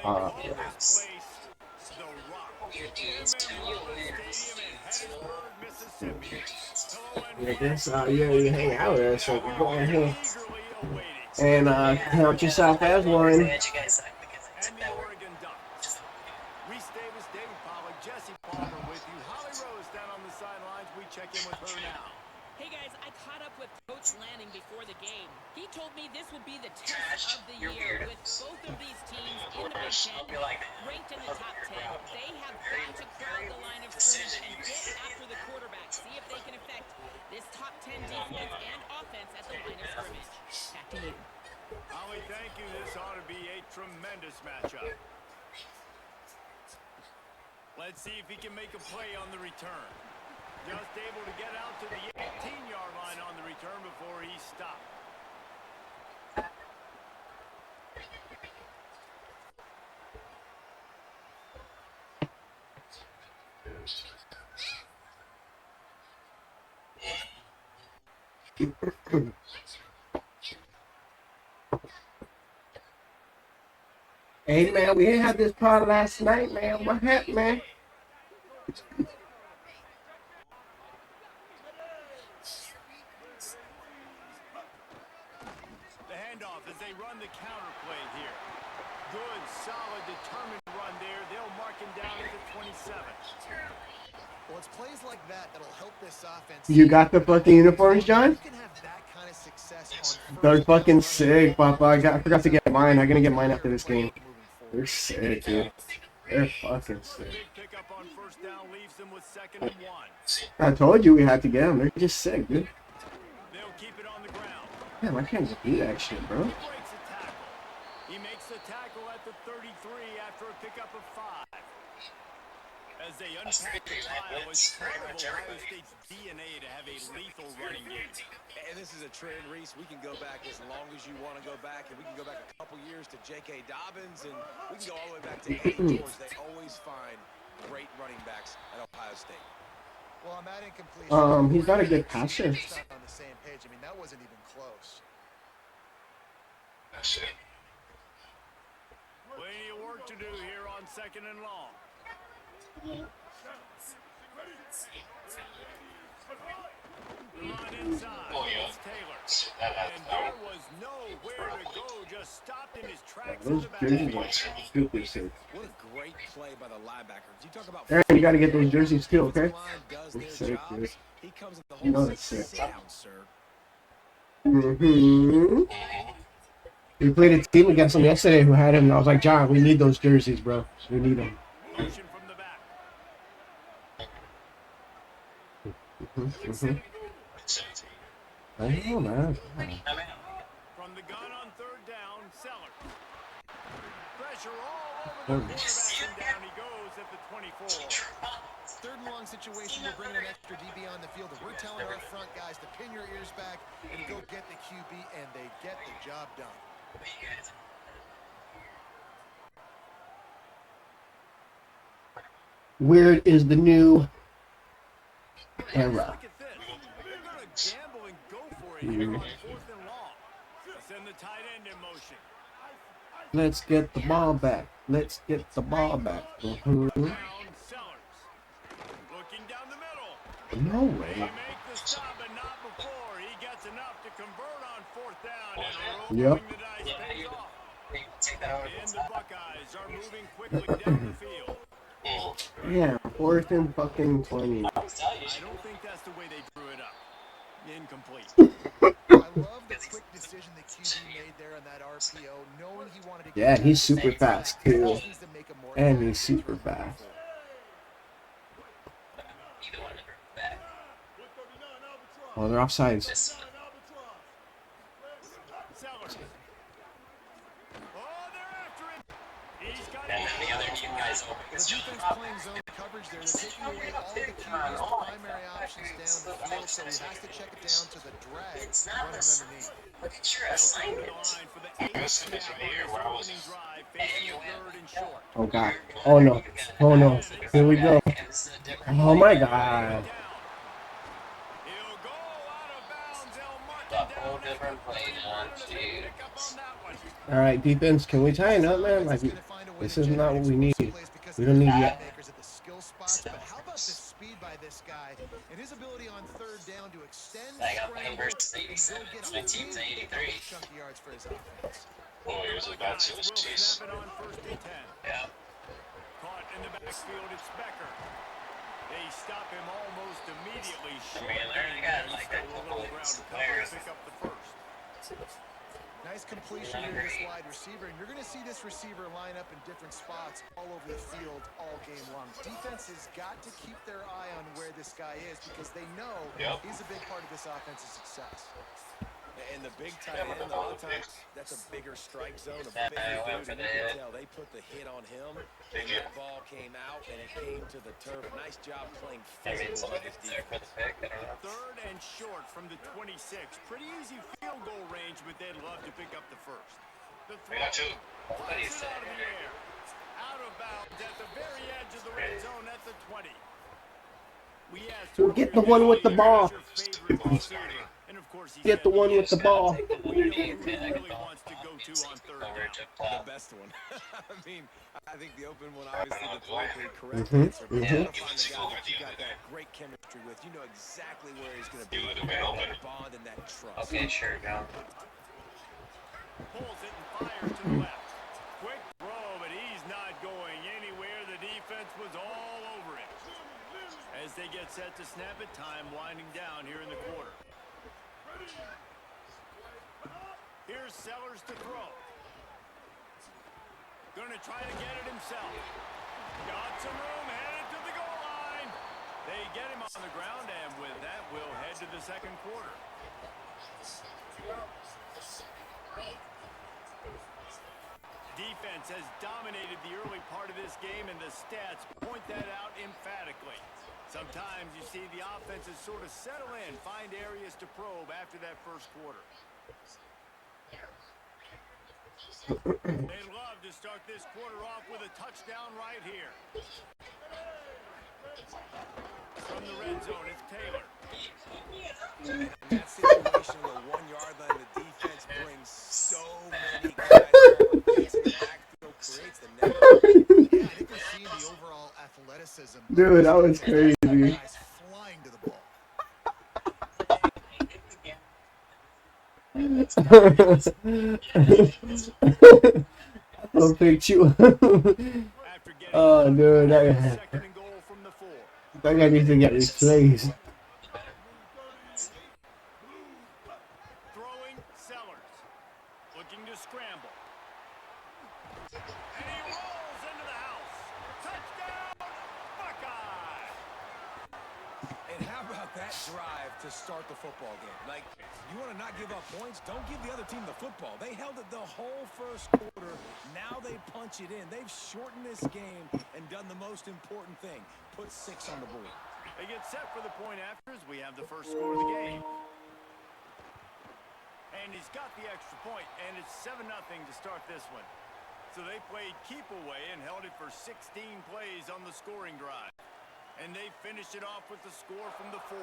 Uh, I guess you hang out there, so go ahead and count yourself as one. Reese Davis, David Pollack, Jesse Palmer with you. Holly Rose down on the sidelines. We check in with her now. Hey guys, I caught up with Coach Lanning before the game. He told me this would be the test of the year with both of these teams in the Big Ten, ranked in the top 10. They have got to crowd the line of scrimmage and get after the quarterback, see if they can affect this top 10 defense and offense at the line of scrimmage. Back to you. Holly, thank you. This ought to be a tremendous matchup. Let's see if he can make a play on the return. Just able to get out to the 18-yard line on the return before he stopped. Hey man, we had this part last night, man. What happened, man? The handoff as they run the counter play here. Good, solid, determined run there. They'll mark him down at the 27. Well, it's plays like that that'll help this offense. You got the fucking uniforms, John? You can have that kind of success on They're fucking sick, Papa. I forgot to get mine. I'm gonna get mine after this game. They're sick, dude. They're fucking sick. Big pickup on first down leaves them with 2nd and 1. I told you we had to get them. They're just sick, dude. They'll keep it on the ground. Damn, I can't just do that shit, bro. He breaks a tackle. He makes the tackle at the 33 after a pickup of 5. As they unpack the pile, it's part of Ohio State's DNA to have a lethal running game. And this is a trend, Reese. We can go back as long as you want to go back, and we can go back a couple years to J.K. Dobbins, and we can go all the way back to Eddie George. They always find great running backs at Ohio State. Well, on that incompletion, He's not a good passer. on the same page. I mean, that wasn't even close. Plenty of work to do here on 2nd and long. Run inside. It's Taylor. And there was nowhere to go. Just stopped in his tracks in Those the back. jerseys are stupid sick. What a great play by the linebacker. You talk about Aaron, you gotta get those jerseys too, okay? line does They're their sick, job. dude. He comes in the You know whole that's sick. sit down, sir. Mm-hmm. We played a team against them yesterday who had him, and I was like, John, we need those jerseys, bro. We need them. Motion from the back. I know, man. From the gun on third down, Sellers. Pressure all over the quarterback, and down he goes at the 24. Third and long situation, we're bringing an extra DB on the field. And we're telling our front guys to pin your ears back and go get the QB, and they get the job done. Where is the new era? Look at this. They're going to gamble and go for it here on 4th and long. Send the tight end in motion. Let's get the ball back. Let's get the ball back. Down Sellers. Looking down the middle. No He way. make the stop, but not before. He gets enough to convert on 4th down. And Yep. rolling the dice pays off. And the Buckeyes are moving quickly down the field. Yeah, 4th and fucking 20. I don't think that's the way they drew it up. Incomplete. I love the quick decision the QB made there on that RPO, knowing he wanted to get Yeah, back he's to super the fast back. too. Just needs to make a more And accurate he's super throw. fast. Oh, they're offsides. Sellers. Oh, they're after him. He's got it. The defense playing zone coverage there. They're taking away all the QB's primary options down the field, so he has to check it down to the drag running underneath. On the line for the 8th snap on his opening drive, facing a 3rd and short. Oh god. Oh no. Oh no. Here we go. Oh my god. He'll go out of bounds. El Martin down pick up on that one. All right, defense. Can we tighten up, man? Like, this is not what we need. We don't need yet. Makers at the skill spots, but how about the speed by this guy and his ability on 3rd down to extend, scramble, and go get a big chunky yards for his offense. Buckeyes will snap it on 1st and 10. Caught in the backfield, it's Becker. They stop him almost immediately. Short gain there. Still a little ground to cover to pick up the first. Nice completion to this wide receiver, and you're going to see this receiver line up in different spots all over the field all game long. Defense has got to keep their eye on where this guy is because they know he's a big part of this offense's success. And the big tight end, a lot of times, that's a bigger strike zone, a bigger dude, and you can tell they put the hit on him, and that ball came out, and it came to the turf. Nice job playing physical by this defense. 3rd and short from the 26. Pretty easy field goal range, but they'd love to pick up the first. The throw. Flies it out of the air. Out of bounds at the very edge of the red zone at the 20. We asked So get the one with the ball. and of course he Get the one with the ball. We know who he really wants to go to on 3rd down. The best one. I mean, I think the open one, obviously, the politically correct Mhm, answer. But you gotta find the guy that you got that great chemistry with. You know exactly where he's going to be. That bond and that trust. Okay, sure, go. Pulls it and fires to the left. Quick throw, but he's not going anywhere. The defense was all over it. As they get set to snap it, time winding down here in the quarter. Here's Sellers to throw. Gonna try to get it himself. Got some room, headed to the goal line. They get him on the ground, and with that, we'll head to the 2nd quarter. Defense has dominated the early part of this game, and the stats point that out emphatically. Sometimes you see the offenses sort of settle in, find areas to probe after that first quarter. They'd love to start this quarter off with a touchdown right here. From the red zone, it's Taylor. In that situation, the 1-yard line, the defense brings so many guys on. Gets in the backfield, creates the net. Yeah, I think we're seeing the overall athleticism. Dude, that was crazy. Guys flying to the ball. I'll pick you. After getting Oh, dude, that 2nd and goal from the 4. guy needs to get replaced. Throwing Sellers. looking to scramble. And he rolls into the house. Touchdown, Buckeye! And how about that drive to start the football game? Like, you want to not give up points? Don't give the other team the football. They held it the whole first quarter. Now they punch it in. They've shortened this game and done the most important thing, put 6 on the board. They get set for the point after as we have the first score of the game. And he's got the extra point, and it's 7-0 to start this one. So they played keep away and held it for 16 plays on the scoring drive. And they finished it off with the score from the 4.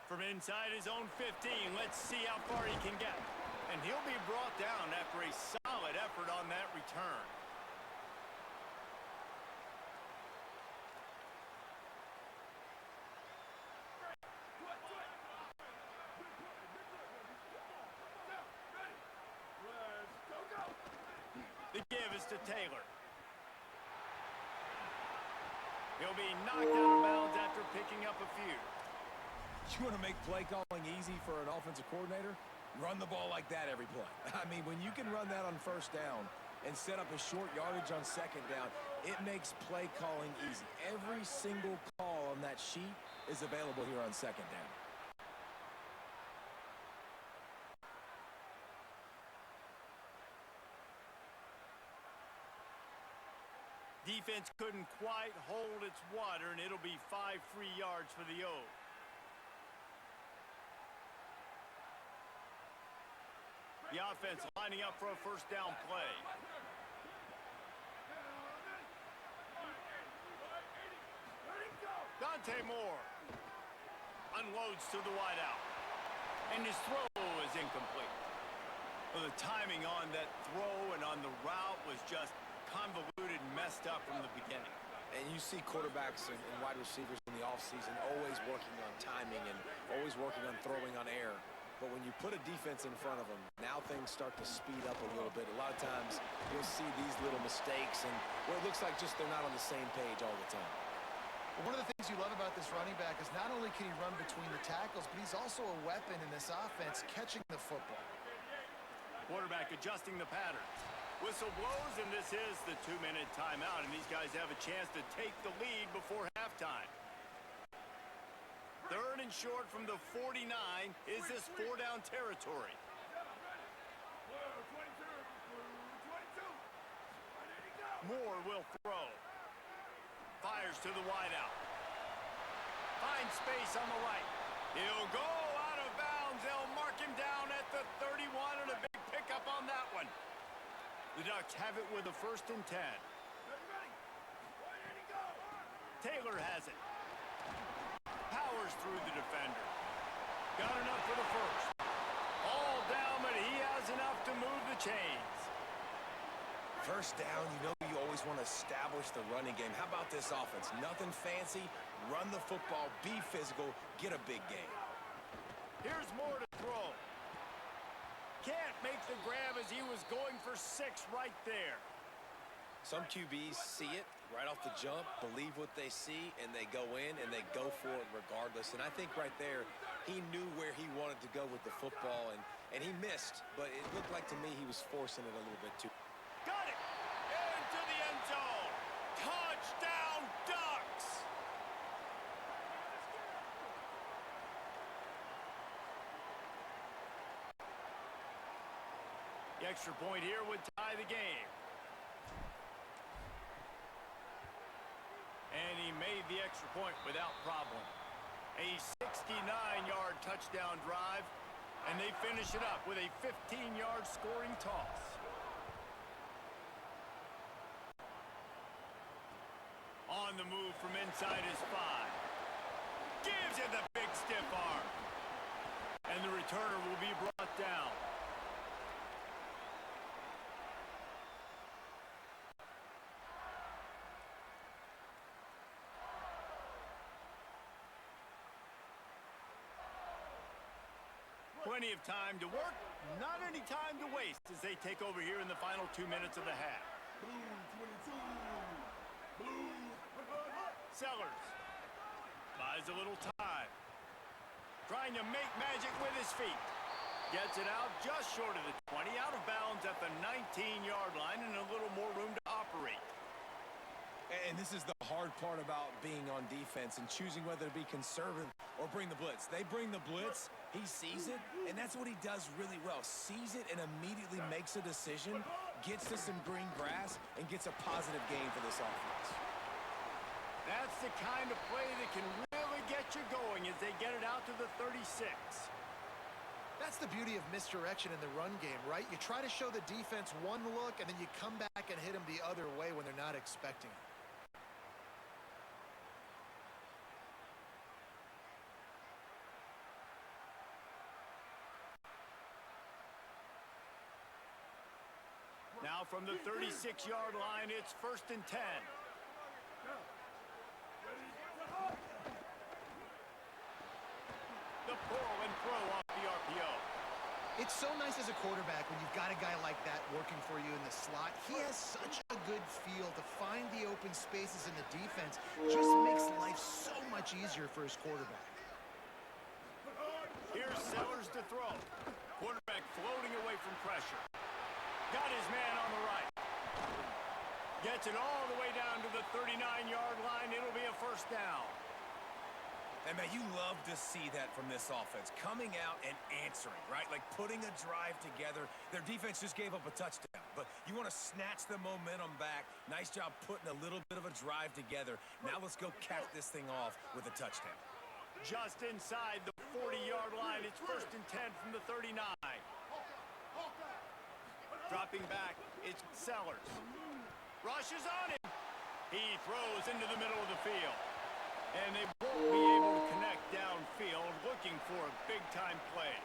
From inside his own 15, let's see how far he can get. And he'll be brought down after a solid effort on that return. The give is to Taylor. He'll be knocked out of bounds after picking up a few. You want to make play calling easy for an offensive coordinator? Run the ball like that every play. I mean, when you can run that on first down and set up a short yardage on second down, it makes play calling easy. Every single call on that sheet is available here on second down. Defense couldn't quite hold its water, and it'll be 5 free yards for the O. The offense lining up for a first down play. Dante Moore unloads to the wideout, and his throw is incomplete. Well, the timing on that throw and on the route was just convoluted and messed up from the beginning. And you see quarterbacks and wide receivers in the offseason always working on timing and always working on throwing on air. But when you put a defense in front of them, now things start to speed up a little bit. A lot of times you'll see these little mistakes and where it looks like just they're not on the same page all the time. Well, one of the things you love about this running back is not only can he run between the tackles, but he's also a weapon in this offense catching the football. Quarterback adjusting the patterns. Whistle blows, and this is the 2-minute timeout, and these guys have a chance to take the lead before halftime. 3rd and short from the 49. Is this 4-down territory? Moore will throw. Fires to the wideout. Finds space on the right. He'll go out of bounds. They'll mark him down at the 31, and a big pickup on that one. The Ducks have it with a 1st and 10. Taylor has it. Powers through the defender. Got enough for the first. All down, but he has enough to move the chains. First down, you know you always want to establish the running game. How about this offense? Nothing fancy. Run the football, be physical, get a big game. Here's Moore to throw. Can't make the grab as he was going for 6 right there. Some QBs see it right off the jump, believe what they see, and they go in and they go for it regardless. And I think right there, he knew where he wanted to go with the football, and he missed. But it looked like to me he was forcing it a little bit too. Got it! Into the end zone! Touchdown, Ducks! The extra point here would tie the game. And he made the extra point without problem. A 69-yard touchdown drive, and they finish it up with a 15-yard scoring toss. On the move from inside his 5. Gives it the big stiff arm. And the returner will be brought down. plenty of time to work, not any time to waste as they take over here in the final 2 minutes of the half. Sellers buys a little time. Trying to make magic with his feet. Gets it out just short of the 20, out of bounds at the 19-yard line and a little more room to operate. And this is the hard part about being on defense and choosing whether to be conservative or bring the blitz. They bring the blitz, he sees it, and that's what he does really well. Sees it and immediately makes a decision, gets to some green grass, and gets a positive gain for this offense. That's the kind of play that can really get you going as they get it out to the 36. That's the beauty of misdirection in the run game, right? You try to show the defense one look, and then you come back and hit them the other way when they're not expecting it. Now from the 36-yard line, it's 1st and 10. The pull and throw off the RPO. It's so nice as a quarterback when you've got a guy like that working for you in the slot. He has such a good feel to find the open spaces in the defense. Just makes life so much easier for his quarterback. Here's Sellers to throw. Quarterback floating away from pressure. Got his man on the right. Gets it all the way down to the 39-yard line. It'll be a 1st down. And, man, you love to see that from this offense. Coming out and answering, right? Like putting a drive together. Their defense just gave up a touchdown. But you want to snatch the momentum back. Nice job putting a little bit of a drive together. Now let's go cap this thing off with a touchdown. Just inside the 40-yard line. It's 1st and 10 from the 39. Dropping back, it's Sellers. Rushes on him. He throws into the middle of the field. And they won't be able to connect downfield, looking for a big-time play.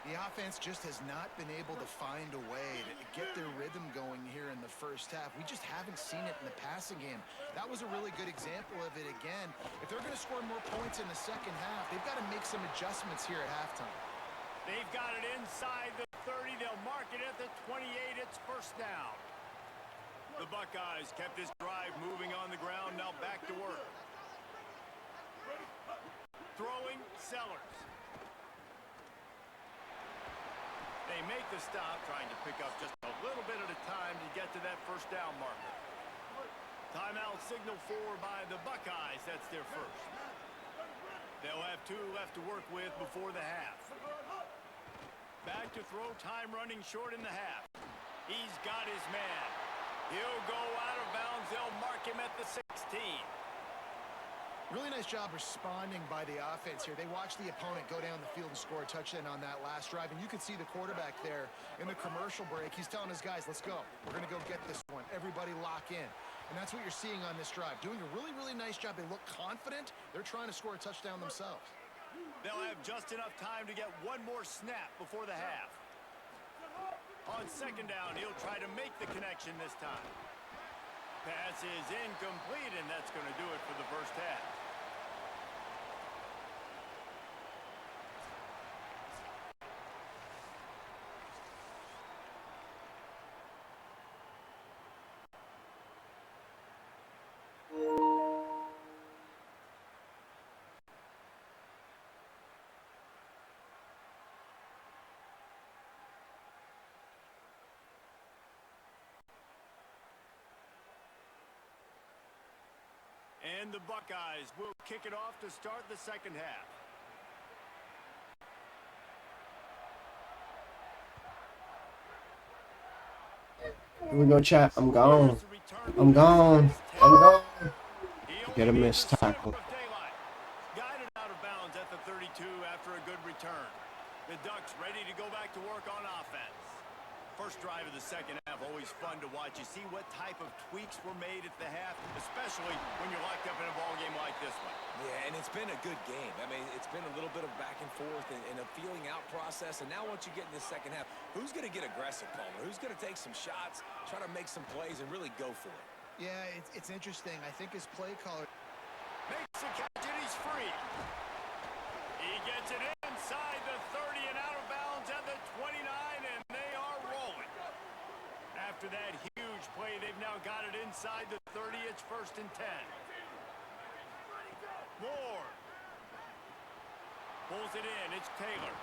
The offense just has not been able to find a way to get their rhythm going here in the first half. We just haven't seen it in the passing game. That was a really good example of it again. If they're going to score more points in the second half, they've got to make some adjustments here at halftime. They've got it inside the 30. They'll mark it at the 28. It's 1st down. The Buckeyes kept this drive moving on the ground. Now back to work. Throwing, Sellers. They make the stop, trying to pick up just a little bit at a time to get to that 1st down marker. Timeout signal for by the Buckeyes. That's their 1st. They'll have 2 left to work with before the half. Back to throw, time running short in the half. He's got his man. He'll go out of bounds. They'll mark him at the 16. Really nice job responding by the offense here. They watched the opponent go down the field and score a touchdown on that last drive. And you can see the quarterback there in the commercial break. He's telling his guys, let's go. We're going to go get this one. Everybody lock in. And that's what you're seeing on this drive. Doing a really, really nice job. They look confident. They're trying to score a touchdown themselves. They'll have just enough time to get one more snap before the half. On 2nd down, he'll try to make the connection this time. Pass is incomplete, and that's going to do it for the first half. And the Buckeyes will kick it off to start the second half. Here we go, chat. I'm gone. I'm gone. I'm gone. Get a missed tackle. Guided out of bounds at the 32 after a good return. The Ducks ready to go back to work on offense. First drive of the second half, always fun to watch. You see what type of tweaks were made at the half, especially when you're locked up in a ball game like this one. Yeah, and it's been a good game. I mean, it's been a little bit of back and forth and a feeling out process. And now once you get in the second half, who's going to get aggressive, Palmer? Who's going to take some shots, try to make some plays, and really go for it? Yeah, it's interesting. I think his play caller makes the catch and he's free. He gets it inside the 30 and out of bounds yards at the 29, and they are rolling. After that huge play, they've now got it inside the 30. It's 1st and 10. Moore pulls it in. It's Taylor.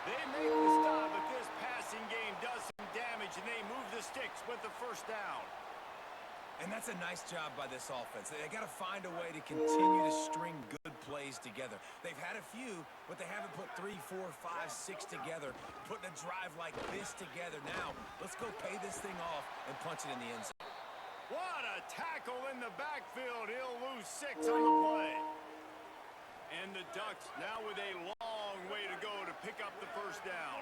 They make the stop, but this passing game does some damage, and they move the sticks with the 1st down. And that's a nice job by this offense. They got to find a way to continue to string good plays together. They've had a few, but they haven't put 3, 4, 5, 6 together, putting a drive like this together. Now, let's go pay this thing off and punch it in the end zone. What a tackle in the backfield. He'll lose 6 on the play. And the Ducks now with a long way to go to pick up the 1st down.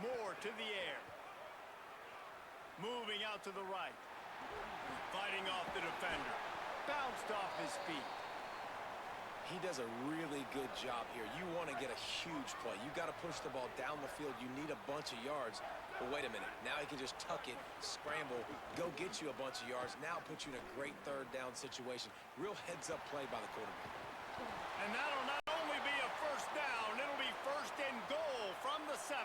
Moore to the air. Moving out to the right. Fighting off the defender. Bounced off his feet. He does a really good job here. You want to get a huge play. You got to push the ball down the field. You need a bunch of yards. But wait a minute. Now he can just tuck it, scramble, go get you a bunch of yards. Now put you in a great 3rd down situation. Real heads-up play by the quarterback. And that'll not only be a 1st down, it'll be 1st and goal from the 7.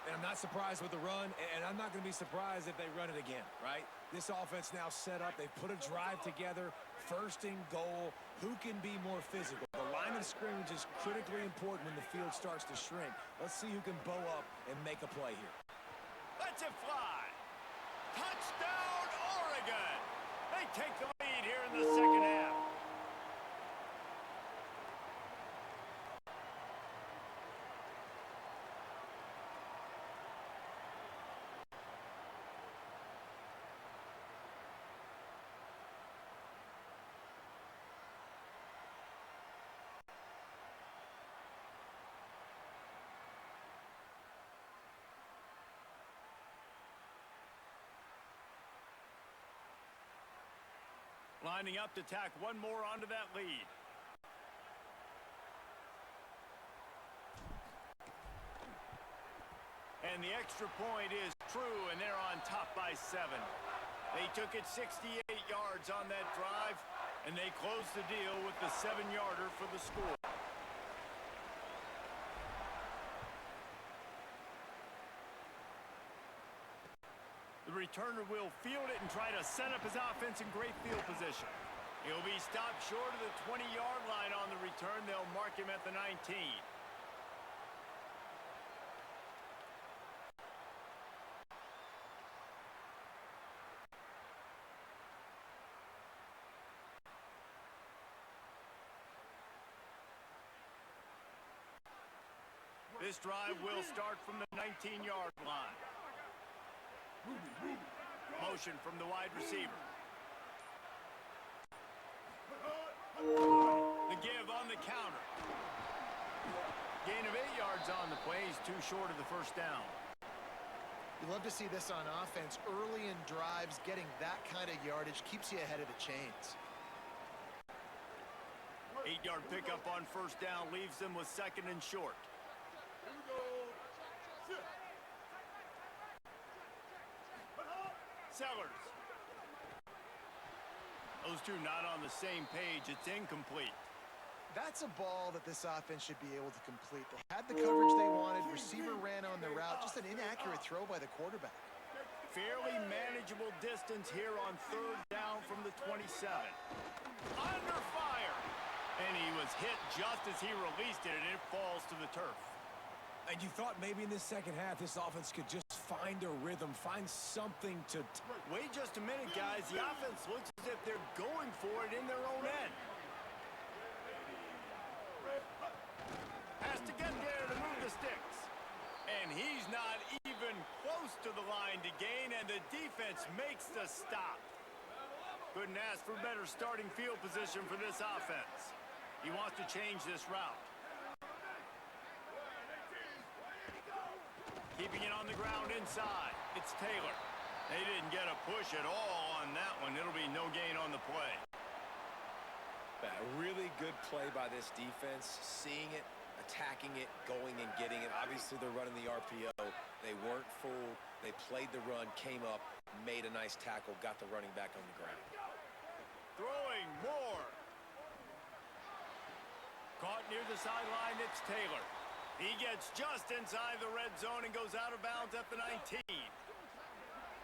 And I'm not surprised with the run, and I'm not going to be surprised if they run it again, right? This offense now set up. They've put a drive together, 1st and goal. Who can be more physical? The line of scrimmage is critically important when the field starts to shrink. Let's see who can bow up and make a play here. Let's it fly. Touchdown, Oregon. They take the lead here in the 2nd half. Lining up to tack one more onto that lead. And the extra point is true, and they're on top by 7. They took it 68 yards on that drive, and they closed the deal with the 7-yarder for the score. The returner will field it and try to set up his offense in great field position. He'll be stopped short of the 20-yard line on the return. They'll mark him at the 19. This drive will start from the 19-yard line. Motion from the wide receiver. The give on the counter. Gain of 8 yards on the play. He's too short of the 1st down. You love to see this on offense. Early in drives, getting that kind of yardage keeps you ahead of the chains. 8-yard pickup on 1st down leaves them with 2nd and short. Sellers. Those two not on the same page. It's incomplete. That's a ball that this offense should be able to complete. They had the coverage they wanted. Receiver ran on the route. Just an inaccurate throw by the quarterback. Fairly manageable distance here on 3rd down from the 27. Under fire. And he was hit just as he released it, and it falls to the turf. And you thought maybe in this 2nd half, this offense could just find a rhythm, find something to... Wait just a minute, guys. The offense looks as if they're going for it in their own end. Has to get there to move the sticks. And he's not even close to the line to gain, and the defense makes the stop. Couldn't ask for better starting field position for this offense. He wants to change this route. Keeping it on the ground inside. It's Taylor. They didn't get a push at all on that one. It'll be no gain on the play. A really good play by this defense. Seeing it, attacking it, going and getting it. Obviously, they're running the RPO. They weren't fooled. They played the run, came up, made a nice tackle, got the running back on the ground. Throwing more. Caught near the sideline, it's Taylor. He gets just inside the red zone and goes out of bounds at the 19.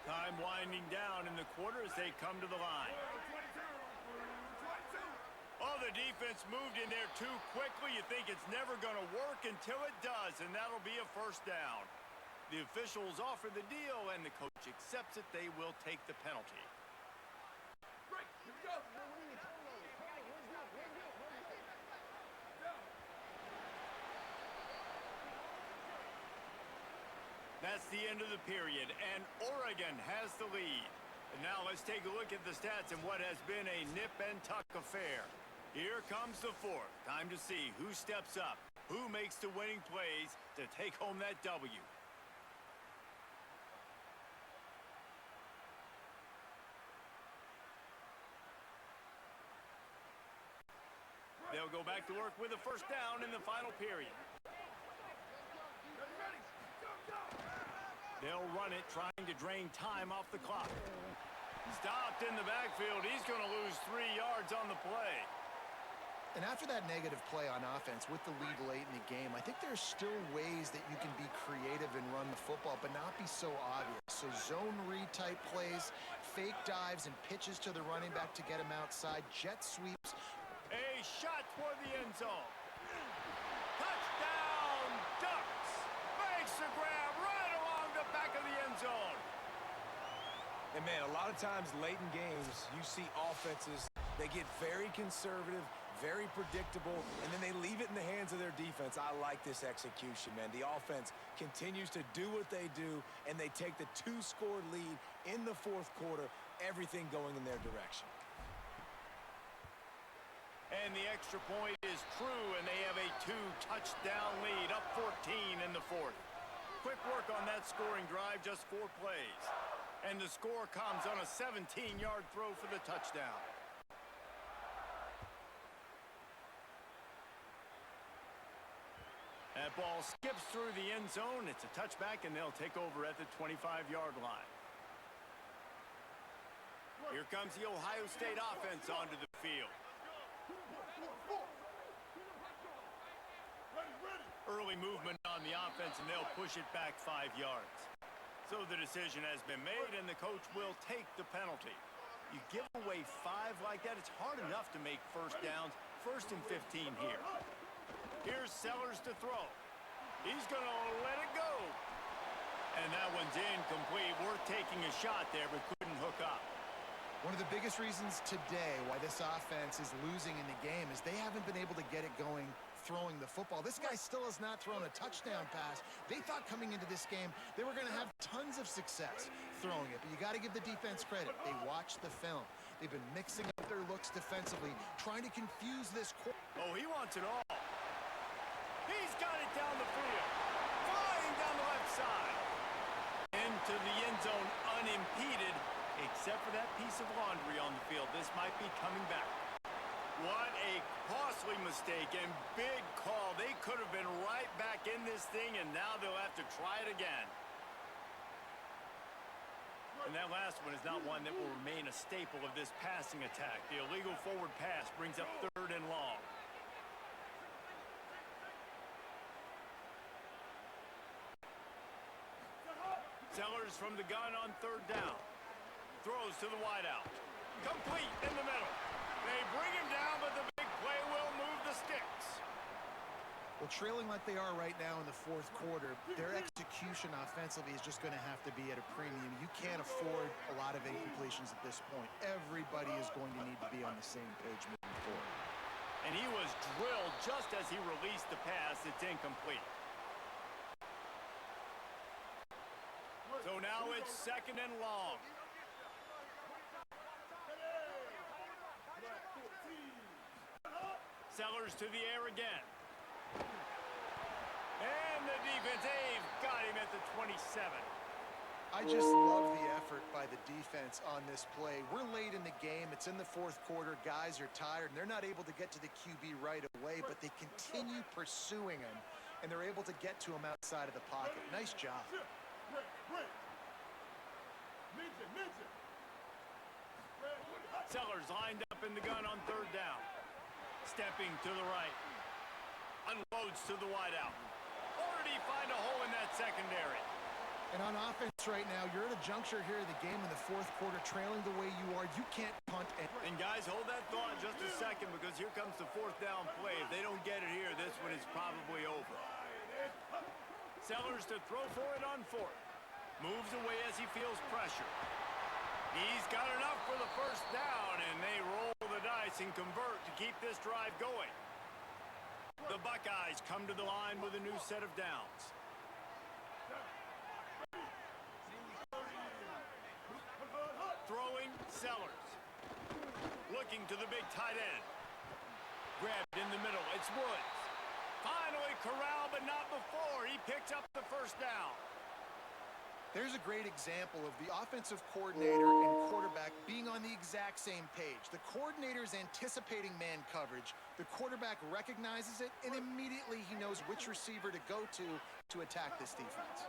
Time winding down in the quarter as they come to the line. Oh, the defense moved in there too quickly. You think it's never going to work until it does, and that'll be a first down. The officials offer the deal, and the coach accepts it. They will take the penalty. That's the end of the period, and Oregon has the lead. And now let's take a look at the stats in what has been a nip-and-tuck affair. Here comes the fourth. Time to see who steps up, who makes the winning plays to take home that W. They'll go back to work with a first down in the final period. They'll run it, trying to drain time off the clock. Stopped in the backfield. He's going to lose 3 yards on the play. And after that negative play on offense with the lead late in the game, I think there's still ways that you can be creative and run the football, but not be so obvious. So zone read type plays, fake dives, and pitches to the running back to get him outside, jet sweeps. A shot toward the end zone. Touchdown, Ducks. Makes the grab right along the back of the end zone. And, man, a lot of times late in games, you see offenses, they get very conservative, very predictable, and then they leave it in the hands of their defense. I like this execution, man. The offense continues to do what they do, and they take the 2-score lead in the fourth quarter, everything going in their direction. And the extra point is true, and they have a 2-touchdown lead, up 14 in the fourth. Quick work on that scoring drive, just 4 plays. And the score comes on a 17-yard throw for the touchdown. That ball skips through the end zone. It's a touchback, and they'll take over at the 25-yard line. Here comes the Ohio State offense onto the field. Early movement on the offense, and they'll push it back 5 yards. So the decision has been made, and the coach will take the penalty. You give away 5 like that, it's hard enough to make first downs. 1st and 15 here. Here's Sellers to throw. He's going to let it go. And that one's incomplete. Worth taking a shot there, but couldn't hook up. One of the biggest reasons today why this offense is losing in the game is they haven't been able to get it going throwing the football. This guy still has not thrown a touchdown pass. They thought coming into this game they were going to have tons of success throwing it, but you got to give the defense credit. They watched the film. They've been mixing up their looks defensively, trying to confuse this quarter. Oh, he wants it all. He's got it down the field. Flying down the left side. Into the end zone unimpeded, except for that piece of laundry on the field. This might be coming back. What a costly mistake and big call. They could have been right back in this thing, and now they'll have to try it again. And that last one is not one that will remain a staple of this passing attack. The illegal forward pass brings up 3rd and long. Sellers from the gun on 3rd down. Throws to the wideout. Complete in the middle. They bring him down, but the big play will move the sticks. Well, trailing like they are right now in the fourth quarter, their execution offensively is just going to have to be at a premium. You can't afford a lot of incompletions at this point. Everybody is going to need to be on the same page moving forward. And he was drilled just as he released the pass. It's incomplete. So now it's 2nd and long. Sellers to the air again. And the defense, they've got him at the 27. I just love the effort by the defense on this play. We're late in the game. It's in the fourth quarter. Guys are tired, and they're not able to get to the QB right away, but they continue pursuing him, and they're able to get to him outside of the pocket. Nice job. Sellers lined up in the gun on 3rd down. Stepping to the right. Unloads to the wideout. Or did he find a hole in that secondary? And on offense right now, you're at a juncture here of the game in the fourth quarter, trailing the way you are. You can't punt. And guys, hold that thought just a second, because here comes the fourth down play. If they don't get it here, this one is probably over. Sellers to throw for it on fourth. Moves away as he feels pressure. He's got enough for the first down, and they roll the dice and convert to keep this drive going. The Buckeyes come to the line with a new set of downs. Throwing, Sellers. Looking to the big tight end. Grabbed in the middle, it's Woods. Finally corralled, but not before. He picks up the first down. There's a great example of the offensive coordinator and quarterback being on the exact same page. The coordinator's anticipating man coverage. The quarterback recognizes it, and immediately he knows which receiver to go to attack this defense.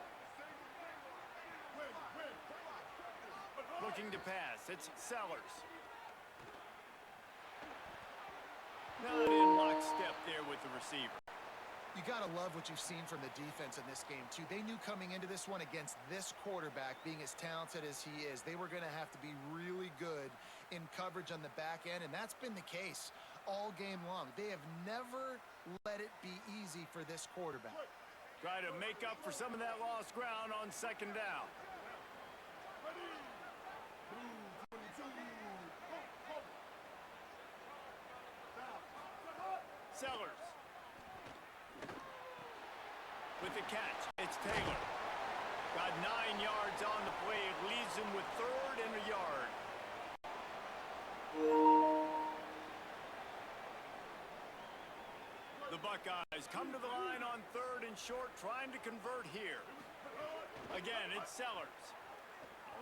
Looking to pass, it's Sellers. Not in lockstep there with the receiver. You got to love what you've seen from the defense in this game, too. They knew coming into this one against this quarterback, being as talented as he is, they were going to have to be really good in coverage on the back end, and that's been the case all game long. They have never let it be easy for this quarterback. Try to make up for some of that lost ground on second down. Sellers. With the catch, it's Taylor. Got 9 yards on the play. It leaves him with third and a yard. The Buckeyes come to the line on third and short, trying to convert here. Again, it's Sellers.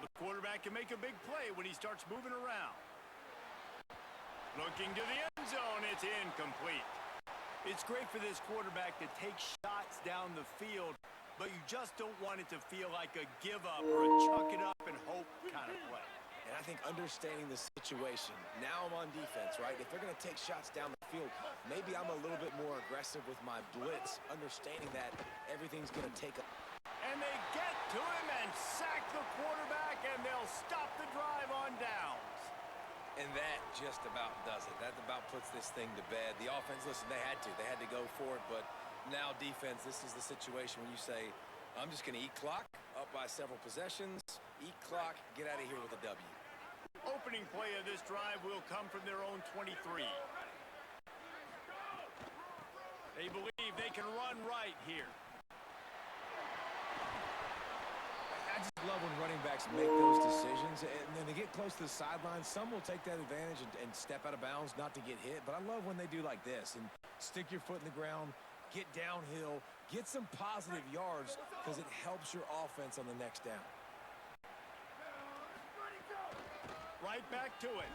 The quarterback can make a big play when he starts moving around. Looking to the end zone, it's incomplete. It's great for this quarterback to take shots down the field, but you just don't want it to feel like a give-up or a chuck it up and hope kind of play. And I think understanding the situation, now I'm on defense, right? If they're going to take shots down the field, maybe I'm a little bit more aggressive with my blitz, understanding that everything's going to take a... And they get to him and sack the quarterback, and they'll stop the drive on downs. And that just about does it. That about puts this thing to bed. The offense, listen, they had to go for it, but now defense, this is the situation when you say, I'm just going to eat clock, up by several possessions, eat clock, get out of here with a W. Opening play of this drive will come from their own 23. They believe they can run right here. I just love when running backs make those decisions, and then they get close to the sideline. Some will take that advantage and step out of bounds not to get hit, but I love when they do like this and stick your foot in the ground, get downhill, get some positive yards because it helps your offense on the next down. Right back to it.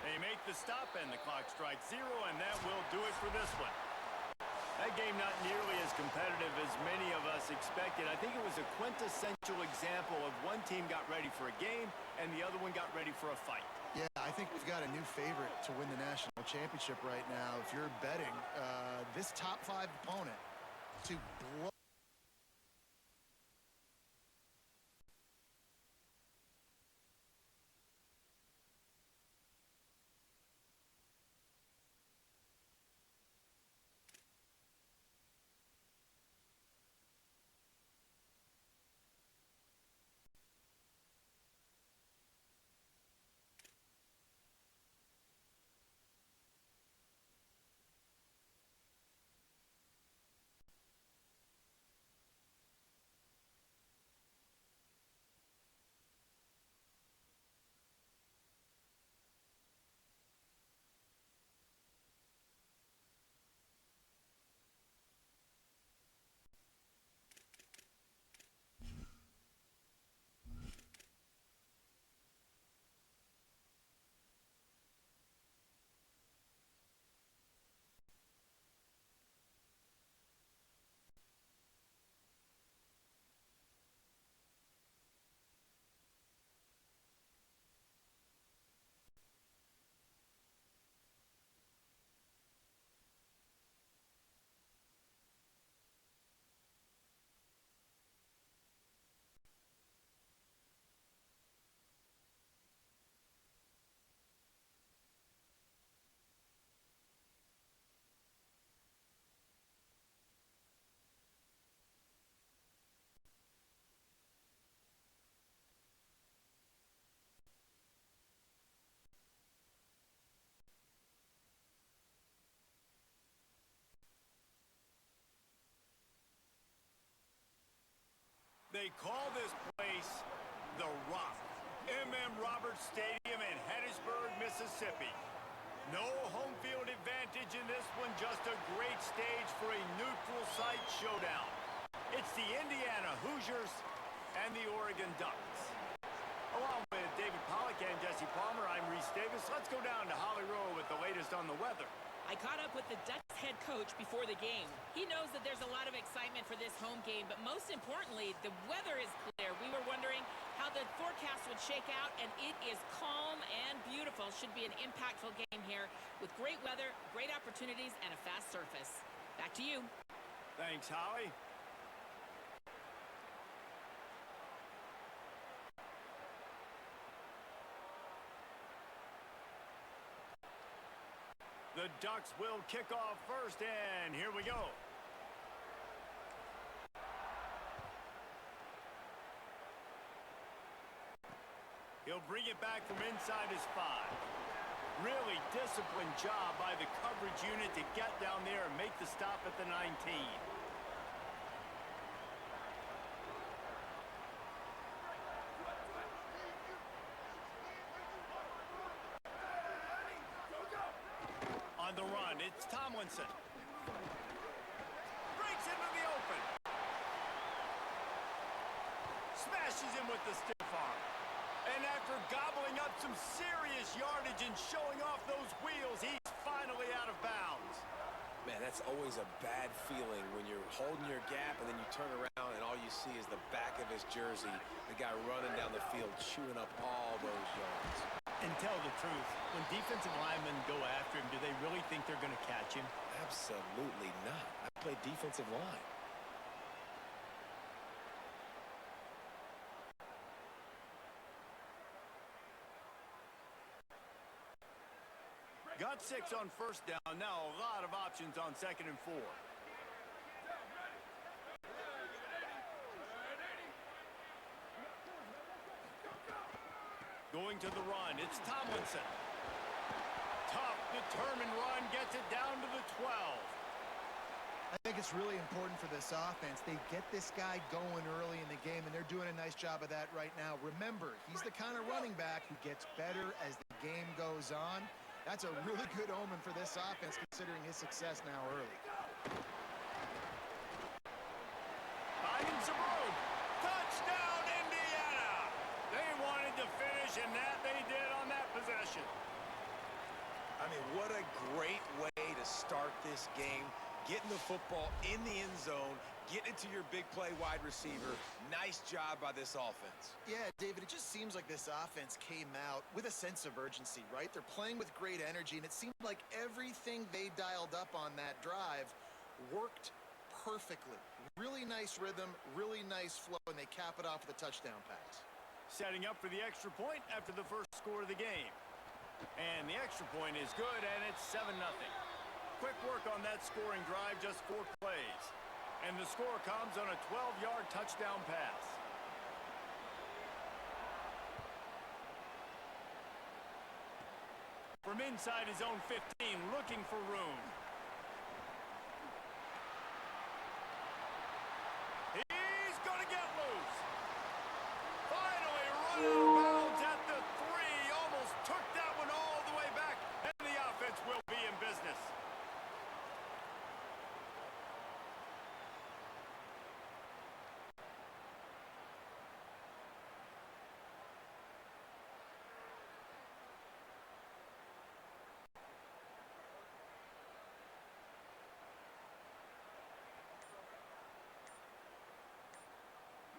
They make the stop, and the clock strikes 0, and that will do it for this one. That game not nearly as competitive as many of us expected. I think it was a quintessential example of one team got ready for a game and the other one got ready for a fight. Yeah, I think we've got a new favorite to win the national championship right now. If you're betting this top 5 opponent to blow They call this place The Rock. M.M. Roberts Stadium in Hattiesburg, Mississippi. No home field advantage in this one, just a great stage for a neutral site showdown. It's the Indiana Hoosiers and the Oregon Ducks. Along with David Pollack and Jesse Palmer, I'm Reese Davis. Let's go down to Holly Rowe with the latest on the weather. I caught up with the Ducks head coach before the game. He knows that there's a lot of excitement for this home game, but most importantly, the weather is clear. We were wondering how the forecast would shake out, and it is calm and beautiful. Should be an impactful game here with great weather, great opportunities, and a fast surface. Back to you. Thanks, Holly. The Ducks will kick off first, and here we go. He'll bring it back from inside his 5. Really disciplined job by the coverage unit to get down there and make the stop at the 19. On the run, it's Tomlinson. Breaks into the open. Smashes him with the stiff arm. And after gobbling up some serious yardage and showing off those wheels, he's finally out of bounds. Man, that's always a bad feeling when you're holding your gap and then you turn around and all you see is the back of his jersey, the guy running down the field, chewing up all those yards. And tell the truth, when defensive linemen go after him, do they really think they're going to catch him? Absolutely not. I played defensive line. Got 6 on first down. Now a lot of options on 2nd and 4. Going to the run, it's Tomlinson. Tough, determined run, gets it down to the 12. I think it's really important for this offense. They get this guy going early in the game, and they're doing a nice job of that right now. Remember, he's the kind of running back who gets better as the game goes on. That's a really good omen for this offense, considering his success now early. Finding some room. Touchdown, Indiana! They wanted to finish, and that they did on that possession. I mean, what a great way to start this game. Getting the football in the end zone, getting it to your big play wide receiver. Nice job by this offense. Yeah, David, it just seems like this offense came out with a sense of urgency, right? They're playing with great energy, and it seemed like everything they dialed up on that drive worked perfectly. Really nice rhythm, really nice flow, and they cap it off with a touchdown pass. Setting up for the extra point after the first score of the game. And the extra point is good, and it's 7-0. Quick work on that scoring drive, just 4 plays. And the score comes on a 12-yard touchdown pass. From inside his own 15, looking for room. He's going to get loose. Finally run out of bounds at the 3. Almost took that one all the way back. And the offense will be in business.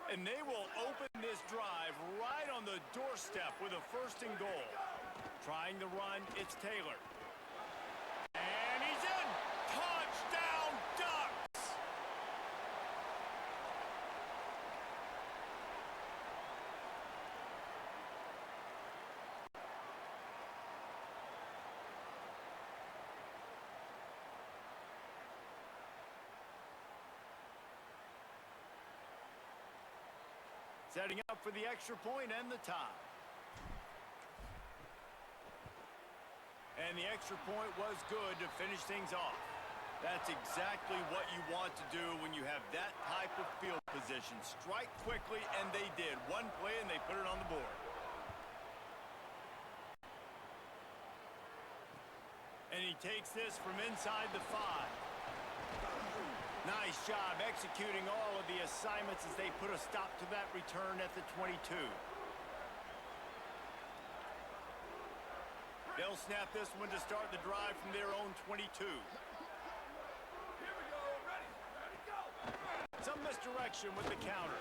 And they will open this drive right on the doorstep with a 1st and goal. Trying to run, it's Taylor. And he's in! Touchdown, Ducks! Setting up for the extra point and the tie. And the extra point was good to finish things off. That's exactly what you want to do when you have that type of field position. Strike quickly, and they did. One play, and they put it on the board. And he takes this from inside the 5. Nice job executing all of the assignments as they put a stop to that return at the 22. They'll snap this one to start the drive from their own 22. Some misdirection with the counter.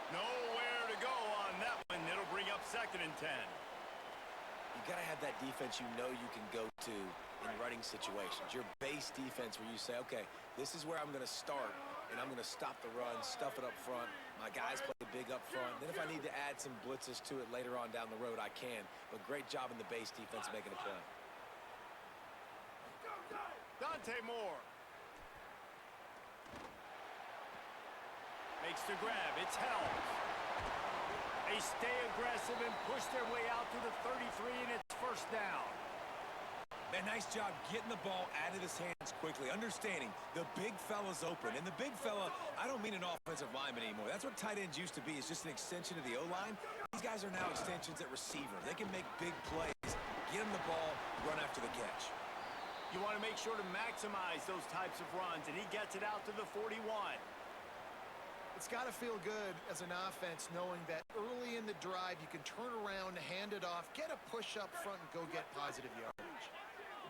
Nowhere to go on that one. It'll bring up 2nd and 10. You got to have that defense you know you can go to in running situations. Your base defense where you say, okay, this is where I'm going to start, and I'm going to stop the run, stuff it up front. My guys play big up front. Then if I need to add some blitzes to it later on down the road, I can. But great job in the base defense making a play. Dante Moore. Makes the grab. It's Helms. They stay aggressive and push their way out to the 33, and it's 1st down. Man, nice job getting the ball out of his hands quickly, understanding the big fella's open. And the big fella, I don't mean an offensive lineman anymore. That's what tight ends used to be, is just an extension of the O-line. These guys are now extensions at receiver. They can make big plays, get him the ball, run after the catch. You want to make sure to maximize those types of runs, and he gets it out to the 41. It's got to feel good as an offense knowing that early in the drive you can turn around, hand it off, get a push up front, and go get positive yardage.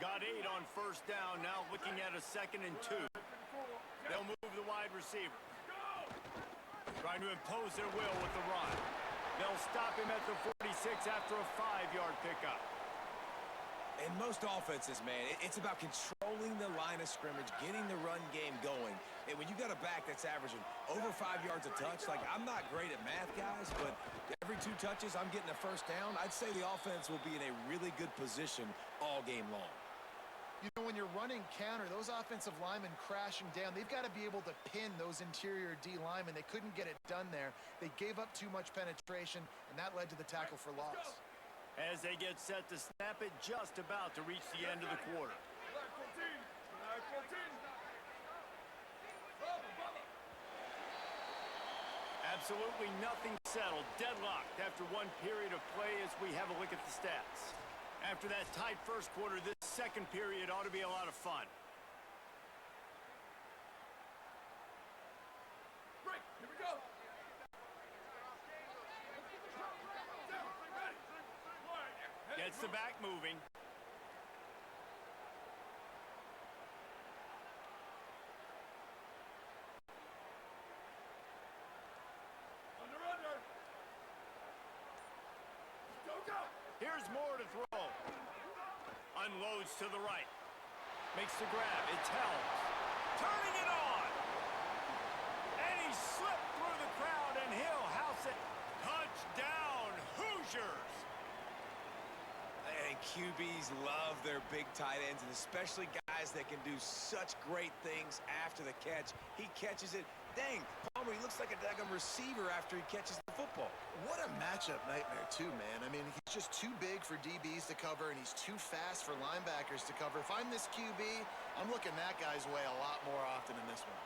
Got 8 on 1st down, now looking at a 2nd and 2. They'll move the wide receiver. Trying to impose their will with the run. They'll stop him at the 46 after a 5-yard pickup. In most offenses, man, it's about controlling the line of scrimmage, getting the run game going. And when you got a back that's averaging over 5 yards a touch, like, I'm not great at math, guys, but every 2 touches, I'm getting a 1st down. I'd say the offense will be in a really good position all game long. You know, when you're running counter, those offensive linemen crashing down, they've got to be able to pin those interior D linemen. They couldn't get it done there. They gave up too much penetration, and that led to the tackle for loss. As they get set to snap it, just about to reach the end of the quarter. Absolutely nothing settled. Deadlocked after one period of play as we have a look at the stats. After that tight first quarter, this second period ought to be a lot of fun. Break. Here we go. Gets the back moving. Under. Go. Here's Moore to throw. Unloads to the right. Makes the grab. It's Helms. Turning it on. And he slipped through the crowd, and he'll house it. Touchdown, Hoosiers. And QBs love their big tight ends, and especially guys that can do such great things after the catch. He catches it. Dang, Palmer, he looks like a daggum receiver after he catches the football. What a matchup nightmare, too, man. I mean, he's just too big for DBs to cover, and he's too fast for linebackers to cover. If I'm this QB, I'm looking that guy's way a lot more often than this one.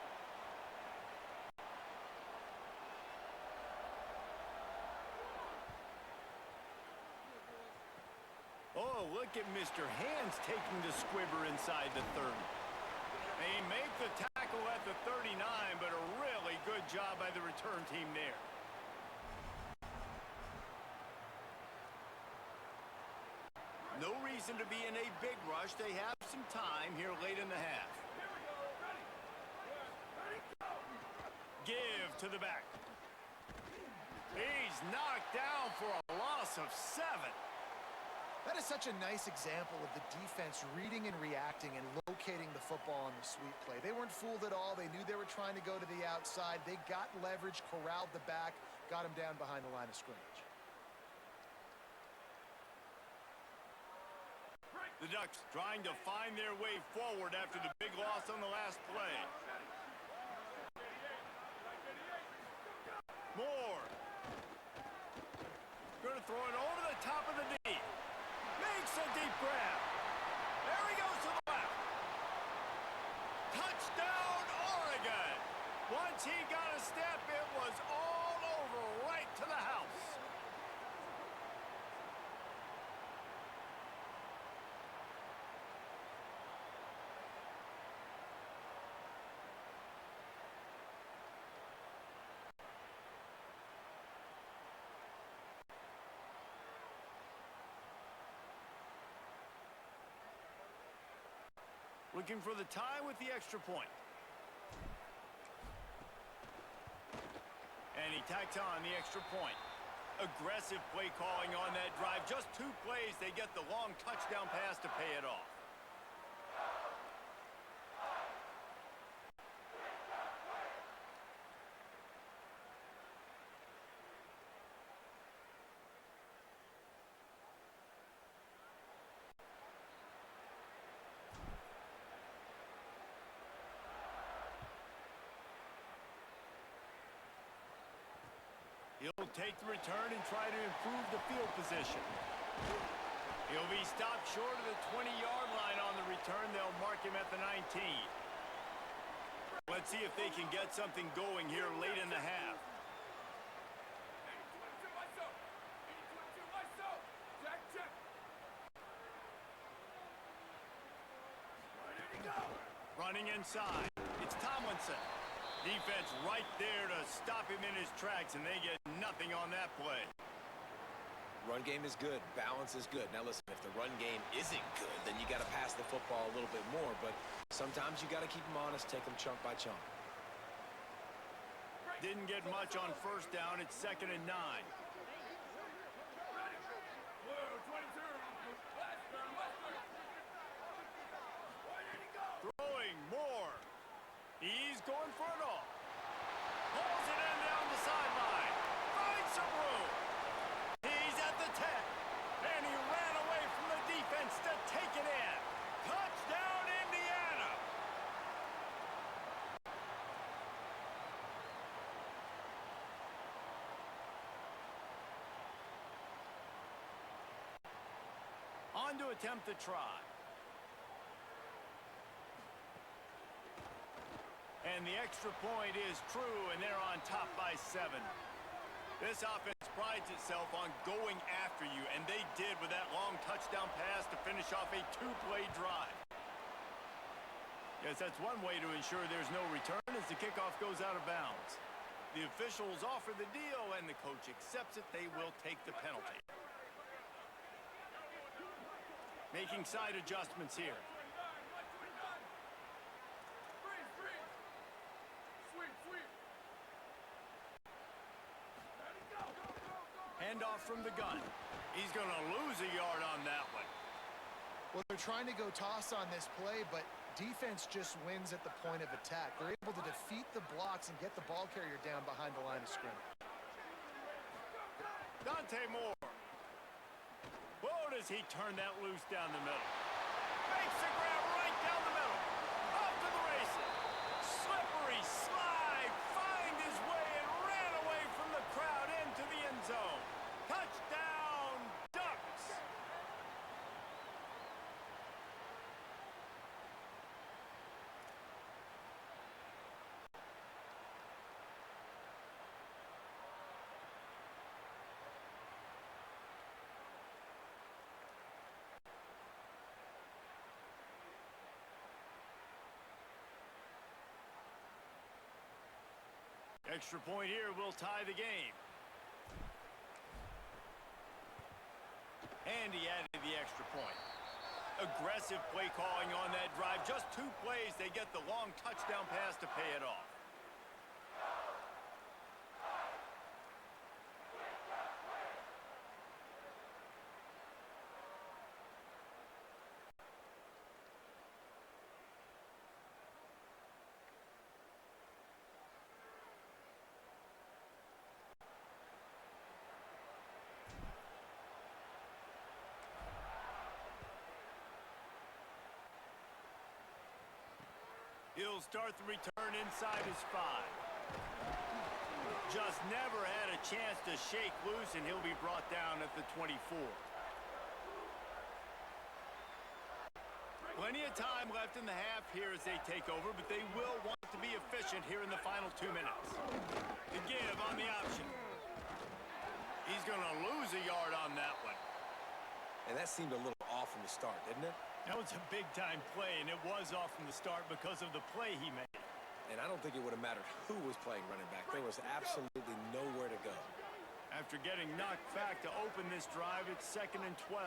Oh, look at Mr. Hands taking the squibber inside the 30. They make the tackle at the 39, but a really good job by the return team there. No reason to be in a big rush. They have some time here late in the half. Give to the back. He's knocked down for a loss of 7. That is such a nice example of the defense reading and reacting and locating the football on the sweep play. They weren't fooled at all. They knew they were trying to go to the outside. They got leverage, corralled the back, got him down behind the line of scrimmage. The Ducks trying to find their way forward after the big loss on the last play. Moore. Going to throw it over the top of the knee. Makes a deep grab. There he goes to the left. Touchdown, Oregon! Once he got a step, it was all over, right to the house. Looking for the tie with the extra point. And he tacks on the extra point. Aggressive play calling on that drive. Just 2 plays, they get the long touchdown pass to pay it off. He'll take the return and try to improve the field position. He'll be stopped short of the 20-yard line on the return. They'll mark him at the 19. Let's see if they can get something going here late in the half. 82 myself. 82 myself. Jack, check. Where did he go? Running inside. It's Tomlinson. Defense right there to stop him in his tracks, and they get nothing on that play. Run game is good. Balance is good. Now listen, if the run game isn't good, then you got to pass the football a little bit more. But sometimes you got to keep them honest, take them chunk by chunk. Didn't get much on first down. It's 2nd and 9. Ready. Whoa, 22. Western. Where did he go? Throwing more. He's going for it all. Pulls it in down the sideline. Finds some room. He's at the 10. And he ran away from the defense to take it in. Touchdown, Indiana. On to attempt the try. And the extra point is true, and they're on top by 7. This offense prides itself on going after you, and they did with that long touchdown pass to finish off a 2-play drive. Yes, that's one way to ensure there's no return as the kickoff goes out of bounds. The officials offer the deal, and the coach accepts it. They will take the penalty. Making side adjustments here. Handoff from the gun. He's going to lose a yard on that one. Well, they're trying to go toss on this play, but defense just wins at the point of attack. They're able to defeat the blocks and get the ball carrier down behind the line of scrimmage. Dante Moore. Whoa, does he turn that loose down the middle. Makes the grab right down the middle. Off to the races. Slippery slide. Find his way and ran away from the crowd into the end zone. Touchdown, Ducks. Extra point here will tie the game. And he added the extra point. Aggressive play calling on that drive. Just 2 plays, they get the long touchdown pass to pay it off. He'll start the return inside his 5. Just never had a chance to shake loose, and he'll be brought down at the 24. Plenty of time left in the half here as they take over, but they will want to be efficient here in the final 2 minutes. The give on the option. He's going to lose a yard on that one. And that seemed a little off from the start, didn't it? That was a big-time play, and it was off from the start because of the play he made. And I don't think it would have mattered who was playing running back. There was absolutely nowhere to go. After getting knocked back to open this drive, it's 2nd and 12.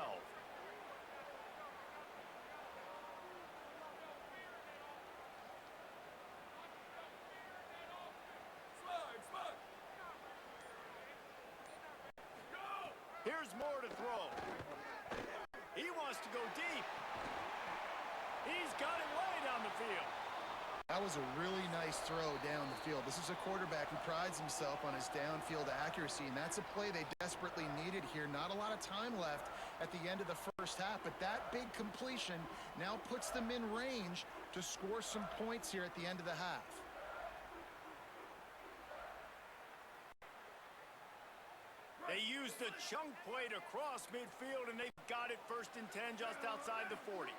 Here's Moore to throw. He wants to go deep. He's got it way down the field. That was a really nice throw down the field. This is a quarterback who prides himself on his downfield accuracy, and that's a play they desperately needed here. Not a lot of time left at the end of the first half, but that big completion now puts them in range to score some points here at the end of the half. They used the chunk play to cross midfield, and they got it 1st and 10 just outside the 40.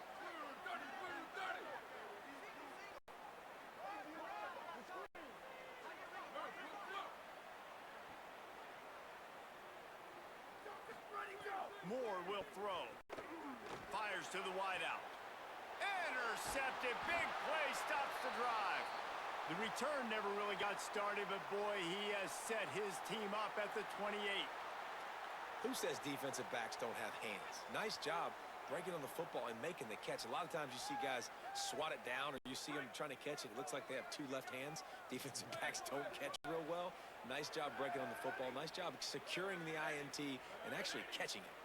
Moore will throw. Fires to the wideout. Intercepted. Big play stops the drive. The return never really got started, but boy, he has set his team up at the 28. Who says defensive backs don't have hands? Nice job breaking on the football and making the catch. A lot of times you see guys swat it down or you see them trying to catch it. It looks like they have 2 left hands. Defensive backs don't catch real well. Nice job breaking on the football. Nice job securing the INT and actually catching it.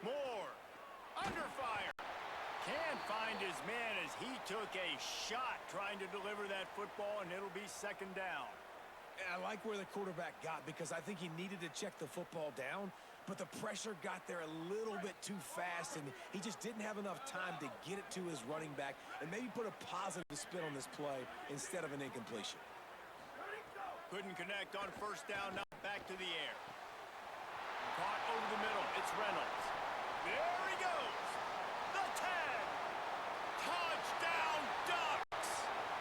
Moore, under fire. Can't find his man as he took a shot trying to deliver that football, and it'll be 2nd down. And I like where the quarterback got because I think he needed to check the football down, but the pressure got there a little bit too fast, and he just didn't have enough time to get it to his running back and maybe put a positive spin on this play instead of an incompletion. Couldn't connect on 1st down, now back to the air. Caught over the middle, it's Reynolds. There he goes! The 10! Touchdown Ducks!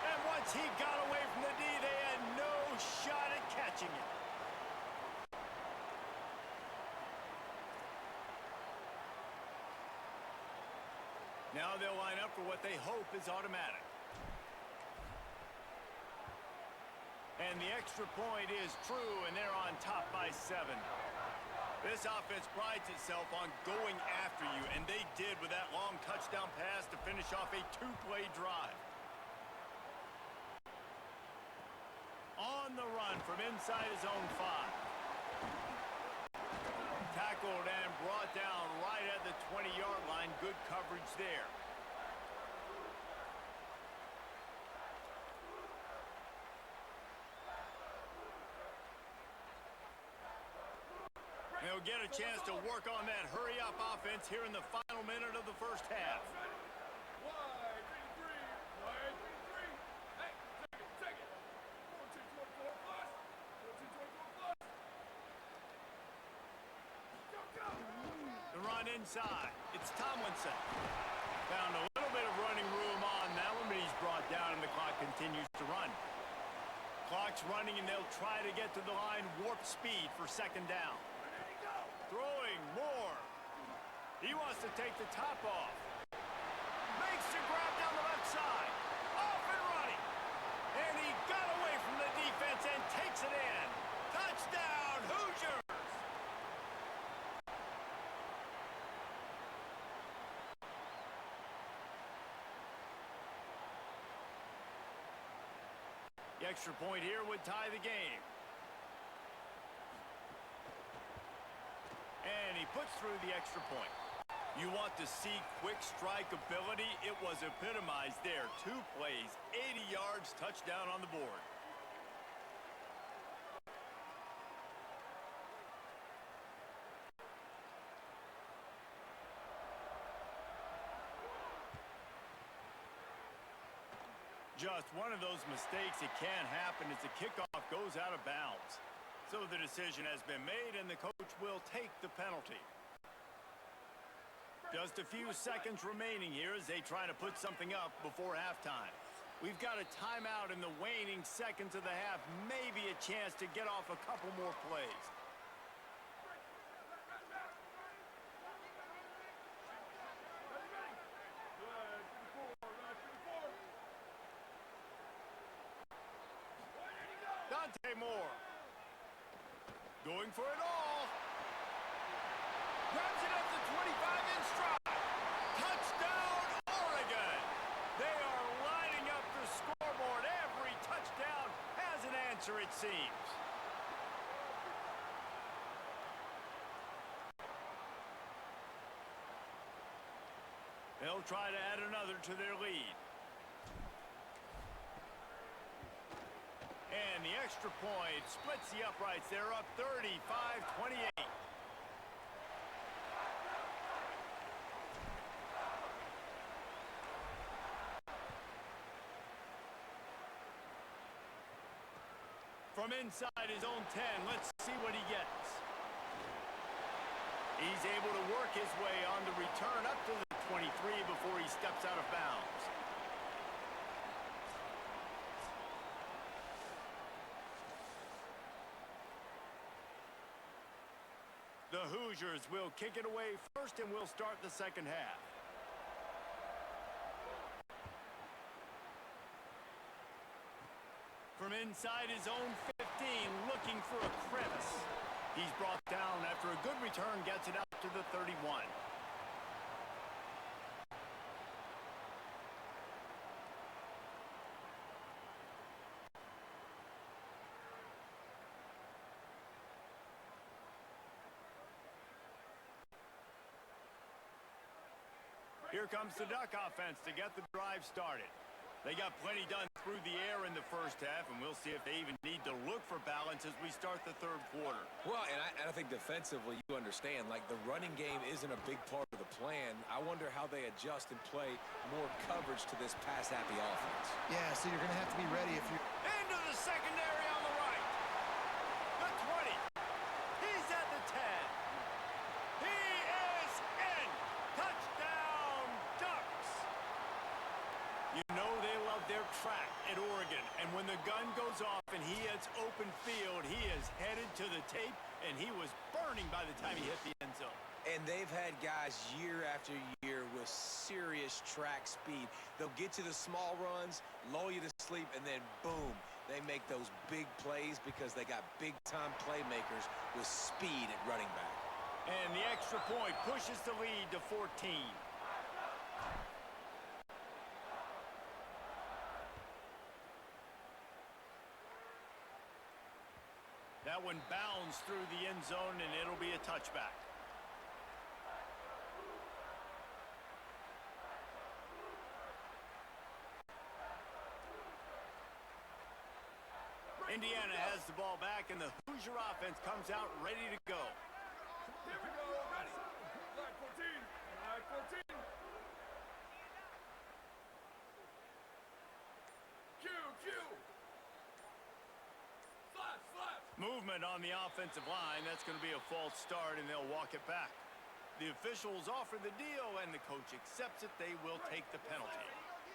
And once he got away from the D, they had no shot at catching it. Now they'll line up for what they hope is automatic. And the extra point is true, and they're on top by 7. This offense prides itself on going after you, and they did with that long touchdown pass to finish off a 2-play drive. On the run from inside his own 5. Tackled and brought down right at the 20-yard line. Good coverage there. They'll get a chance to work on that hurry-up offense here in the final minute of the first half. Wide, 3-3. Wide, 3-3. Hey, take it. 14-24 plus. 14-24 plus. Go. The run inside. It's Tomlinson. Found a little bit of running room on that one, but he's brought down, and the clock continues to run. Clock's running, and they'll try to get to the line warp speed for 2nd down. Throwing Moore. He wants to take the top off. Makes the grab down the left side. Off and running. And he got away from the defense and takes it in. Touchdown, Hoosiers! The extra point here would tie the game. And he puts through the extra point. You want to see quick strike ability? It was epitomized there. 2 plays, 80 yards, touchdown on the board. Just one of those mistakes. It can happen as the kickoff goes out of bounds. So the decision has been made, and the coach will take the penalty. Just a few seconds remaining here as they try to put something up before halftime. We've got a timeout in the waning seconds of the half. Maybe a chance to get off a couple more plays. Dante Moore. Going for it all. Grabs it at the 25 in stride. Touchdown, Oregon. They are lining up the scoreboard. Every touchdown has an answer, it seems. They'll try to add another to their lead. And the extra point splits the uprights. They're up 35-28. From inside his own 10, let's see what he gets. He's able to work his way on the return up to the 23 before he steps out of bounds. The Hoosiers will kick it away first, and we'll start the second half. From inside his own 15, looking for a crevice. He's brought down after a good return, gets it out to the 31. Here comes the Duck offense to get the drive started. They got plenty done through the air in the first half, and we'll see if they even need to look for balance as we start the third quarter. Well, and I think defensively, you understand, like the running game isn't a big part of the plan. I wonder how they adjust and play more coverage to this pass-happy offense. Yeah, so you're going to have to be ready if you... Into the secondary on the right. The 20. He's at the 10. He is in. Touchdown, Ducks. You know they love their track at Oregon, and when the gun goes off and he hits open field, he is headed to the tape, and he was burning by the time he hit the end zone. And they've had guys year after year with serious track speed. They'll get you the small runs, lull you to sleep, and then boom, they make those big plays because they got big-time playmakers with speed at running back. And the extra point pushes the lead to 14. That one bounds through the end zone, and it'll be a touchback. Indiana has the ball back, and the Hoosier offense comes out ready to go. Here we go. Ready. Flag 14. Flag 14. Q. Slash. Movement on the offensive line. That's going to be a false start, and they'll walk it back. The officials offer the deal, and the coach accepts it. They will take the penalty.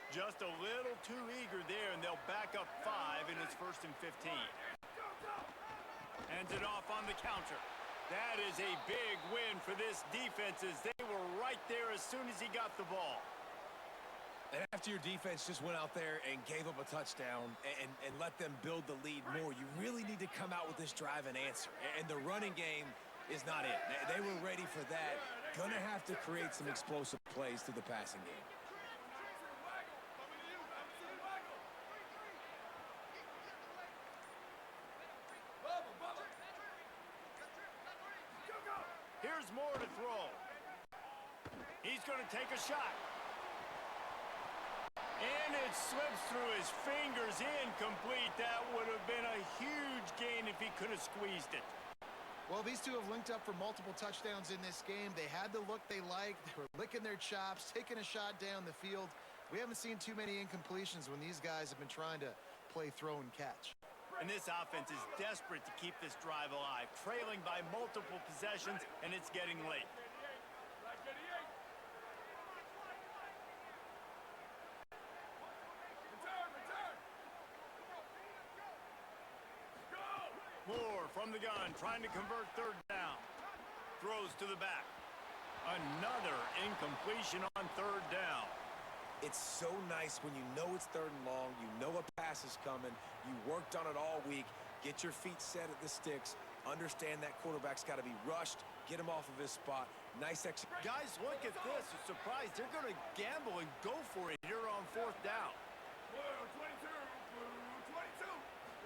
Just a little too eager there, and they'll back up 5 in its 1st and 15. Hands it off on the counter. That is a big win for this defense as they were right there as soon as he got the ball. And after your defense just went out there and gave up a touchdown and let them build the lead more, you really need to come out with this drive and answer. And the running game is not it. They were ready for that. Gonna have to create some explosive plays through the passing game. Here's Moore to throw. He's going to take a shot. And it slips through his fingers, incomplete. That would have been a huge gain if he could have squeezed it. Well, these two have linked up for multiple touchdowns in this game. They had the look they liked. They were licking their chops, taking a shot down the field. We haven't seen too many incompletions when these guys have been trying to play throw and catch. And this offense is desperate to keep this drive alive, trailing by multiple possessions, and it's getting late. the gun, trying to convert third down. Throws to the back. Another incompletion on third down. It's so nice when you know it's third and long, you know a pass is coming, you worked on it all week, get your feet set at the sticks, understand that quarterback's got to be rushed, get him off of his spot. Nice execution. Guys, look at this. I'm surprised they're going to gamble and go for it here on fourth down. 22, 22,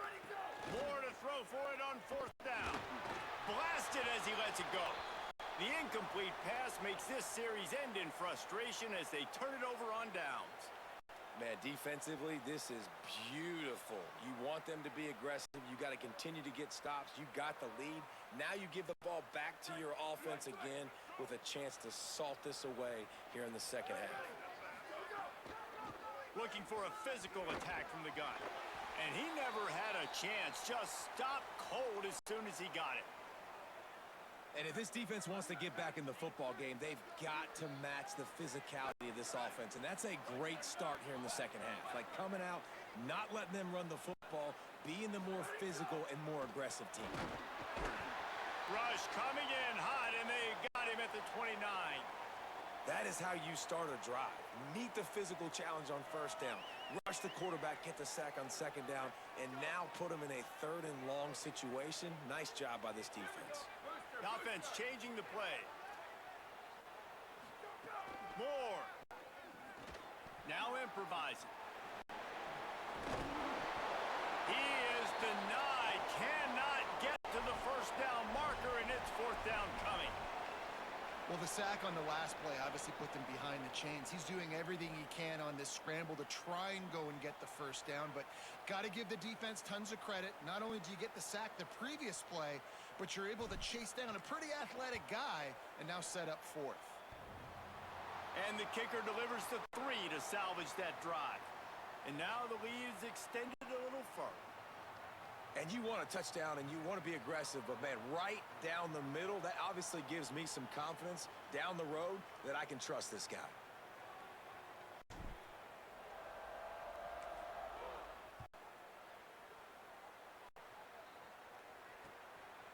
ready, go! More to throw for it on fourth down. Blasted as he lets it go. The incomplete pass makes this series end in frustration as they turn it over on downs. Man, defensively, this is beautiful. You want them to be aggressive. You got to continue to get stops. You got the lead. Now you give the ball back to your offense again with a chance to salt this away here in the second half. Looking for a physical attack from the gun. And he never had a chance. Just stopped cold as soon as he got it. And if this defense wants to get back in the football game, they've got to match the physicality of this offense. And that's a great start here in the second half. Like coming out, not letting them run the football, being the more physical and more aggressive team. Rush coming in hot, and they got him at the 29. That is how you start a drive. Meet the physical challenge on first down. Rush the quarterback, get the sack on second down, and now put him in a third and long situation. Nice job by this defense. The offense changing the play. Moore. Now improvising. He is denied. Cannot get to the first down marker, and it's fourth down coming. Well, the sack on the last play obviously put them behind the chains. He's doing everything he can on this scramble to try and go and get the first down, but got to give the defense tons of credit. Not only do you get the sack the previous play, but you're able to chase down a pretty athletic guy and now set up fourth. And the kicker delivers the 3 to salvage that drive. And now the lead is extended a little further. And you want a touchdown and you want to be aggressive, but man, right down the middle, that obviously gives me some confidence down the road that I can trust this guy.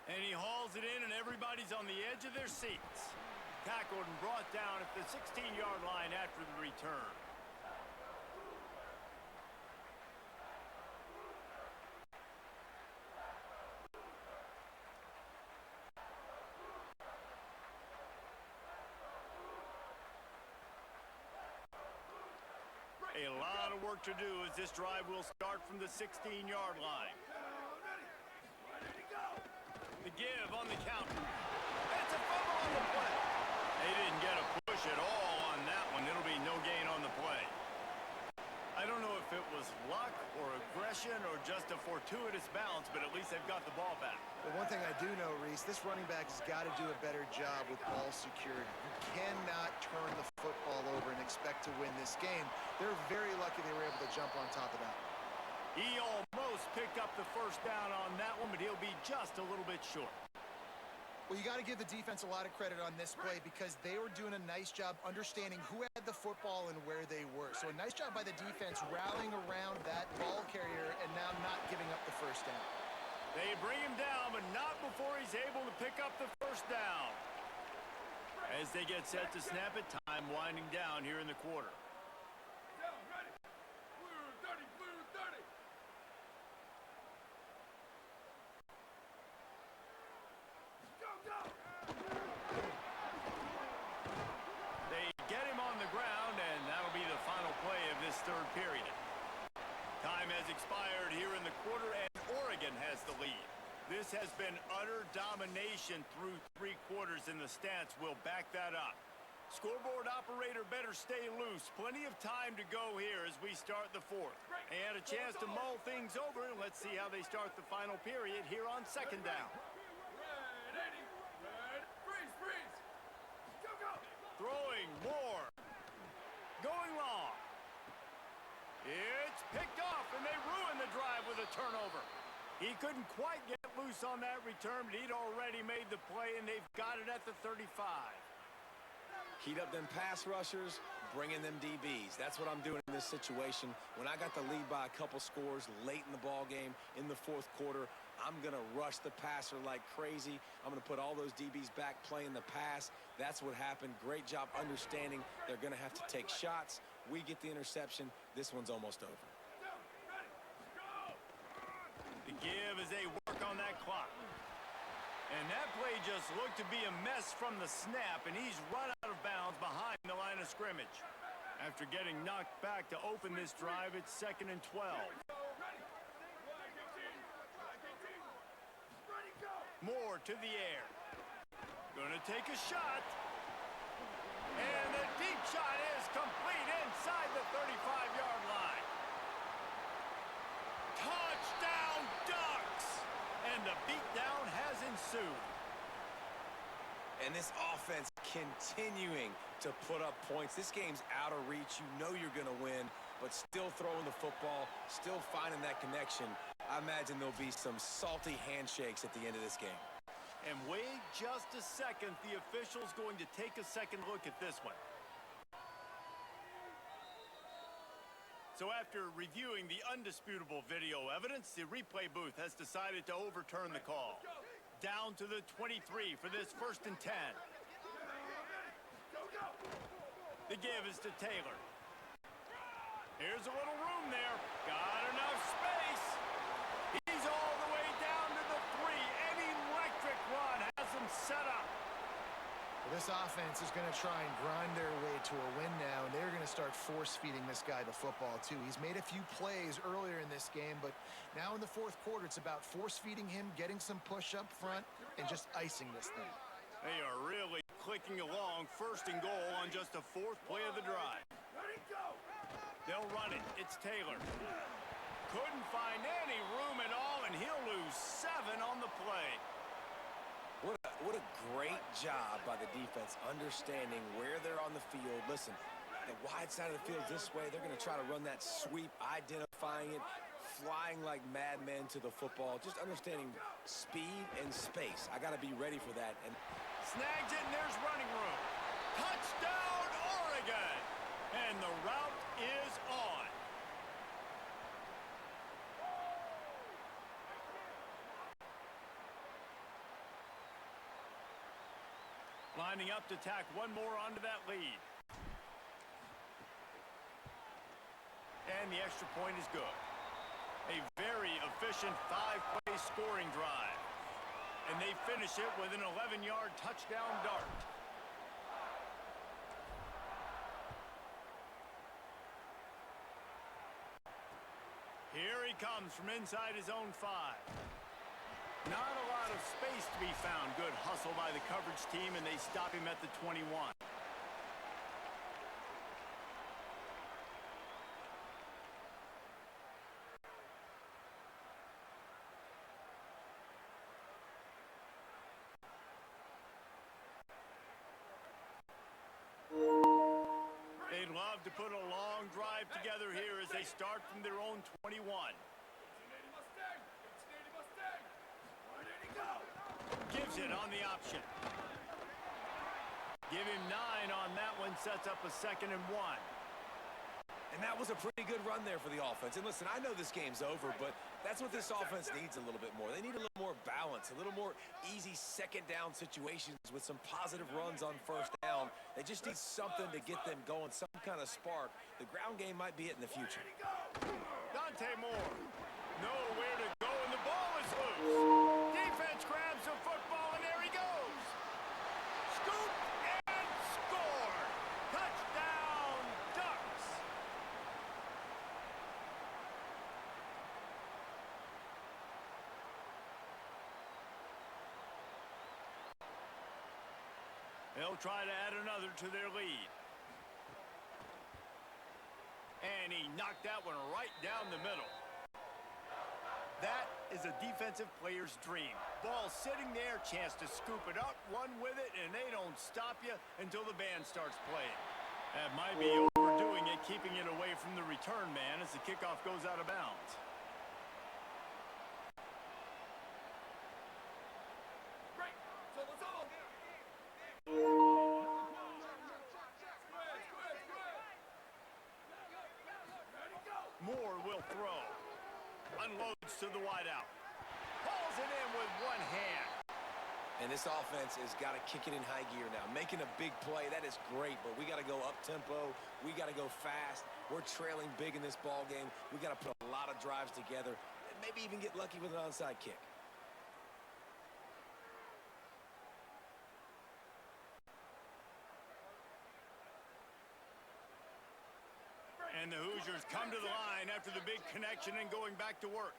And he hauls it in, and everybody's on the edge of their seats. Tackled and brought down at the 16-yard line after the return. A lot of work to do as this drive will start from the 16-yard line. The give on the counter. It's a fumble on the play. They didn't get a push at all on that one. It'll be no gain on the play. I don't know if it was luck or aggression or just a fortuitous bounce, but at least they've got the ball back. But one thing I do know, Reese, this running back has got to do a better job with ball security. You cannot turn the football over and expect to win this game. They're very lucky they were able to jump on top of that. He almost picked up the first down on that one, but he'll be just a little bit short. Well, you got to give the defense a lot of credit on this play because they were doing a nice job understanding who had the football and where they were. So a nice job by the defense rallying around that ball carrier and now not giving up the first down. They bring him down, but not before he's able to pick up the first down. As they get set to snap it, time winding down here in the quarter. Down, ready. Blue 30, blue 30. Go, go. They get him on the ground, and that'll be the final play of this third period. Time has expired here in the quarter, and Oregon has the lead. This has been utter domination through 3 quarters, and the stats will back that up. Scoreboard operator better stay loose. Plenty of time to go here as we start the fourth. And a chance to mull things over, and let's see how they start the final period here on second down. Red 80. Red. Freeze, freeze. Go, go. Throwing more. Going long. It's picked off, and they ruin the drive with a turnover. He couldn't quite get loose on that return, but he'd already made the play, and they've got it at the 35. Heat up them pass rushers, bring in them DBs. That's what I'm doing in this situation. When I got the lead by a couple scores late in the ball game, in the fourth quarter, I'm going to rush the passer like crazy. I'm going to put all those DBs back playing the pass. That's what happened. Great job understanding they're going to have to take shots. We get the interception. This one's almost over. The give as they work on that clock. And that play just looked to be a mess from the snap, and he's run out of bounds behind the line of scrimmage. After getting knocked back to open this drive, it's 2nd and 12. Moore to the air. Gonna take a shot. And the deep shot is complete inside the 35-yard line. Touchdown Ducks! And the beatdown has ensued. And this offense continuing to put up points. This game's out of reach. You know you're going to win, but still throwing the football, still finding that connection. I imagine there'll be some salty handshakes at the end of this game. And wait just a second. The official's going to take a second look at this one. So after reviewing the undisputable video evidence, the replay booth has decided to overturn the call. Down to the 23 for this 1st and 10. The give is to Taylor. Here's a little room there. Got enough space. He's all the way down to the 3. An electric run has him set up. Well, this offense is going to try and grind their way to a win now, and they're going to start force-feeding this guy the football, too. He's made a few plays earlier in this game, but now in the 4th quarter, it's about force-feeding him, getting some push up front, and just icing this thing. They are really clicking along. 1st and goal on just the 4th play of the drive. They'll run it. It's Taylor. Couldn't find any room at all, and he'll lose 7 on the play. What a great job by the defense understanding where they're on the field. Listen, the wide side of the field this way, they're going to try to run that sweep, identifying it, flying like madmen to the football, just understanding speed and space. I got to be ready for that. And Snags it, and there's running room. Touchdown, Oregon! And the route is on. Lining up to tack one more onto that lead. And the extra point is good. A very efficient 5-play scoring drive. And they finish it with an 11-yard touchdown dart. Here he comes from inside his own 5. Not a lot of space to be found. Good hustle by the coverage team, and they stop him at the 21. They'd love to put a long drive together here as they start from their own 21. Gives it on the option. Give him 9 on that one. Sets up a 2nd and 1. And that was a pretty good run there for the offense. And listen, I know this game's over, but that's what this offense needs a little bit more. They need a little more balance, a little more easy 2nd down situations with some positive runs on 1st down. They just need something to get them going, some kind of spark. The ground game might be it in the future. Dante Moore. Nowhere to go, and the ball is loose. Defense grabs the football, and there he goes. Scoop and score. Touchdown, Ducks. They'll try to add another to their lead. And he knocked that one right down the middle. That is a defensive player's dream. Ball sitting there, chance to scoop it up, run with it, and they don't stop you until the band starts playing. That might be overdoing it, keeping it away from the return man as the kickoff goes out of bounds. Moore will throw. Unloads to the wideout. Hauls it in with one hand. And this offense has got to kick it in high gear now. Making a big play, that is great, but we got to go up-tempo. We got to go fast. We're trailing big in this ball game. We got to put a lot of drives together and maybe even get lucky with an onside kick. And the Hoosiers come to the line after the big connection and going back to work.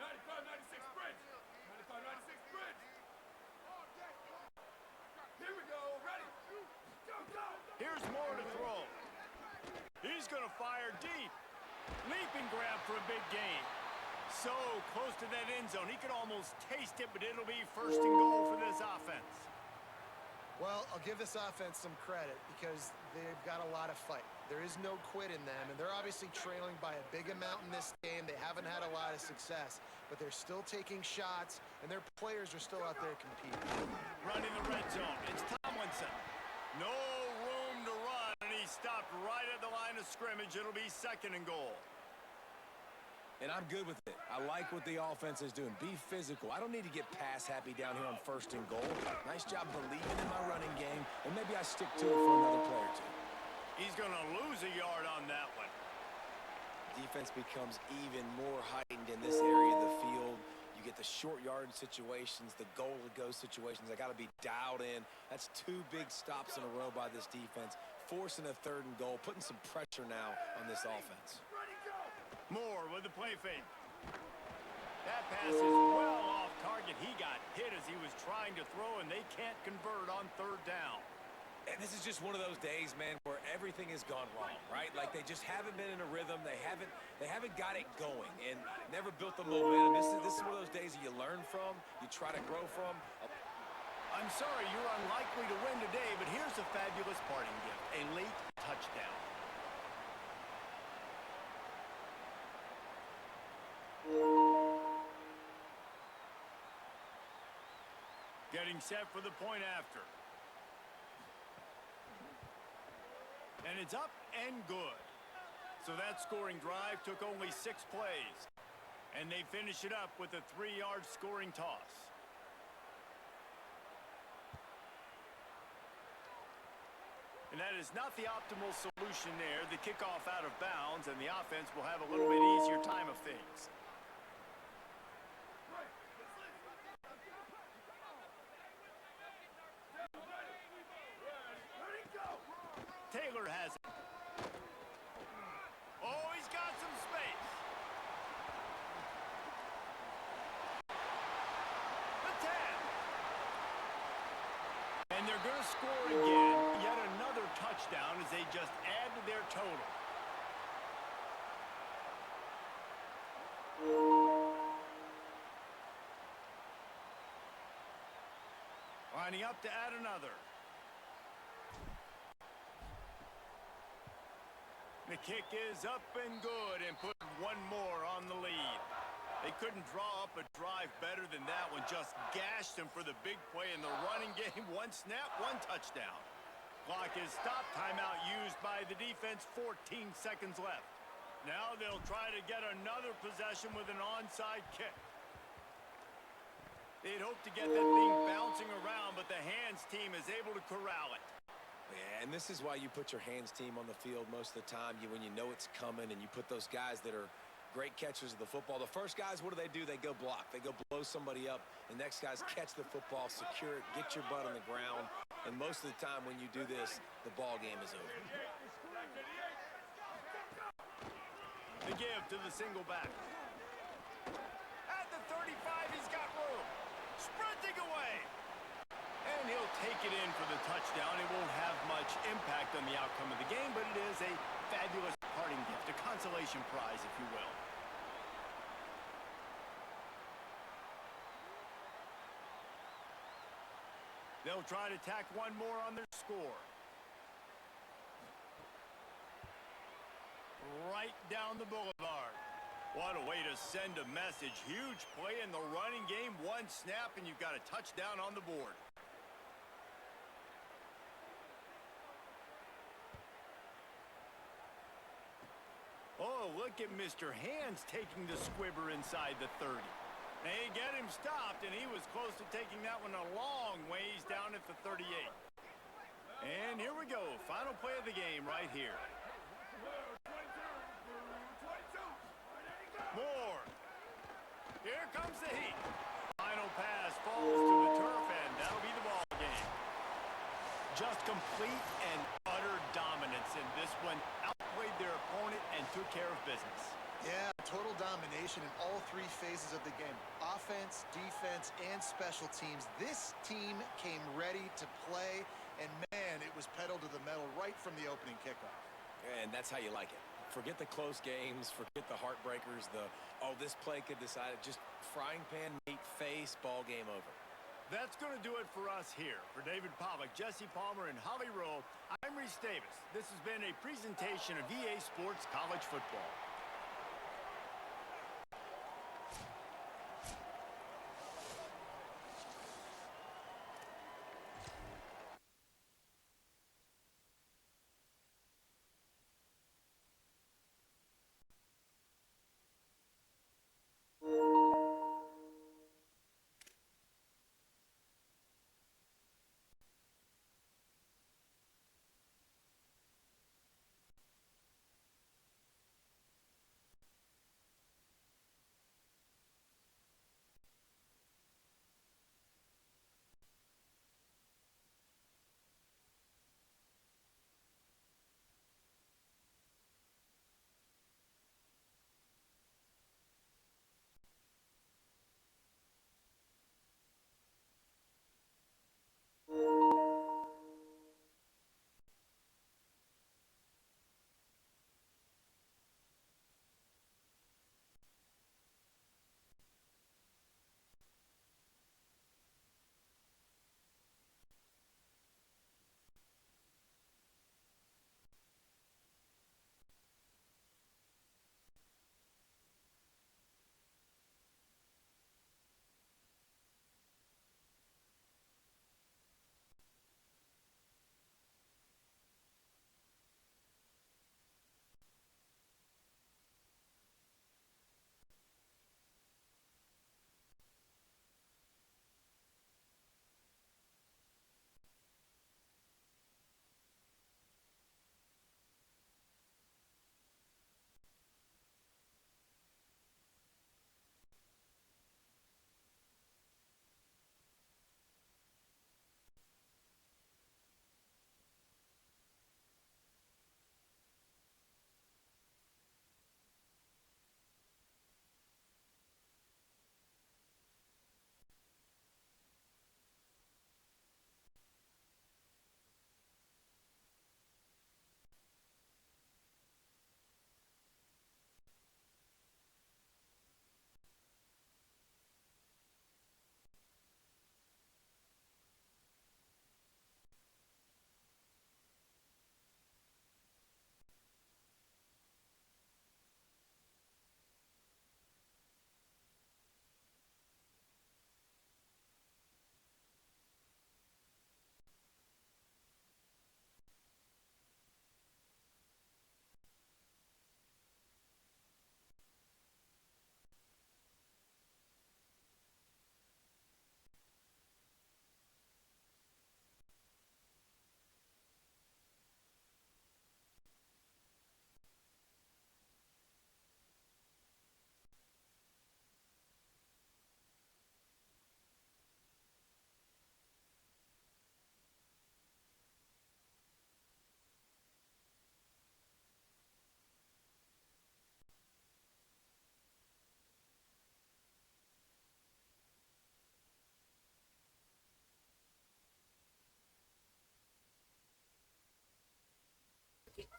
95-96 bridge. 95-96 bridge. Here we go. Ready. Go, go. Here's Moore to throw. He's going to fire deep. Leaping grab for a big gain. So close to that end zone. He could almost taste it, but it'll be first and goal for this offense. Well, I'll give this offense some credit because they've got a lot of fight. There is no quit in them, and they're obviously trailing by a big amount in this game. They haven't had a lot of success, but they're still taking shots, and their players are still out there competing. Running the red zone. It's Tomlinson. No room to run, and he stopped right at the line of scrimmage. It'll be second and goal. And I'm good with it. I like what the offense is doing. Be physical. I don't need to get pass happy down here on first and goal. Nice job believing in my running game, and maybe I stick to it for another play or two. He's going to lose a yard on that one. Defense becomes even more heightened in this area of the field. You get the short yard situations, the goal-to-go situations. I got to be dialed in. That's 2 big stops in a row by this defense, forcing a third and goal, putting some pressure now on this offense. Moore with the play fake. That pass is well off target. He got hit as he was trying to throw, and they can't convert on third down. And this is just one of those days, man, where everything has gone wrong, right? Like they just haven't been in a rhythm. They haven't got it going and never built the momentum. This is one of those days that you learn from, you try to grow from. I'm sorry you're unlikely to win today, but here's a fabulous parting gift, a late touchdown. Getting set for the point after. And it's up and good. So that scoring drive took only 6 plays. And they finish it up with a 3-yard scoring toss. And that is not the optimal solution there. The kickoff out of bounds, and the offense will have a little bit easier time of things. Taylor has it. Oh, he's got some space. The 10. And they're going to score again. Yet another touchdown as they just add to their total. Lining up to add another. The kick is up and good and put one more on the lead. They couldn't draw up a drive better than that one. Just gashed them for the big play in the running game. 1 snap, 1 touchdown. Clock is stopped. Timeout used by the defense. 14 seconds left. Now they'll try to get another possession with an onside kick. They'd hope to get that thing bouncing around, but the hands team is able to corral it. Yeah, and this is why you put your hands team on the field most of the time. When you know it's coming and you put those guys that are great catchers of the football. The first guys, what do? They go block. They go blow somebody up. The next guys catch the football, secure it, get your butt on the ground. And most of the time when you do this, the ball game is over. The give to the single back. At the 35, he's got room. Sprinting away. And he'll take it in for the touchdown. It won't have much impact on the outcome of the game, but it is a fabulous parting gift, a consolation prize, if you will. They'll try to tack one more on their score. Right down the boulevard. What a way to send a message. Huge play in the running game. 1 snap, and you've got a touchdown on the board. Oh, a look at Mr. Hands taking the squibber inside the 30. They get him stopped, and he was close to taking that one a long ways down at the 38. And here we go. Final play of the game right here. Moore. Here comes the heat. Final pass falls to the turf, and that'll be the ball game. Just complete and utter dominance in this one. Outplayed their opponent and took care of business. Yeah, total domination in all three phases of the game. Offense, defense, and special teams. This team came ready to play, and man, it was pedal to the metal right from the opening kickoff. And that's how you like it. Forget the close games, forget the heartbreakers, oh, this play could decide it. Just frying pan, meat, face, ball game over. That's going to do it for us here. For David Pollack, Jesse Palmer, and Holly Rowe, I'm Reese Davis. This has been a presentation of EA Sports College Football.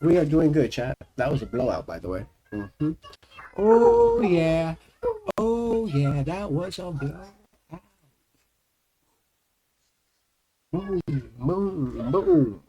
We are doing good, chat. That was a blowout, by the way. Oh, yeah. Oh, yeah, that was a blowout. Boom, boom, boom.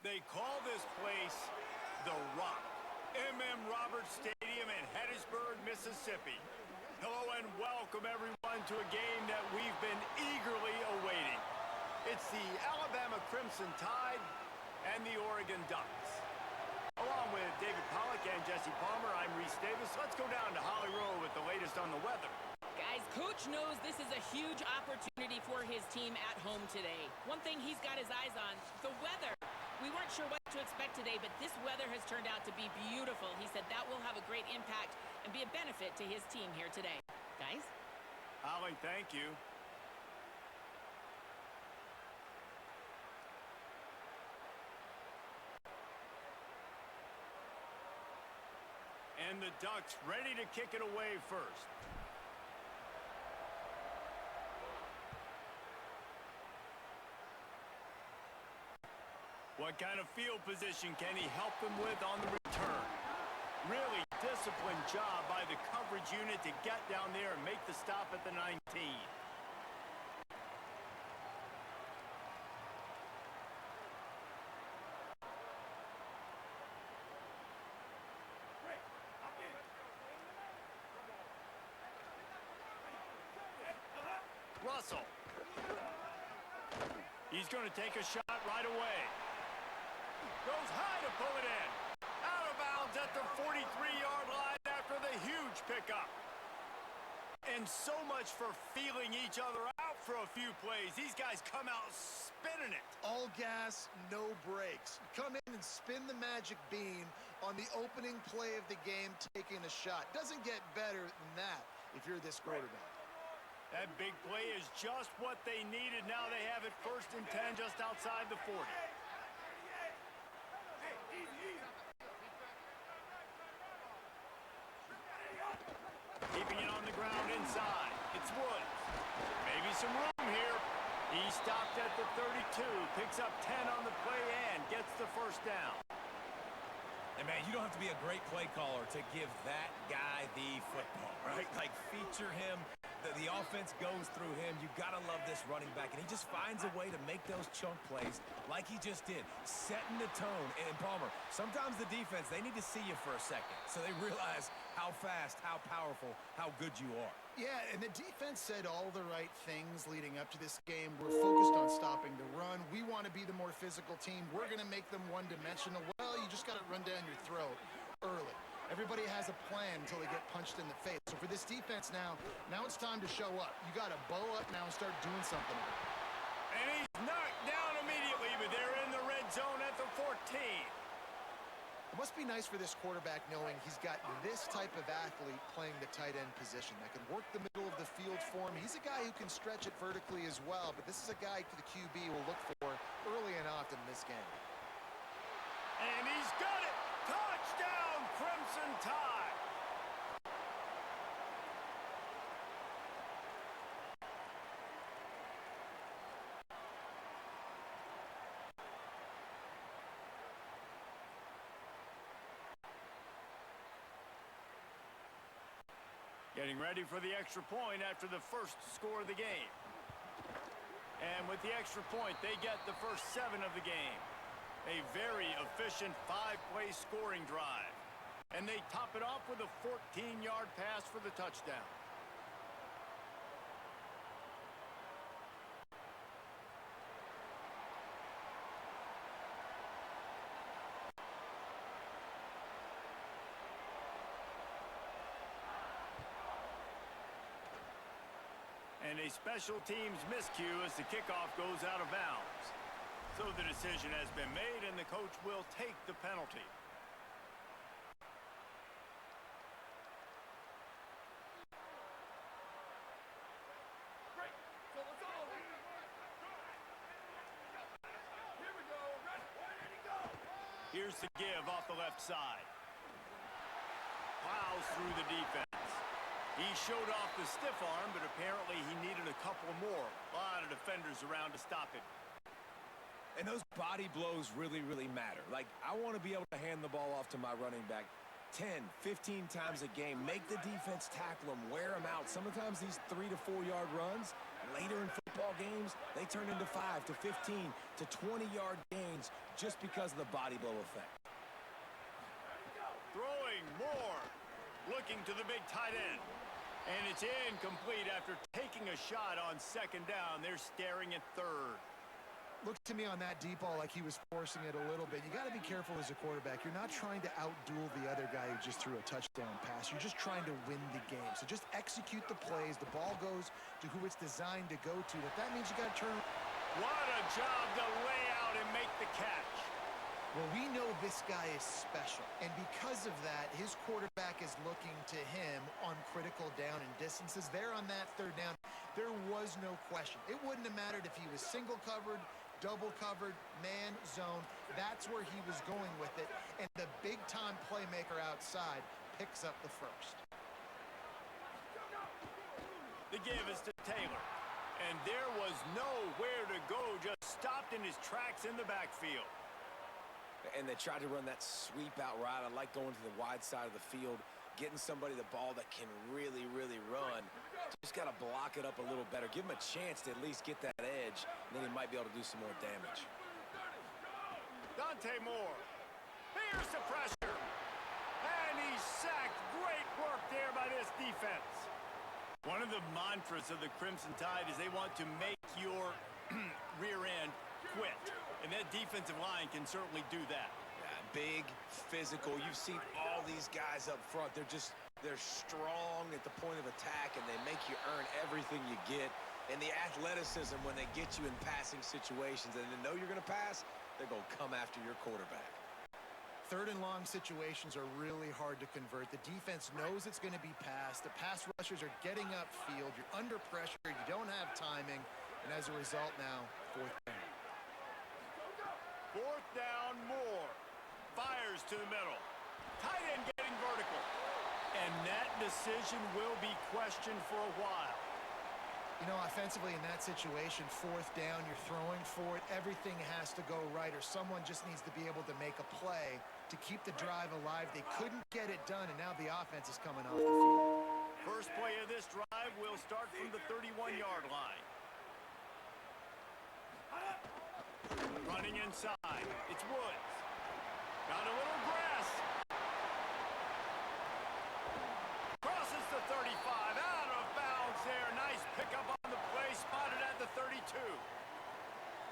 They call this place The Rock. M.M. Roberts Stadium in Hattiesburg, Mississippi. Hello and welcome everyone to a game that we've been eagerly awaiting. It's the Alabama Crimson Tide and the Oregon Ducks. Along with David Pollack and Jesse Palmer, I'm Reese Davis. Let's go down to Holly Rowe with the latest on the weather. Guys, Coach knows this is a huge opportunity for his team at home today. One thing he's got his eyes on, the weather. We weren't sure what to expect today, but this weather has turned out to be beautiful. He said that will have a great impact and be a benefit to his team here today. Guys? Holly, thank you. And the Ducks ready to kick it away first. What kind of field position can he help them with on the return? Really disciplined job by the coverage unit to get down there and make the stop at the 19. Russell. He's going to take a shot right away. Goes high to pull it in. Out of bounds at the 43-yard line after the huge pickup. And so much for feeling each other out for a few plays. These guys come out spinning it. All gas, no brakes. Come in and spin the magic bean on the opening play of the game, taking a shot. Doesn't get better than that if you're this quarterback. That big play is just what they needed. Now they have it 1st and 10 just outside the 40. Keeping it on the ground inside. It's Woods. Maybe some room here. He stopped at the 32, picks up 10 on the play and gets the 1st down. And man, you don't have to be a great play caller to give that guy the football, right? Like, feature him. The offense goes through him. You got to love this running back. And he just finds a way to make those chunk plays like he just did, setting the tone. And Palmer, sometimes the defense, they need to see you for a second so they realize how fast, how powerful, how good you are. Yeah, and the defense said all the right things leading up to this game. We're focused on stopping the run. We want to be the more physical team. We're going to make them one-dimensional. Well, you just got to run down your throat early. Everybody has a plan until they get punched in the face. So for this defense now it's time to show up. You got to bow up now and start doing something. And he's knocked down immediately, but they're in the red zone at the 14. It must be nice for this quarterback knowing he's got this type of athlete playing the tight end position that can work the middle of the field for him. He's a guy who can stretch it vertically as well, but this is a guy the QB will look for early and often in this game. And he's got it! Touchdown, Crimson Tide! Getting ready for the extra point after the first score of the game. And with the extra point, they get the first 7 of the game. A very efficient 5-play scoring drive. And they top it off with a 14-yard pass for the touchdown. And a special teams miscue as the kickoff goes out of bounds. So the decision has been made, and the coach will take the penalty. Great. So let's all. Here we go. Ready, ready, go. Here's the give off the left side. Plows through the defense. He showed off the stiff arm, but apparently he needed a couple more. A lot of defenders around to stop him. And those body blows really, really matter. Like, I want to be able to hand the ball off to my running back 10, 15 times a game. Make the defense tackle him, wear him out. Sometimes these 3 to 4 yard runs, Later in football games, they turn into 5 to 15 to 20-yard gains just because of the body blow effect. Throwing more. Looking to the big tight end. And it's incomplete after taking a shot on second down. They're staring at third. Looked to me on that deep ball like he was forcing it a little bit. You got to be careful as a quarterback. You're not trying to outduel the other guy who just threw a touchdown pass. You're just trying to win the game. So just execute the plays. The ball goes to who it's designed to go to. But that means you got to turn. What a job to lay out and make the catch. Well, we know this guy is special, and because of that, his quarterback is looking to him on critical down and distances. There on that third down, there was no question. It wouldn't have mattered if he was single covered, double covered, man, zone. That's where he was going with it, and the big-time playmaker outside picks up the first. The give is to Taylor, and there was nowhere to go, just stopped in his tracks in the backfield. And they tried to run that sweep out route. I like going to the wide side of the field, getting somebody the ball that can really, really run. Just got to block it up a little better. Give him a chance to at least get that edge, and then he might be able to do some more damage. Dante Moore. Here's the pressure. And he's sacked. Great work there by this defense. One of the mantras of the Crimson Tide is they want to make your rear end quit. And that defensive line can certainly do that. Big, physical. You've seen all these guys up front. They're strong at the point of attack, and they make you earn everything you get. And the athleticism when they get you in passing situations and they know you're going to pass, they're going to come after your quarterback. Third and long situations are really hard to convert. The defense knows it's going to be passed. The pass rushers are getting upfield. You're under pressure. You don't have timing. And as a result now, fourth down. Fourth down, Moore. Fires to the middle. Tight end getting vertical. And that decision will be questioned for a while. You know, offensively in that situation, fourth down, you're throwing for it. Everything has to go right, or someone just needs to be able to make a play to keep the drive alive. They couldn't get it done, and now the offense is coming off the field. First play of this drive will start from the 31-yard line. Running inside, it's Woods. Got a little grass. Crosses the 35, out of bounds there. Nice pickup on the play, spotted at the 32.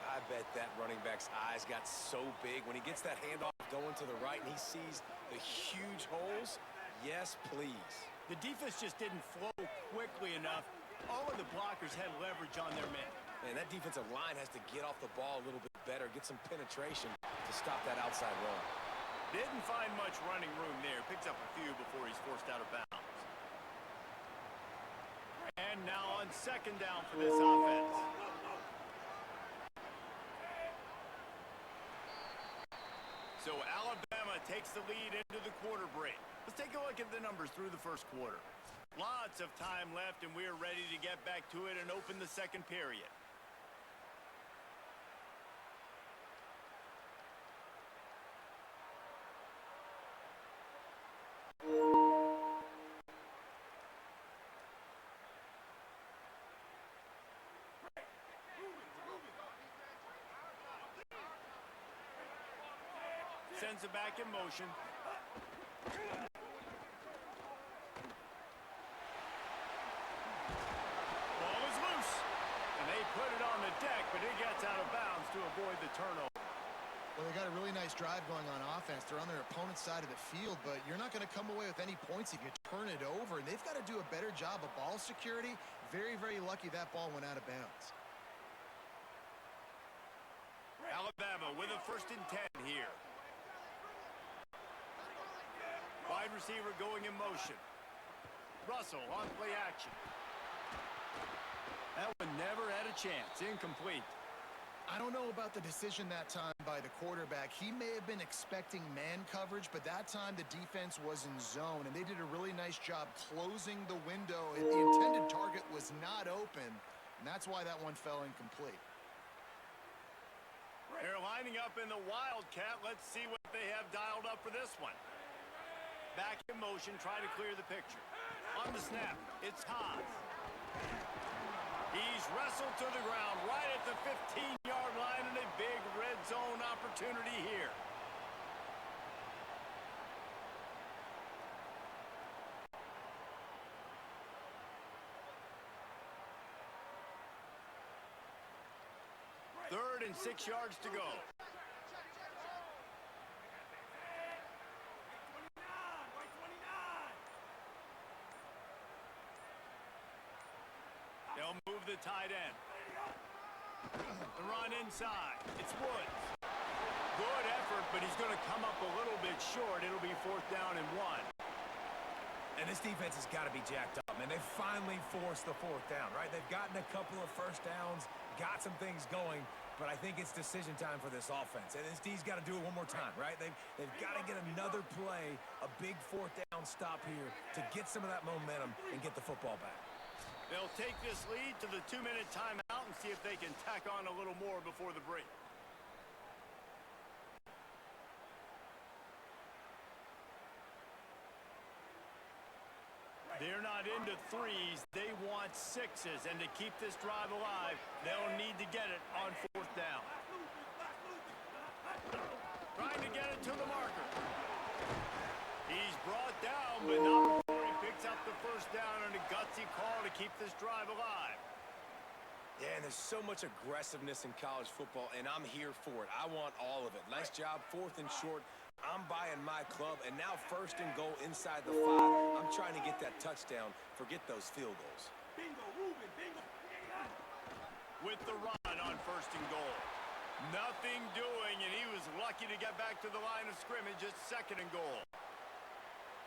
I bet that running back's eyes got so big when he gets that handoff going to the right and he sees the huge holes. Yes, please. The defense just didn't flow quickly enough. All of the blockers had leverage on their men. And that defensive line has to get off the ball a little bit better, get some penetration to stop that outside run. Didn't find much running room there. Picks up a few before he's forced out of bounds. And now on second down for this offense. So Alabama takes the lead into the quarter break. Let's take a look at the numbers through the first quarter. Lots of time left, and we're ready to get back to it and open the second period. Sends it back in motion. Ball is loose. And they put it on the deck, but it gets out of bounds to avoid the turnover. Well, they got a really nice drive going on offense. They're on their opponent's side of the field, but you're not going to come away with any points if you turn it over. And they've got to do a better job of ball security. Very, very lucky that ball went out of bounds. Alabama with a 1st and 10 here. Wide receiver going in motion. Russell on play action. That one never had a chance. Incomplete. I don't know about the decision that time by the quarterback. He may have been expecting man coverage, but that time the defense was in zone, and they did a really nice job closing the window. And the intended target was not open, and that's why that one fell incomplete. They're lining up in the Wildcat. Let's see what they have dialed up for this one. Back in motion, trying to clear the picture. On the snap, it's Haas. He's wrestled to the ground right at the 15-yard line, and a big red zone opportunity here. Third and 6 yards to go. They'll move the tight end. The run inside. It's Woods. Good effort, but he's going to come up a little bit short. It'll be 4th down and 1. And this defense has got to be jacked up, man. They finally forced the 4th down, right? They've gotten a couple of first downs, got some things going, but I think it's decision time for this offense. And this D's got to do it one more time, right? They've got to get another play, a big 4th down stop here to get some of that momentum and get the football back. They'll take this lead to the 2-minute timeout and see if they can tack on a little more before the break. They're not into threes. They want 6s. And to keep this drive alive, they'll need to get it on 4th down. Trying to get it to the marker. He's brought down, but not before he picks up the 1st down and a gutsy call to keep this drive alive. Yeah, and there's so much aggressiveness in college football, and I'm here for it. I want all of it. Nice job, 4th and short. I'm buying my club, and now 1st and goal inside the 5. I'm trying to get that touchdown. Forget those field goals. Bingo, Ruben, bingo. With the run on 1st and goal. Nothing doing, and he was lucky to get back to the line of scrimmage at 2nd and goal.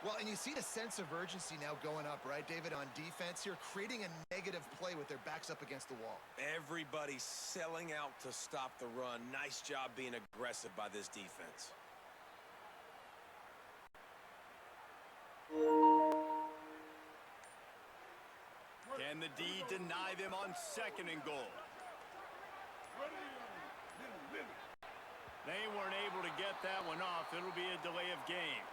Well, and you see the sense of urgency now going up, right, David, on defense here, creating a negative play with their backs up against the wall. Everybody's selling out to stop the run. Nice job being aggressive by this defense. Can the D deny them on 2nd and goal? They weren't able to get that one off. It'll be a delay of game.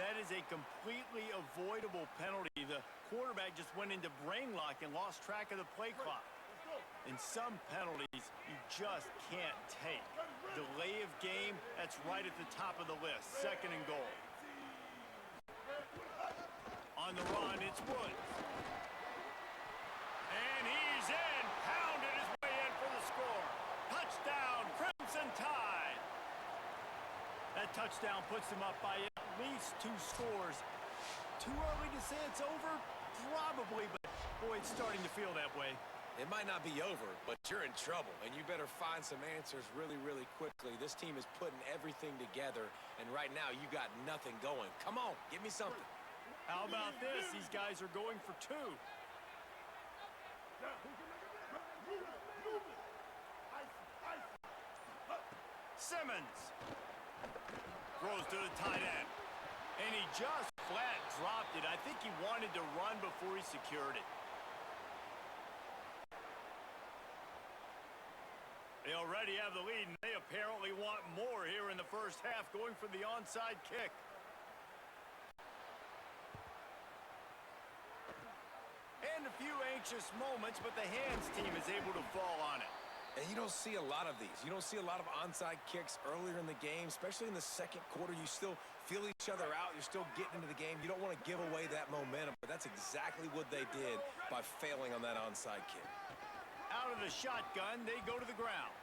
That is a completely avoidable penalty. The quarterback just went into brain lock and lost track of the play clock. In some penalties, you just can't take. Delay of game, that's right at the top of the list. 2nd and goal. On the run, it's Woods. And he's in. Pounded his way in for the score. Touchdown, Crimson Tide. That touchdown puts him up by at least 2 scores. Too early to say it's over? Probably, but boy, it's starting to feel that way. It might not be over, but you're in trouble, and you better find some answers really, really quickly. This team is putting everything together, and right now you got nothing going. Come on, give me something. How about this? These guys are going for 2. Simmons throws to the tight end. And he just flat dropped it. I think he wanted to run before he secured it. They already have the lead, and they apparently want more here in the first half, going for the onside kick. And a few anxious moments, but the hands team is able to fall on it. And you don't see a lot of these. You don't see a lot of onside kicks earlier in the game, especially in the 2nd quarter. You still feel each other out. You're still getting into the game. You don't want to give away that momentum, but that's exactly what they did by failing on that onside kick. Out of the shotgun, they go to the ground.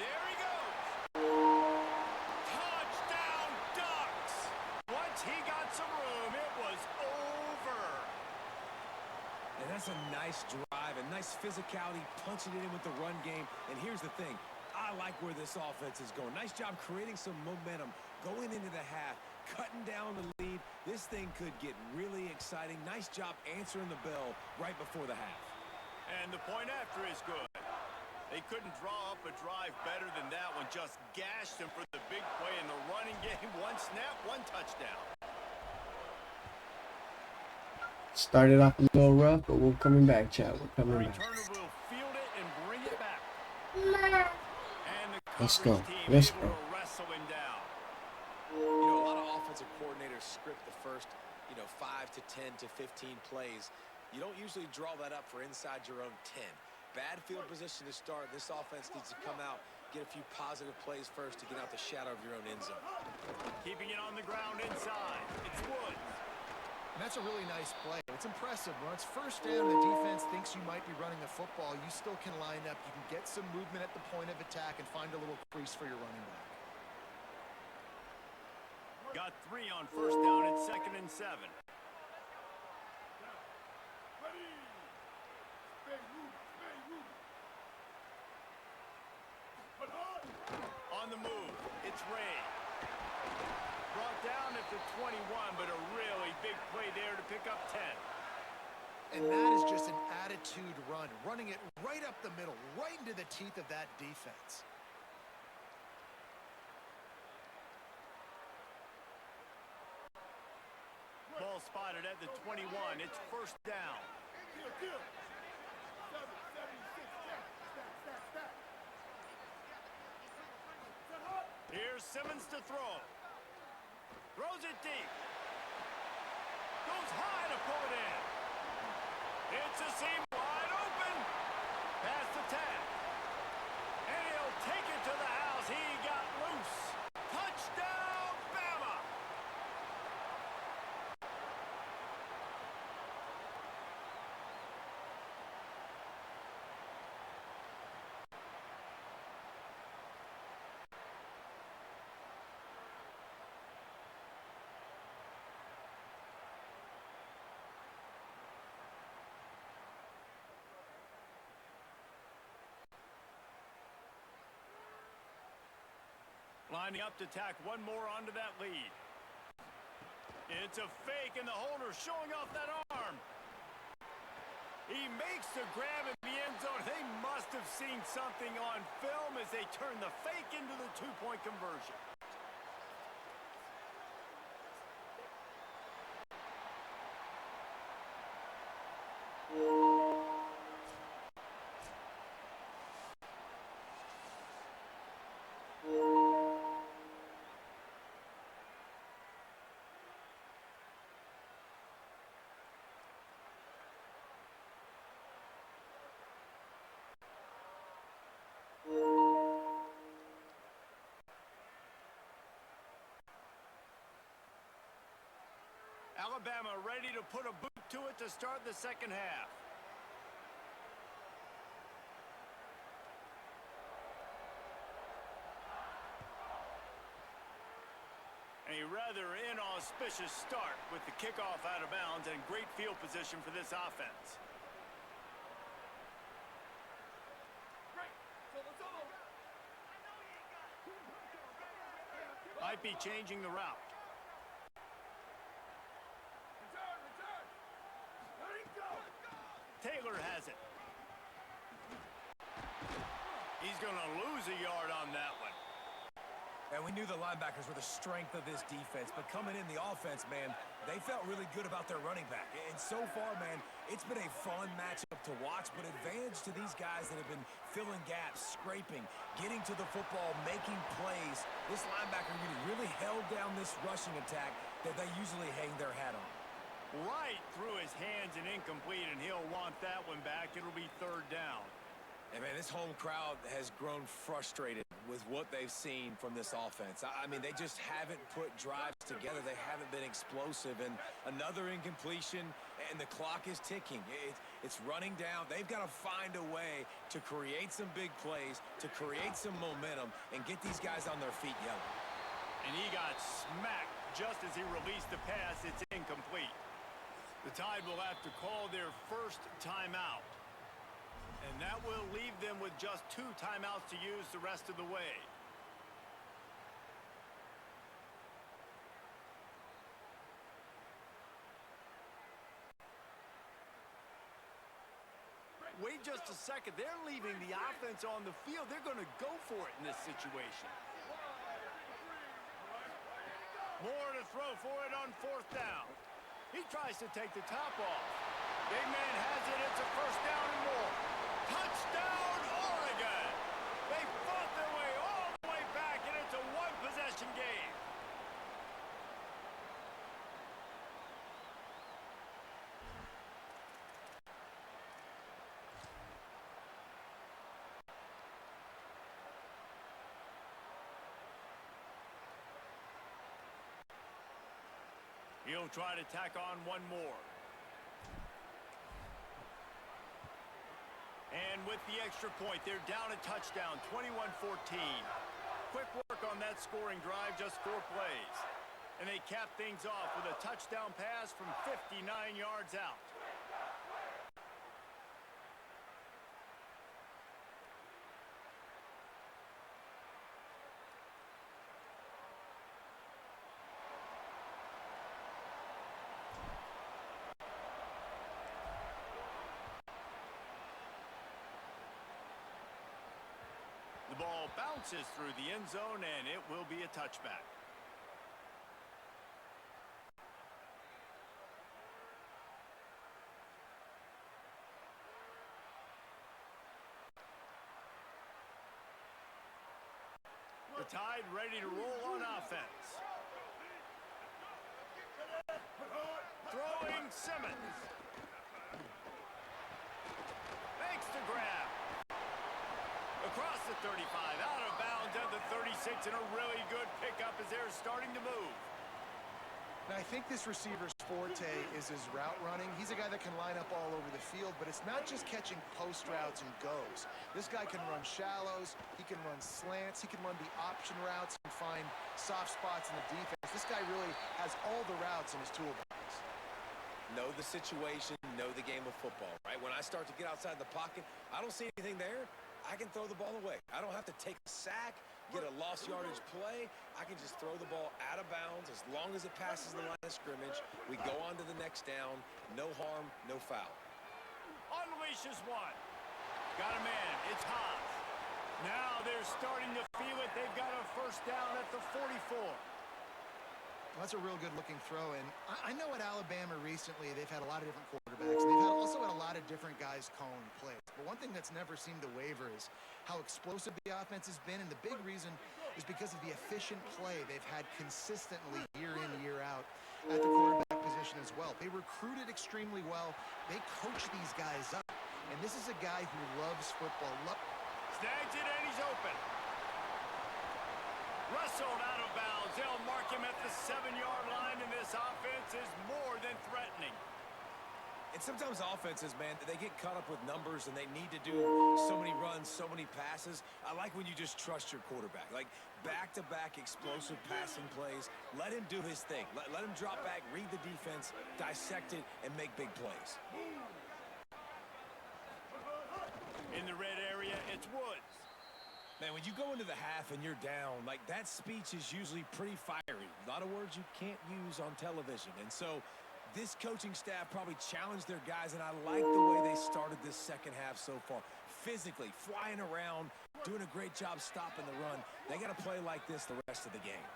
There he goes. Touchdown, Ducks. Once he got some room, it was over. And that's a nice drive, a nice physicality, punching it in with the run game. And here's the thing. I like where this offense is going. Nice job creating some momentum, going into the half, cutting down the lead. This thing could get really exciting. Nice job answering the bell right before the half. And the point after is good. They couldn't draw up a drive better than that one. Just gashed him for the big play in the running game. 1 snap, 1 touchdown. Started off a little rough, but we're coming back, Chad. We're coming back. Returner will field it and bring it back. And the Let's go. team Let's able go. to wrestle him down. You know, a lot of offensive coordinators script the first, 5 to 10 to 15 plays. You don't usually draw that up for inside your own 10. Bad field position to start. This offense needs to come out, get a few positive plays first to get out the shadow of your own end zone. Keeping it on the ground inside. It's Woods. And that's a really nice play. It's impressive. When it's first down, the defense thinks you might be running the football. You still can line up. You can get some movement at the point of attack and find a little crease for your running back. Got 3 on first down. It's 2nd and 7. Ready. Stay root. Stay root. But hard. On the move, it's Ray. Brought down at the 21, but a really big play there to pick up 10. And that is just an attitude run, running it right up the middle, right into the teeth of that defense. Ball spotted at the 21. It's first down. Kill, kill. 776. Stack. Set hard. Here's Simmons to throw. Throws it deep. Goes high to pull it in. It's a seam wide open. Past the 10. And he'll take it to the house. He got loose. Touchdown, Bama! Lining up to tack one more onto that lead. It's a fake, and the holder showing off that arm. He makes the grab in the end zone. They must have seen something on film as they turn the fake into the two-point conversion. Alabama ready to put a boot to it to start the second half. A rather inauspicious start with the kickoff out of bounds and great field position for this offense. Might be changing the route. Return. Let it go. Taylor has it. He's going to lose a yard on that one. And we knew the linebackers were the strength of this defense, but coming in the offense, man, they felt really good about their running back. And so far, man, it's been a fun matchup to watch, but advantage to these guys that have been filling gaps, scraping, getting to the football, making plays. This linebacker really held down this rushing attack that they usually hang their hat on. Right through his hands and incomplete, and he'll want that one back. It'll be third down. And, man, this home crowd has grown frustrated with what they've seen from this offense. I mean, they just haven't put drives together. They haven't been explosive. And another incompletion, and the clock is ticking. It's running down. They've got to find a way to create some big plays, to create some momentum, and get these guys on their feet yelling. And he got smacked just as he released the pass. It's incomplete. The Tide will have to call their first timeout. And that will leave them with just 2 timeouts to use the rest of the way. Wait just a second. They're leaving the offense on the field. They're going to go for it in this situation. Moore to throw for it on fourth down. He tries to take the top off. Big man has it. It's a first down and more. Touchdown, Oregon! They fought their way all the way back, and it's a one-possession game. He'll try to tack on one more. And with the extra point, they're down a touchdown, 21-14. Quick work on that scoring drive, just 4 plays. And they cap things off with a touchdown pass from 59 yards out. The ball bounces through the end zone, and it will be a touchback. The Tide ready to roll on offense. Throwing Simmons. Makes the grab. Across the 35, out of bounds at the 36, and a really good pickup as they're starting to move. Now, I think this receiver's forte is his route running. He's a guy that can line up all over the field, but it's not just catching post routes and goes. This guy can run shallows, he can run slants, he can run the option routes and find soft spots in the defense. This guy really has all the routes in his toolbox. Know the situation, know the game of football, right? When I start to get outside the pocket, I don't see anything there. I can throw the ball away. I don't have to take a sack, get a lost yardage play. I can just throw the ball out of bounds as long as it passes the line of scrimmage. We go on to the next down. No harm, no foul. Unleashes one. Got a man. It's Haas. Now they're starting to feel it. They've got a first down at the 44. Well, that's a real good-looking throw, and I know at Alabama recently they've had a lot of different quarterbacks. They've also had a lot of different guys calling plays. But one thing that's never seemed to waver is how explosive the offense has been, and the big reason is because of the efficient play they've had consistently year in, year out at the quarterback position as well. They recruited extremely well. They coach these guys up, and this is a guy who loves football. Snags it, and he's open. Wrestled out of bounds. They'll mark him at the 7-yard line, and this offense is more than threatening. And sometimes offenses, man, they get caught up with numbers and they need to do so many runs, so many passes. I like when you just trust your quarterback. Like back-to-back explosive passing plays. Let him do his thing. Let him drop back, read the defense, dissect it, and make big plays. In the red area, it's Woods. Man, when you go into the half and you're down, like that speech is usually pretty fiery. A lot of words you can't use on television. And so this coaching staff probably challenged their guys, and I like the way they started this second half so far. Physically, flying around, doing a great job stopping the run. They got to play like this the rest of the game.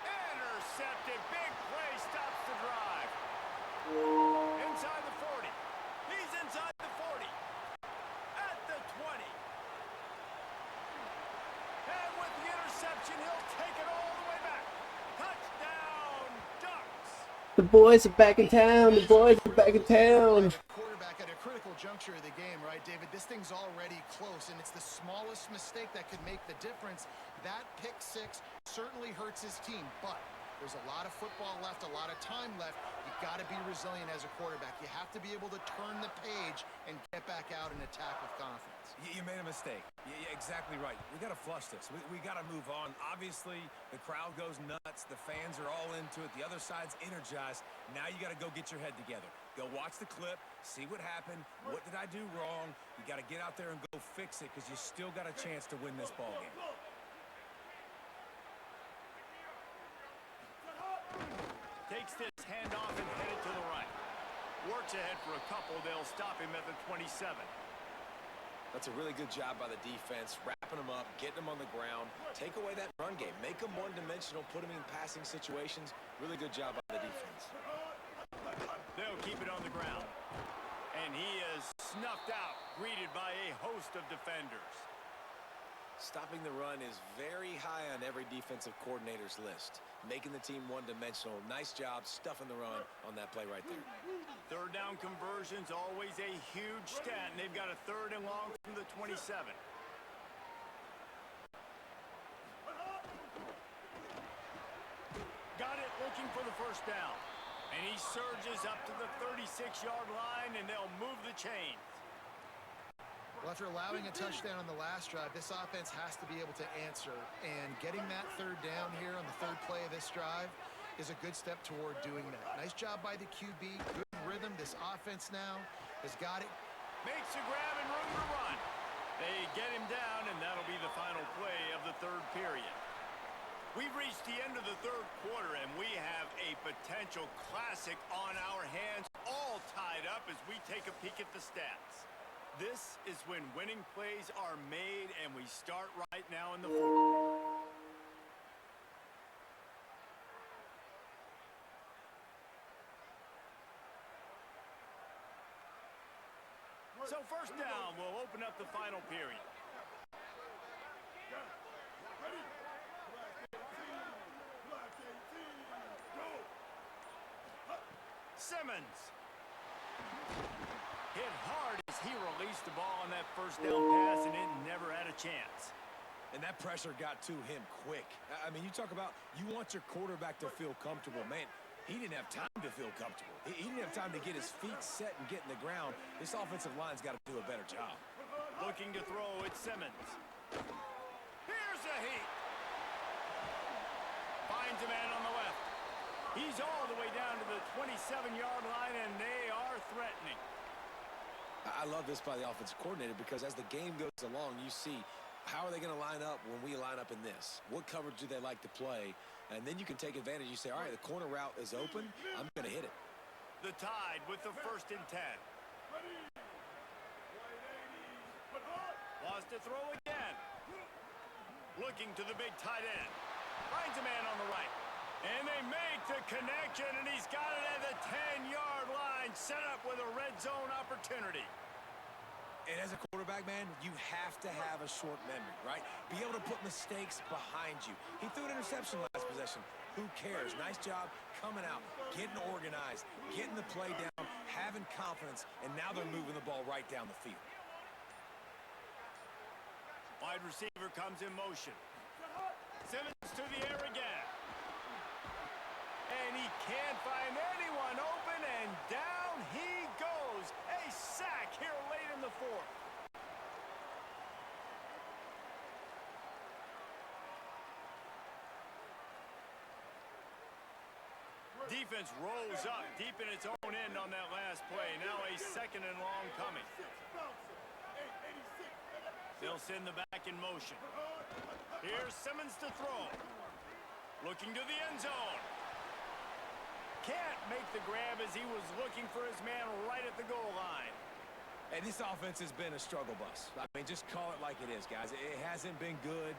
Intercepted. Big play stops the drive. Inside the 40. He's inside the 40. At the 20. And with the interception, he'll take it all the way back. Touchdown, Ducks. The boys are back in town. The boys are back in town. Quarterback at a critical juncture of the game, right, David? This thing's already close, and it's the smallest mistake that could make the difference. That pick six certainly hurts his team, but there's a lot of football left, a lot of time left. You've got to be resilient as a quarterback. You have to be able to turn the page and get back out and attack with confidence. You made a mistake. Yeah, exactly right. We got to flush this. We got to move on. Obviously, the crowd goes nuts. The fans are all into it. The other side's energized. Now you got to go get your head together. Go watch the clip, see what happened. What did I do wrong? You got to get out there and go fix it because you still got a chance to win this ball game. Takes this handoff and headed to the right. Works ahead for a couple. They'll stop him at the 27. That's a really good job by the defense, wrapping them up, getting them on the ground, take away that run game, make them one-dimensional, put them in passing situations. Really good job by the defense. They'll keep it on the ground. And he is snuffed out, greeted by a host of defenders. Stopping the run is very high on every defensive coordinator's list. Making the team one-dimensional. Nice job stuffing the run on that play right there. Third down conversions, always a huge stat, and they've got a 3rd and long from the 27. Got it looking for the first down. And he surges up to the 36-yard line, and they'll move the chains. Well, after allowing a touchdown on the last drive, this offense has to be able to answer. And getting that third down here on the third play of this drive is a good step toward doing that. Nice job by the QB. Good rhythm. This offense now has got it. Makes a grab and room to run. They get him down, and that'll be the final play of the third period. We've reached the end of the third quarter, and we have a potential classic on our hands, all tied up as we take a peek at the stats. This is when winning plays are made, and we start right now in the fourth. So first down will open up the final period. Simmons. Hit hard as he released the ball on that first down pass, and it never had a chance. And that pressure got to him quick. I mean, you talk about you want your quarterback to feel comfortable. Man, he didn't have time to feel comfortable. He didn't have time to get his feet set and get in the ground. This offensive line's got to do a better job. Looking to throw, it's Simmons. Here's a heat. Finds a man on the left. He's all the way down to the 27-yard line, and they are threatening. I love this by the offensive coordinator because as the game goes along, you see how are they going to line up when we line up in this? What coverage do they like to play? And then you can take advantage. You say, all right, the corner route is open. I'm going to hit it. The Tide with the 1st and 10. Wants to throw again. Looking to the big tight end. Finds a man on the right. And they make the connection, and he's got it at the 10-yard line, set up with a red zone opportunity. And as a quarterback, man, you have to have a short memory, right? Be able to put mistakes behind you. He threw an interception last possession. Who cares? Nice job coming out, getting organized, getting the play down, having confidence, and now they're moving the ball right down the field. Wide receiver comes in motion. Simmons to the air again. And he can't find anyone open, and down he goes. A sack here late in the fourth. Defense rolls up deep in its own end on that last play. Now a 2nd and long coming. They'll send the back in motion. Here's Simmons to throw. Looking to the end zone. Can't make the grab as he was looking for his man right at the goal line. And this offense has been a struggle bus. I mean, just call it like it is, guys. It hasn't been good,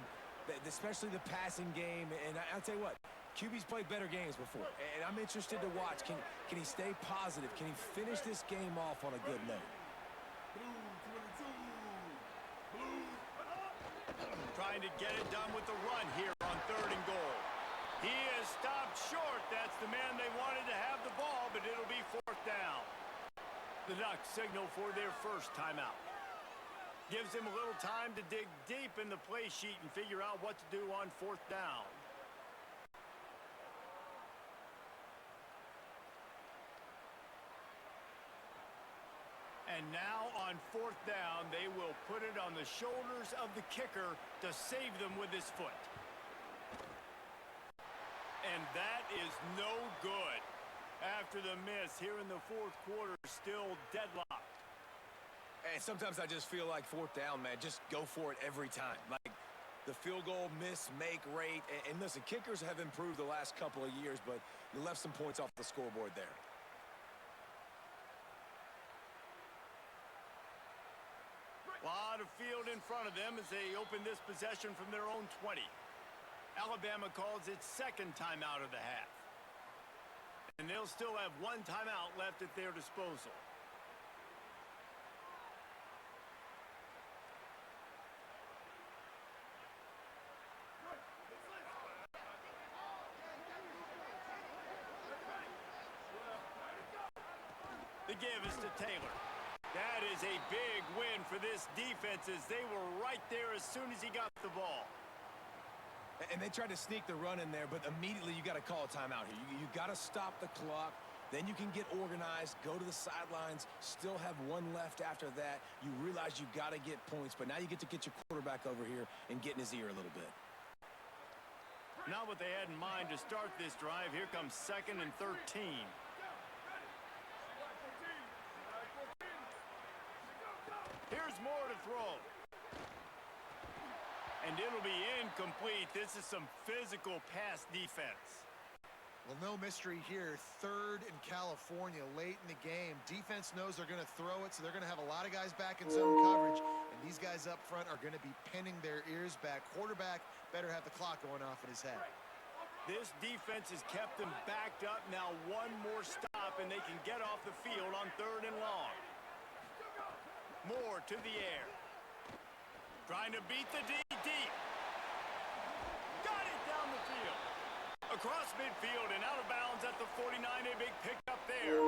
especially the passing game. And I'll tell you what, QB's played better games before. And I'm interested to watch. Can he stay positive? Can he finish this game off on a good note? Trying to get it done with the run here on 3rd and goal. He is stopped short. That's the man they wanted to have the ball, but it'll be 4th down. The Ducks signal for their first timeout. Gives him a little time to dig deep in the play sheet and figure out what to do on 4th down. And now on 4th down, they will put it on the shoulders of the kicker to save them with his foot. And that is no good. After the miss here in the 4th quarter, still deadlocked. And sometimes I just feel like 4th down, man, just go for it every time. Like the field goal miss-make rate. And listen, kickers have improved the last couple of years, but you left some points off the scoreboard there. A lot of field in front of them as they open this possession from their own 20. Alabama calls its 2nd timeout of the half. And they'll still have 1 timeout left at their disposal. The give is to Taylor. That is a big win for this defense as they were right there as soon as he got the ball. And they tried to sneak the run in there, but immediately you got to call a timeout here. You got to stop the clock. Then you can get organized, go to the sidelines, still have one left after that. You realize you got to get points, but now you get to get your quarterback over here and get in his ear a little bit. Not what they had in mind to start this drive. Here comes 2nd and 13. Here's more to throw. And it'll be incomplete. This is some physical pass defense. Well, no mystery here. 3rd in California late in the game. Defense knows they're going to throw it, so they're going to have a lot of guys back in zone coverage. And these guys up front are going to be pinning their ears back. Quarterback better have the clock going off in his head. This defense has kept them backed up. Now one more stop, and they can get off the field on 3rd and long. Moore to the air. Trying to beat the deep. Got it down the field. Across midfield and out of bounds at the 49. A big pickup there.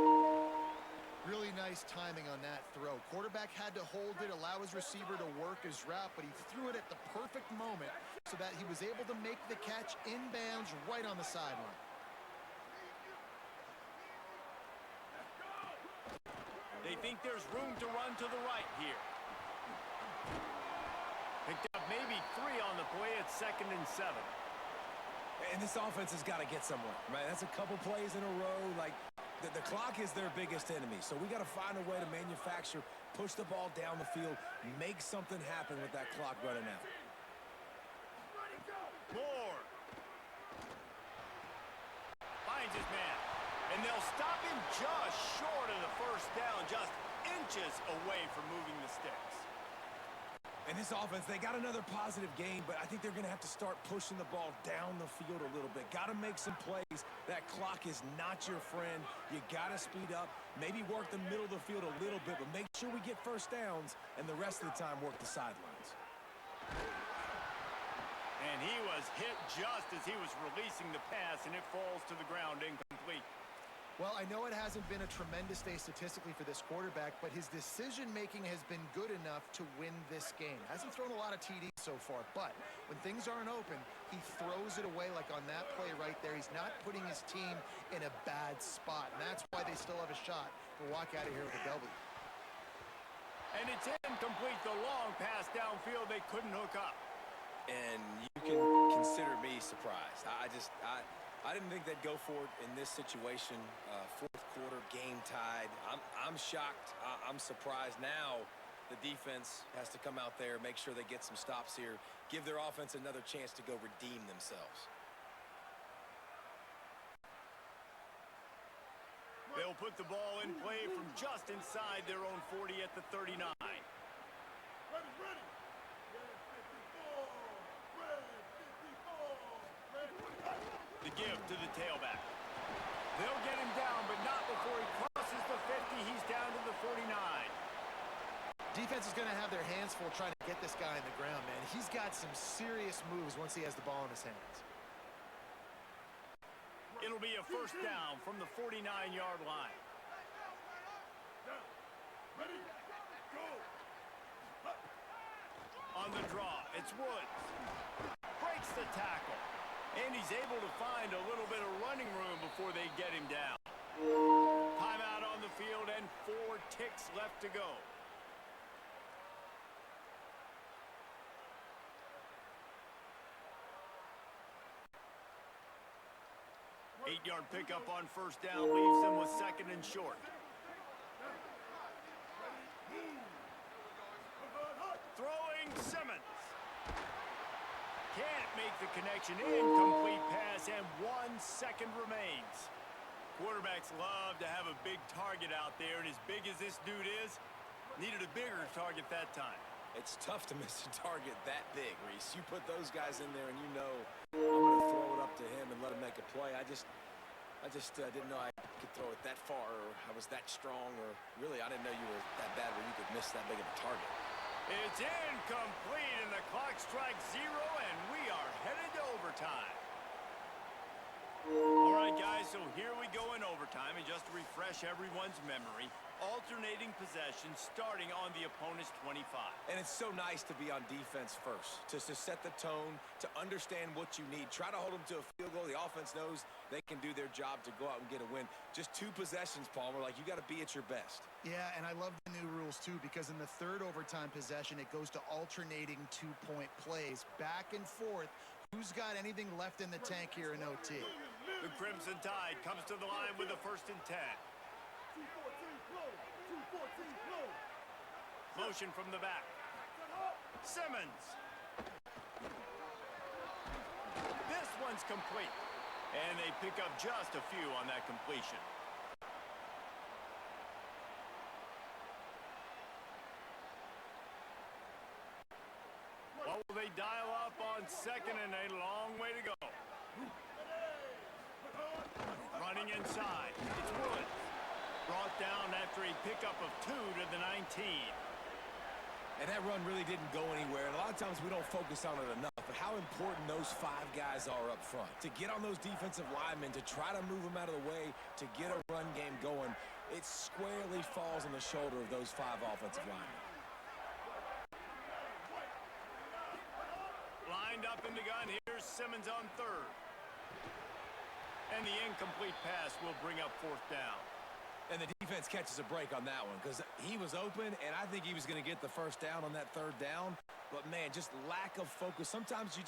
Really nice timing on that throw. Quarterback had to hold it, allow his receiver to work his route, but he threw it at the perfect moment so that he was able to make the catch inbounds right on the sideline. They think there's room to run to the right here. Picked up maybe 3 on the play at 2nd and 7. And this offense has got to get somewhere, right? That's a couple plays in a row. Like, the clock is their biggest enemy. So we got to find a way to manufacture, push the ball down the field, make something happen with that clock running out. Moore. Finds his man. And they'll stop him just short of the first down, just inches away from moving the sticks. And this offense, they got another positive game, but I think they're going to have to start pushing the ball down the field a little bit. Got to make some plays. That clock is not your friend. You got to speed up, maybe work the middle of the field a little bit, but make sure we get first downs and the rest of the time work the sidelines. And he was hit just as he was releasing the pass, and it falls to the ground incomplete. Well, I know it hasn't been a tremendous day statistically for this quarterback, but his decision-making has been good enough to win this game. Hasn't thrown a lot of TDs so far, but when things aren't open, he throws it away like on that play right there. He's not putting his team in a bad spot, and that's why they still have a shot to walk out of here with a W. And it's incomplete. The long pass downfield, they couldn't hook up. And you can consider me surprised. I didn't think they'd go for it in this situation. 4th quarter, game tied. I'm shocked. I'm surprised. Now the defense has to come out there, make sure they get some stops here, give their offense another chance to go redeem themselves. They'll put the ball in play from just inside their own 40 at the 39. Ready. The give to the tailback. They'll get him down, but not before he crosses the 50. He's down to the 49. Defense is going to have their hands full trying to get this guy in the ground, man. He's got some serious moves once he has the ball in his hands. It'll be a first down from the 49-yard line. Ready, go. On the draw, it's Woods. Breaks the tackle. And he's able to find a little bit of running room before they get him down. Timeout on the field and 4 ticks left to go. Eight-yard pickup on first down leaves them with 2nd and short. Throwing Simmons. Can't make the connection. Incomplete pass, and 1 second remains. Quarterbacks love to have a big target out there, and as big as this dude is, needed a bigger target that time. It's tough to miss a target that big, Reese. You put those guys in there, and you know I'm going to throw it up to him and let him make a play. I just didn't know I could throw it that far, or I was that strong, or really I didn't know you were that bad where you could miss that big of a target. It's incomplete, and the clock strikes 0, and we are headed to overtime. All right, guys, so here we go in overtime, and just to refresh everyone's memory, alternating possession starting on the opponent's 25. And it's so nice to be on defense first, to set the tone, to understand what you need. Try to hold them to a field goal. The offense knows they can do their job to go out and get a win. Just 2 possessions, Palmer. Like, you got to be at your best. Yeah, and I love the new rules, too, because in the third overtime possession, it goes to alternating 2-point plays, back and forth. Who's got anything left in the tank here in OT? The Crimson Tide comes to the line with a 1st and 10. 214 flow. 214 flow. Motion from the back. Simmons. This one's complete. And they pick up just a few on that completion. What will they dial up on 2nd and a long way to go? Running inside. It's Woods. Brought down after a pickup of 2 to the 19. And that run really didn't go anywhere. And a lot of times we don't focus on it enough. But how important those 5 guys are up front. To get on those defensive linemen, to try to move them out of the way, to get a run game going, it squarely falls on the shoulder of those 5 offensive linemen. Lined up in the gun. Here's Simmons on 3rd. And the incomplete pass will bring up 4th down. And the defense catches a break on that one because he was open, and I think he was going to get the 1st down on that 3rd down. But, man, just lack of focus. Sometimes you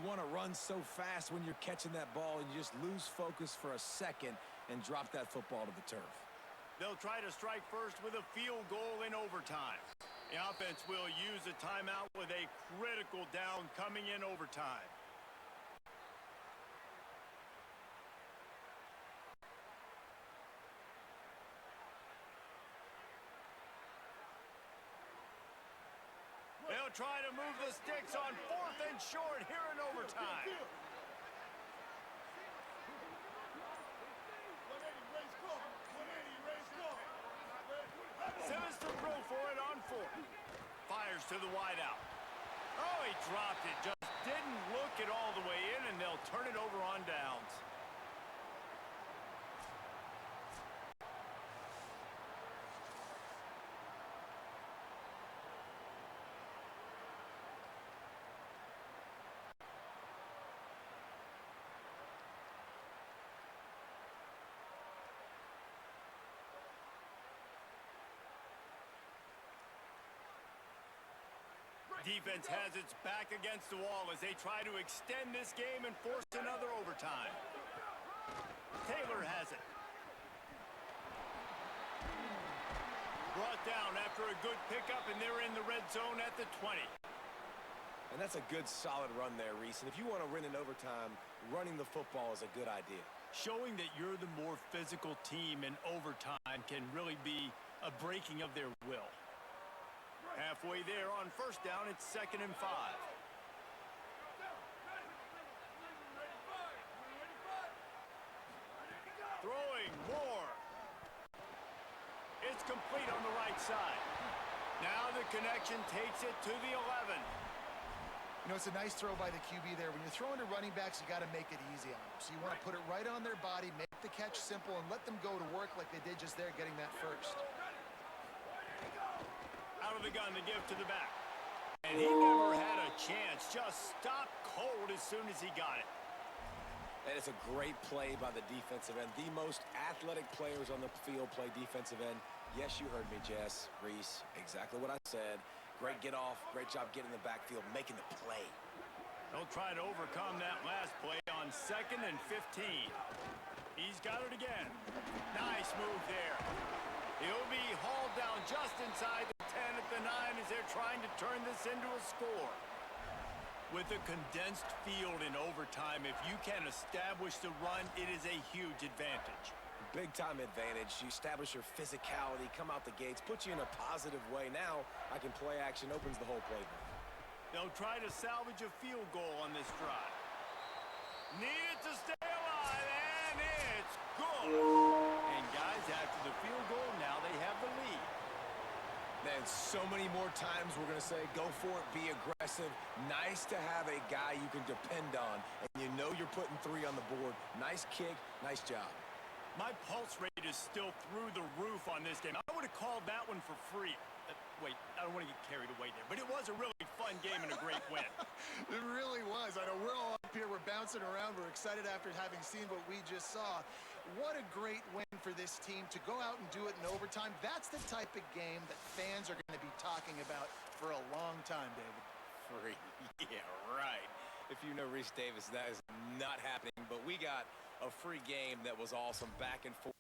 want to run so fast when you're catching that ball, and you just lose focus for a second and drop that football to the turf. They'll try to strike first with a field goal in overtime. The offense will use a timeout with a critical down coming in overtime. They'll try to move the sticks on 4th and short here in overtime. 180 race call. 180 race call. Simmons to throw for it on 4th. Fires to the wideout. Oh, he dropped it. Just didn't look it all the way in, and they'll turn it over on downs. Defense has its back against the wall as they try to extend this game and force another overtime. Taylor has it. Brought down after a good pickup, and they're in the red zone at the 20. And that's a good, solid run there, Reese. And if you want to win in overtime, running the football is a good idea. Showing that you're the more physical team in overtime can really be a breaking of their will. Halfway there on 1st down, it's 2nd and 5. Throwing more. It's complete on the right side. Now the connection takes it to the 11. You know, it's a nice throw by the QB there. When you're throwing to running backs, you got to make it easy on them. So you want to put it right on their body, make the catch simple, and let them go to work like they did just there, getting that 1st. Out of the gun to give to the back. And he never had a chance. Just stopped cold as soon as he got it. And it's a great play by the defensive end. The most athletic players on the field play defensive end. Yes, you heard me, Jess, Reese. Exactly what I said. Great get off. Great job getting in the backfield, making the play. They'll try to overcome that last play on 2nd and 15. He's got it again. Nice move there. He'll be hauled down just inside the 10 at the 9 as they're trying to turn this into a score. With a condensed field in overtime, if you can establish the run, it is a huge advantage. Big-time advantage. You establish your physicality, come out the gates, put you in a positive way. Now, I can play action, opens the whole playbook. They'll try to salvage a field goal on this drive. Need it to stay alive, and it's good. And guys, after the field goal, now they have the lead. Man, so many more times we're going to say, go for it, be aggressive. Nice to have a guy you can depend on, and you know you're putting 3 on the board. Nice kick, nice job. My pulse rate is still through the roof on this game. I would have called that one for free. Wait, I don't want to get carried away there, but it was a really fun game and a great win. It really was. I know we're all up here, we're bouncing around, we're excited after having seen what we just saw. What a great win for this team to go out and do it in overtime. That's the type of game that fans are going to be talking about for a long time, David. Free. Yeah, right. If you know Reese Davis, that is not happening, but we got a free game that was awesome, back and forth.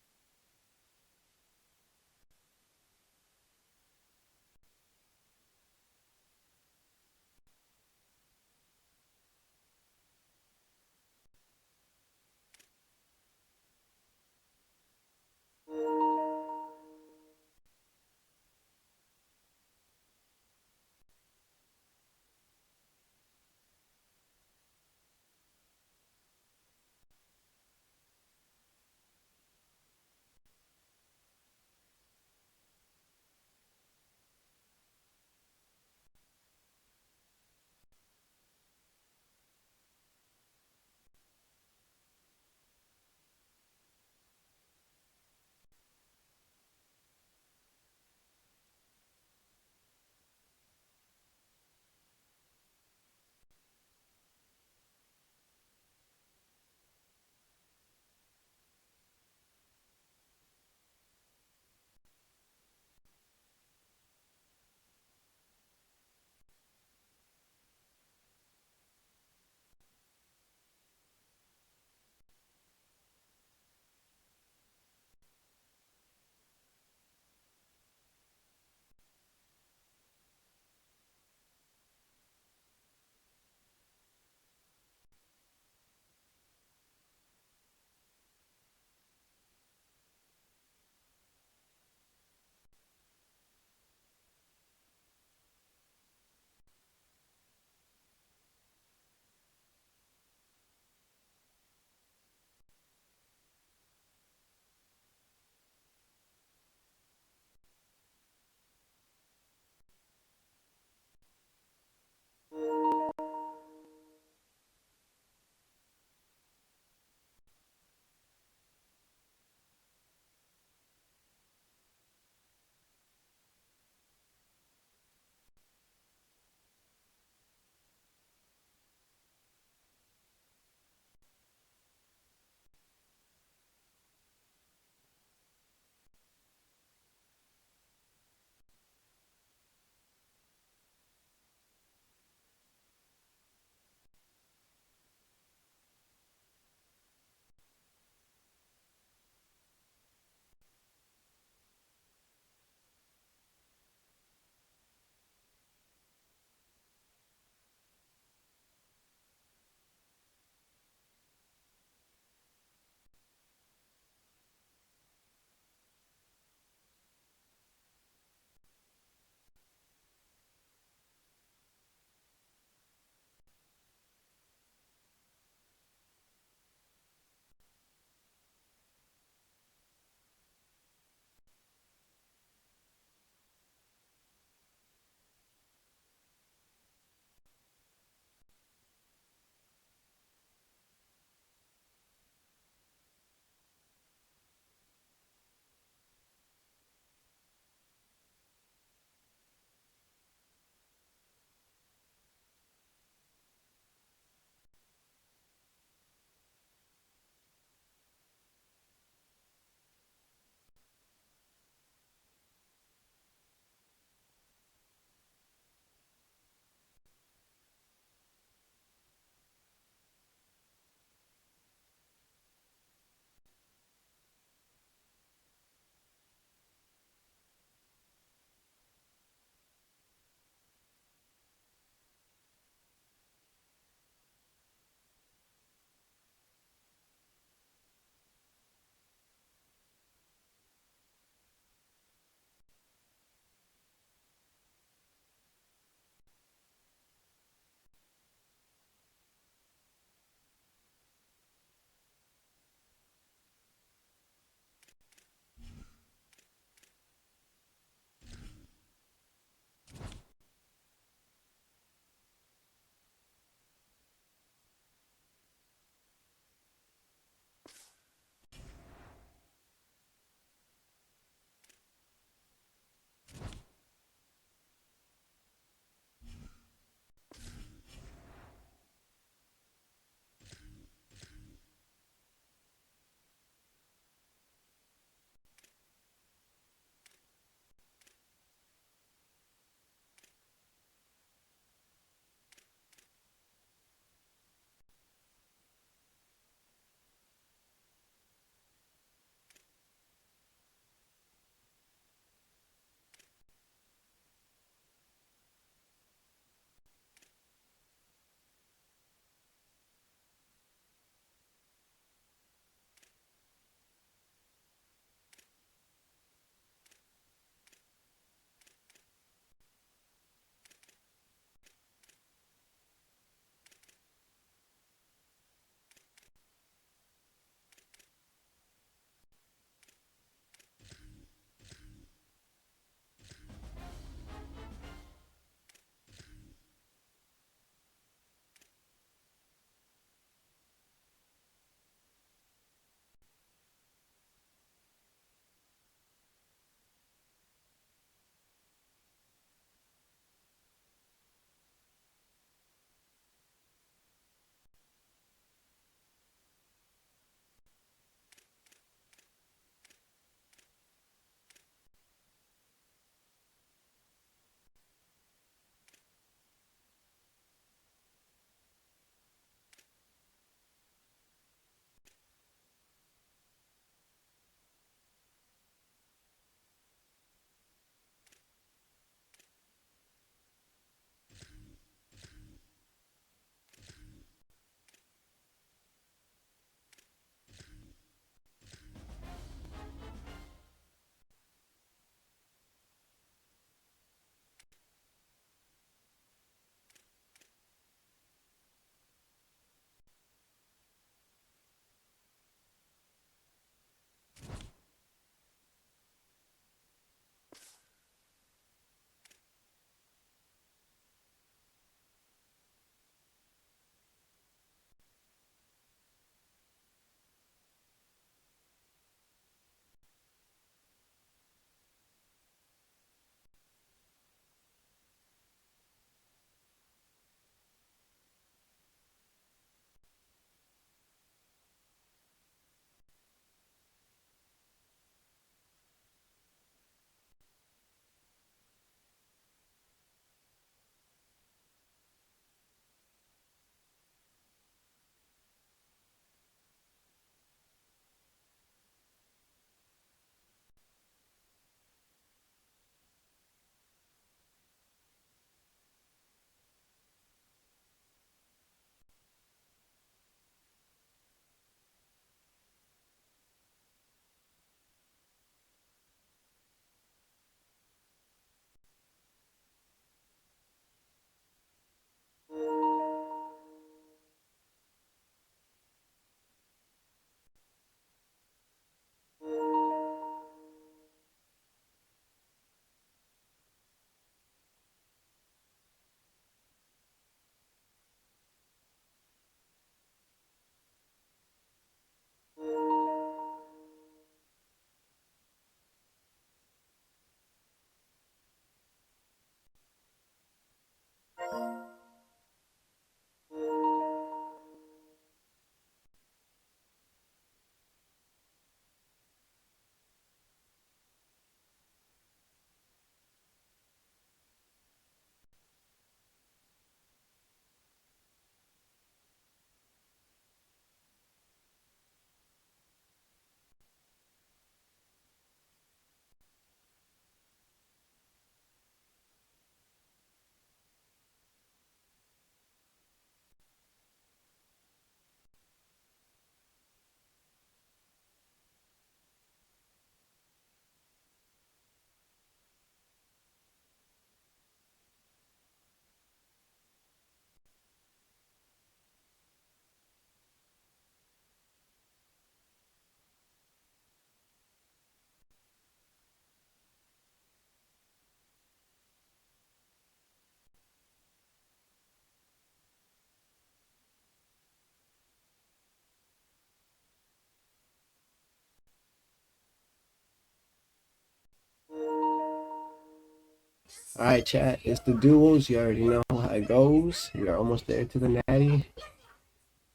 All right, chat. It's the duels. You already know how it goes. We are almost there to the natty.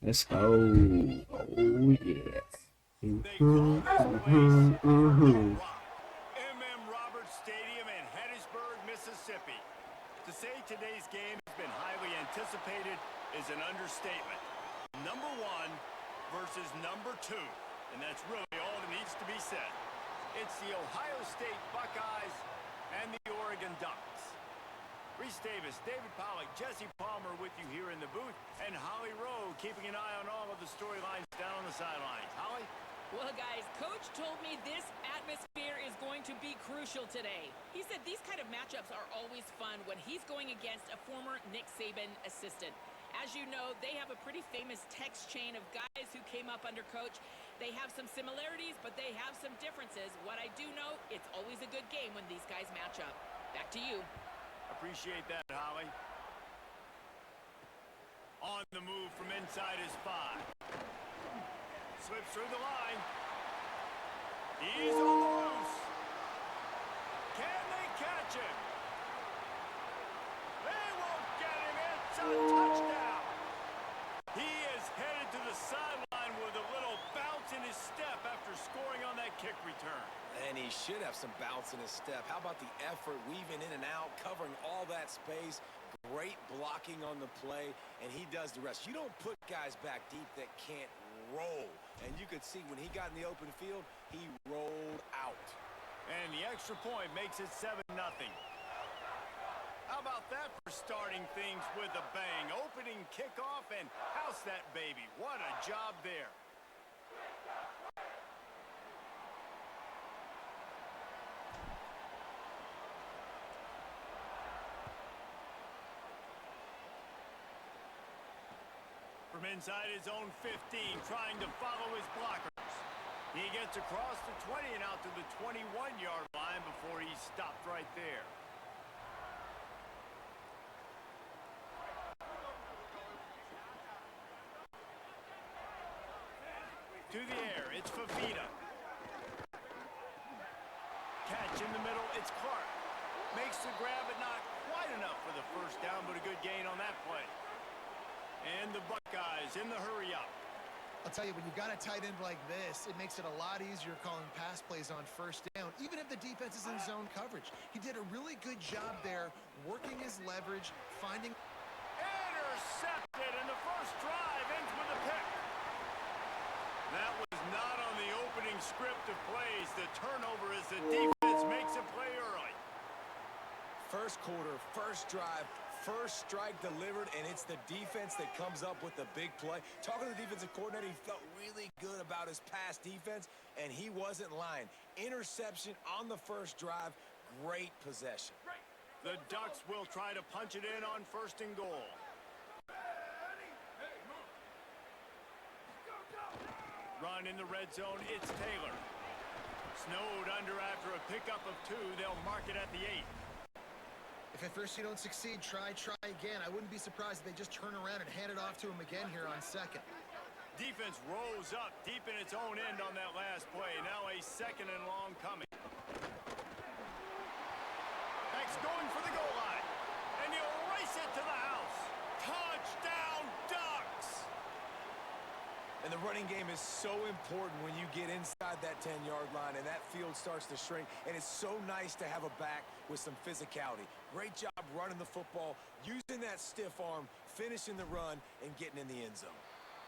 Let's go. Oh yeah. They call this place Purdue Rock, MM Roberts Stadium in Hattiesburg, Mississippi. To say today's game has been highly anticipated is an understatement. Number one versus number two, and that's really all that needs to be said. It's the Ohio State Buckeyes and the Oregon Ducks. Reese Davis, David Pollack, Jesse Palmer with you here in the booth, and Holly Rowe keeping an eye on all of the storylines down on the sidelines. Holly? Well, guys, Coach told me this atmosphere is going to be crucial today. He said these kind of matchups are always fun when he's going against a former Nick Saban assistant. As you know, they have a pretty famous text chain of guys who came up under Coach. They have some similarities, but they have some differences. What I do know, it's always a good game when these guys match up. Back to you. Appreciate that, Holly. On the move from inside his 5. Slips through the line. He's on the loose. Can they catch him? They won't get him. It's a touchdown. He is headed to the sideline with a little bounce in his step after scoring on that kick return. And he should have some bounce in his step. How about the effort, weaving in and out, covering all that space. Great blocking on the play, and he does the rest. You don't put guys back deep that can't roll. And you could see when he got in the open field, he rolled out. And the extra point makes it 7-0. How about that for starting things with a bang? Opening kickoff and house that baby. What a job there. From inside his own 15, trying to follow his blockers. He gets across the 20 and out to the 21-yard line before he's stopped right there. To the air, it's Fafita. Catch in the middle, it's Clark. Makes the grab, but not quite enough for the first down, but a good gain on that play. And the Buckeyes in the hurry-up. I'll tell you, when you've got a tight end like this, it makes it a lot easier calling pass plays on first down, even if the defense is in zone coverage. He did a really good job there, working his leverage, finding... Intercepted, and the first drive ends with a pick. That was not on the opening script of plays. The turnover as the defense makes a play early. First quarter, first drive, first strike delivered, and it's the defense that comes up with the big play. Talking to the defensive coordinator, he felt really good about his pass defense, and he wasn't lying. Interception on the first drive, great possession. The Ducks will try to punch it in on 1st and goal. Run in the red zone, it's Taylor. Snowed under after a pickup of 2, they'll mark it at the 8. If at first you don't succeed, try again. I wouldn't be surprised if they just turn around and hand it off to him again here on 2nd. Defense rose up deep in its own end on that last play. Now a 2nd and long coming. Next going for the goal line. And he'll race it to the house. Touchdown, Ducks! And the running game is so important when you get inside that 10-yard line and that field starts to shrink. And it's so nice to have a back with some physicality. Great job running the football, using that stiff arm, finishing the run, and getting in the end zone.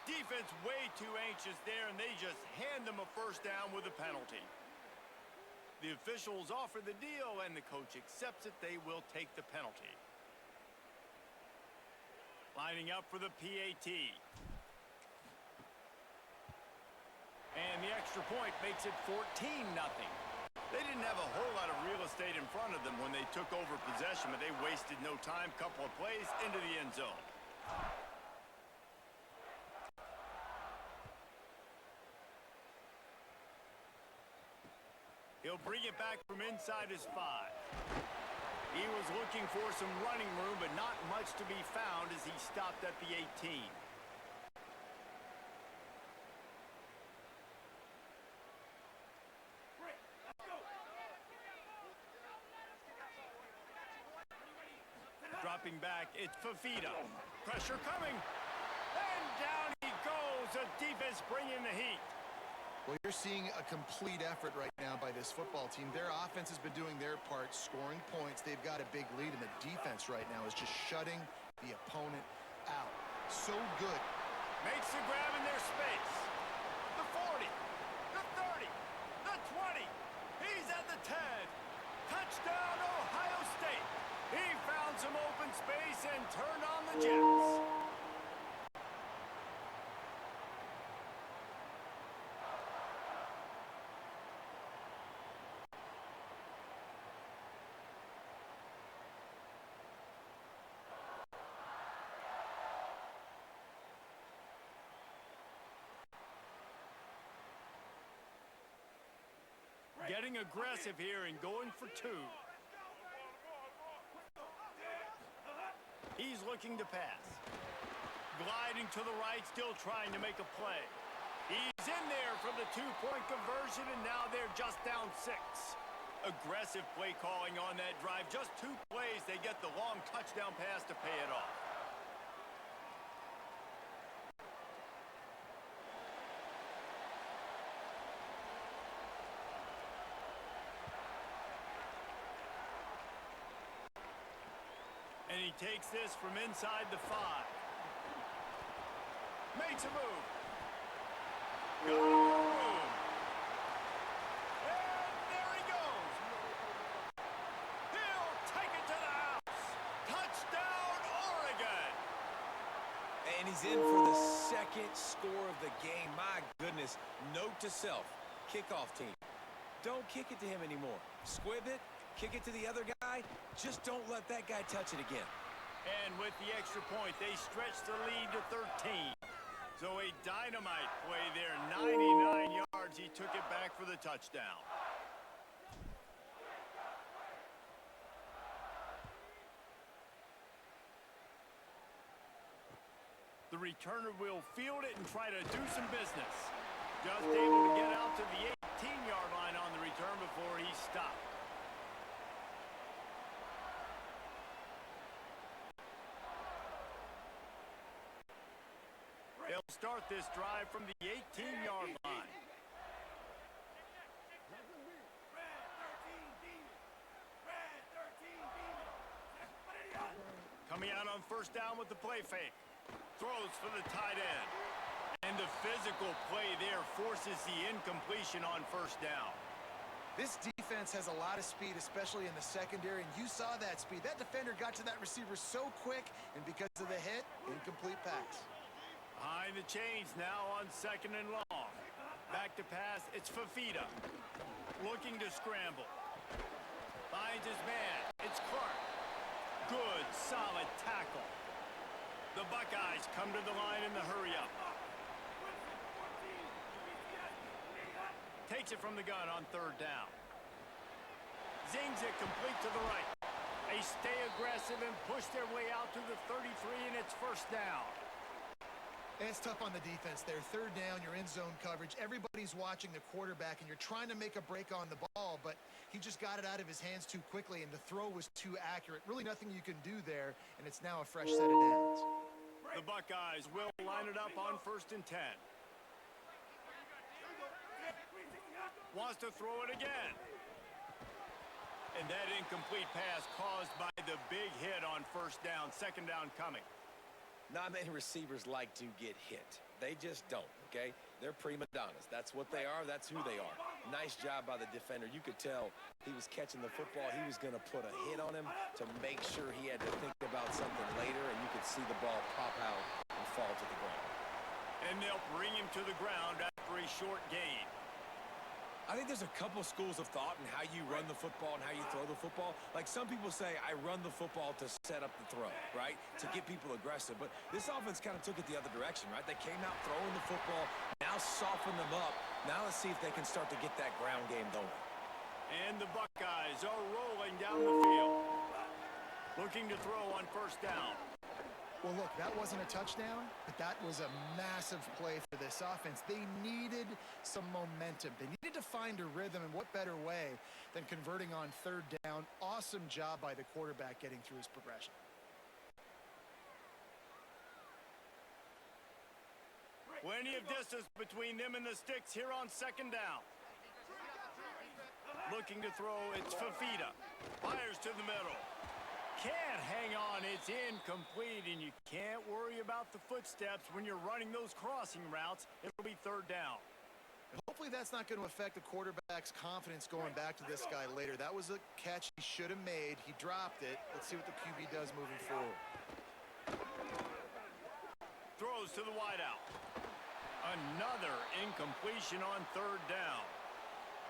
Defense way too anxious there, and they just hand them a first down with a penalty. The officials offer the deal, and the coach accepts it. They will take the penalty. Lining up for the PAT. And the extra point makes it 14-0. They didn't have a whole lot of real estate in front of them when they took over possession, but they wasted no time. Couple of plays into the end zone. He'll bring it back from inside his 5. He was looking for some running room, but not much to be found as he stopped at the 18. dropping back. It's Fafita. Pressure coming. And down he goes. The defense bringing the heat. Well, you're seeing a complete effort right now by this football team. Their offense has been doing their part, scoring points. They've got a big lead, and the defense right now is just shutting the opponent out. So good. Makes the grab in their space. The 40, the 30, the 20. He's at the 10. Touchdown, Ohio State. He found some open space and turned on the Jets. Getting aggressive here and going for two. He's looking to pass. Gliding to the right, still trying to make a play. He's in there for the two-point conversion, and now they're just down 6. Aggressive play calling on that drive. Just 2 plays, they get the long touchdown pass to pay it off. And he takes this from inside the 5. Makes a move. Got room. And there he goes. He'll take it to the house. Touchdown, Oregon. And he's in for the second score of the game. My goodness. Note to self. Kickoff team. Don't kick it to him anymore. Squib it. Kick it to the other guy. Just don't let that guy touch it again. And with the extra point, they stretch the lead to 13. So a dynamite play there. 99 yards. He took it back for the touchdown. The returner will field it and try to do some business. Just able to get out to the 18-yard line on the return before he stopped. They'll start this drive from the 18-yard line. Coming out on first down with the play fake. Throws for the tight end. And the physical play there forces the incompletion on first down. This defense has a lot of speed, especially in the secondary, and you saw that speed. That defender got to that receiver so quick, and because of the hit, incomplete pass. Behind the chains now on 2nd and long. Back to pass, it's Fafita. Looking to scramble. Finds his man, it's Clark. Good, solid tackle. The Buckeyes come to the line in the hurry-up. Takes it from the gun on 3rd down. Zings it complete to the right. They stay aggressive and push their way out to the 33, and it's first down. It's tough on the defense there. 3rd down, you're in zone coverage. Everybody's watching the quarterback, and you're trying to make a break on the ball, but he just got it out of his hands too quickly, and the throw was too accurate. Really nothing you can do there, and it's now a fresh set of downs. The Buckeyes will line it up on 1st and 10. Wants to throw it again. And that incomplete pass caused by the big hit on first down. 2nd down coming. Not many receivers like to get hit. They just don't, okay? They're prima donnas. That's what they are. That's who they are. Nice job by the defender. You could tell he was catching the football. He was going to put a hit on him to make sure he had to think about something later, and you could see the ball pop out and fall to the ground. And they'll bring him to the ground after a short gain. I think there's a couple schools of thought in how you run the football and how you throw the football. Like some people say, I run the football to set up the throw, right? To get people aggressive. But this offense kind of took it the other direction, right? They came out throwing the football, now soften them up. Now let's see if they can start to get that ground game going. And the Buckeyes are rolling down the field. Looking to throw on first down. Well, look, that wasn't a touchdown, but that was a massive play for this offense. They needed some momentum. They needed to find a rhythm, and what better way than converting on 3rd down. Awesome job by the quarterback getting through his progression. Plenty of distance between them and the sticks here on second down. Looking to throw, it's Fafita. Fires to the middle. Can't hang on, it's incomplete, and you can't worry about the footsteps when you're running those crossing routes. It'll be third down. Hopefully that's not going to affect the quarterback's confidence going back to this guy later. That was a catch he should have made. He dropped it. Let's see what the QB does moving forward. Throws to the wideout. Another incompletion on third down.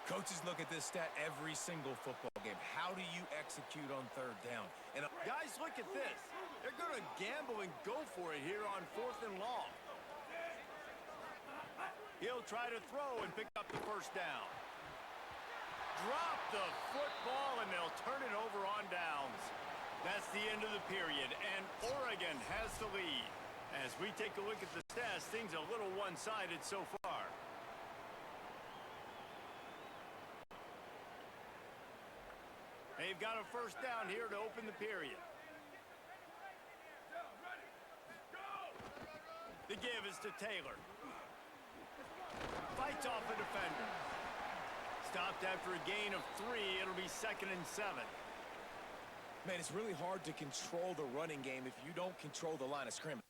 Coaches look at this stat every single football game. How do you execute on third down? And Guys, look at this. They're going to gamble and go for it here on 4th and long. He'll try to throw and pick up the first down. Drop the football, and they'll turn it over on downs. That's the end of the period, and Oregon has the lead. As we take a look at the stats, things a little one-sided so far. They've got a first down here to open the period. The give is to Taylor. Fights off a defender. Stopped after a gain of 3. It'll be 2nd and 7. man, it's really hard to control the running game if you don't control the line of scrimmage.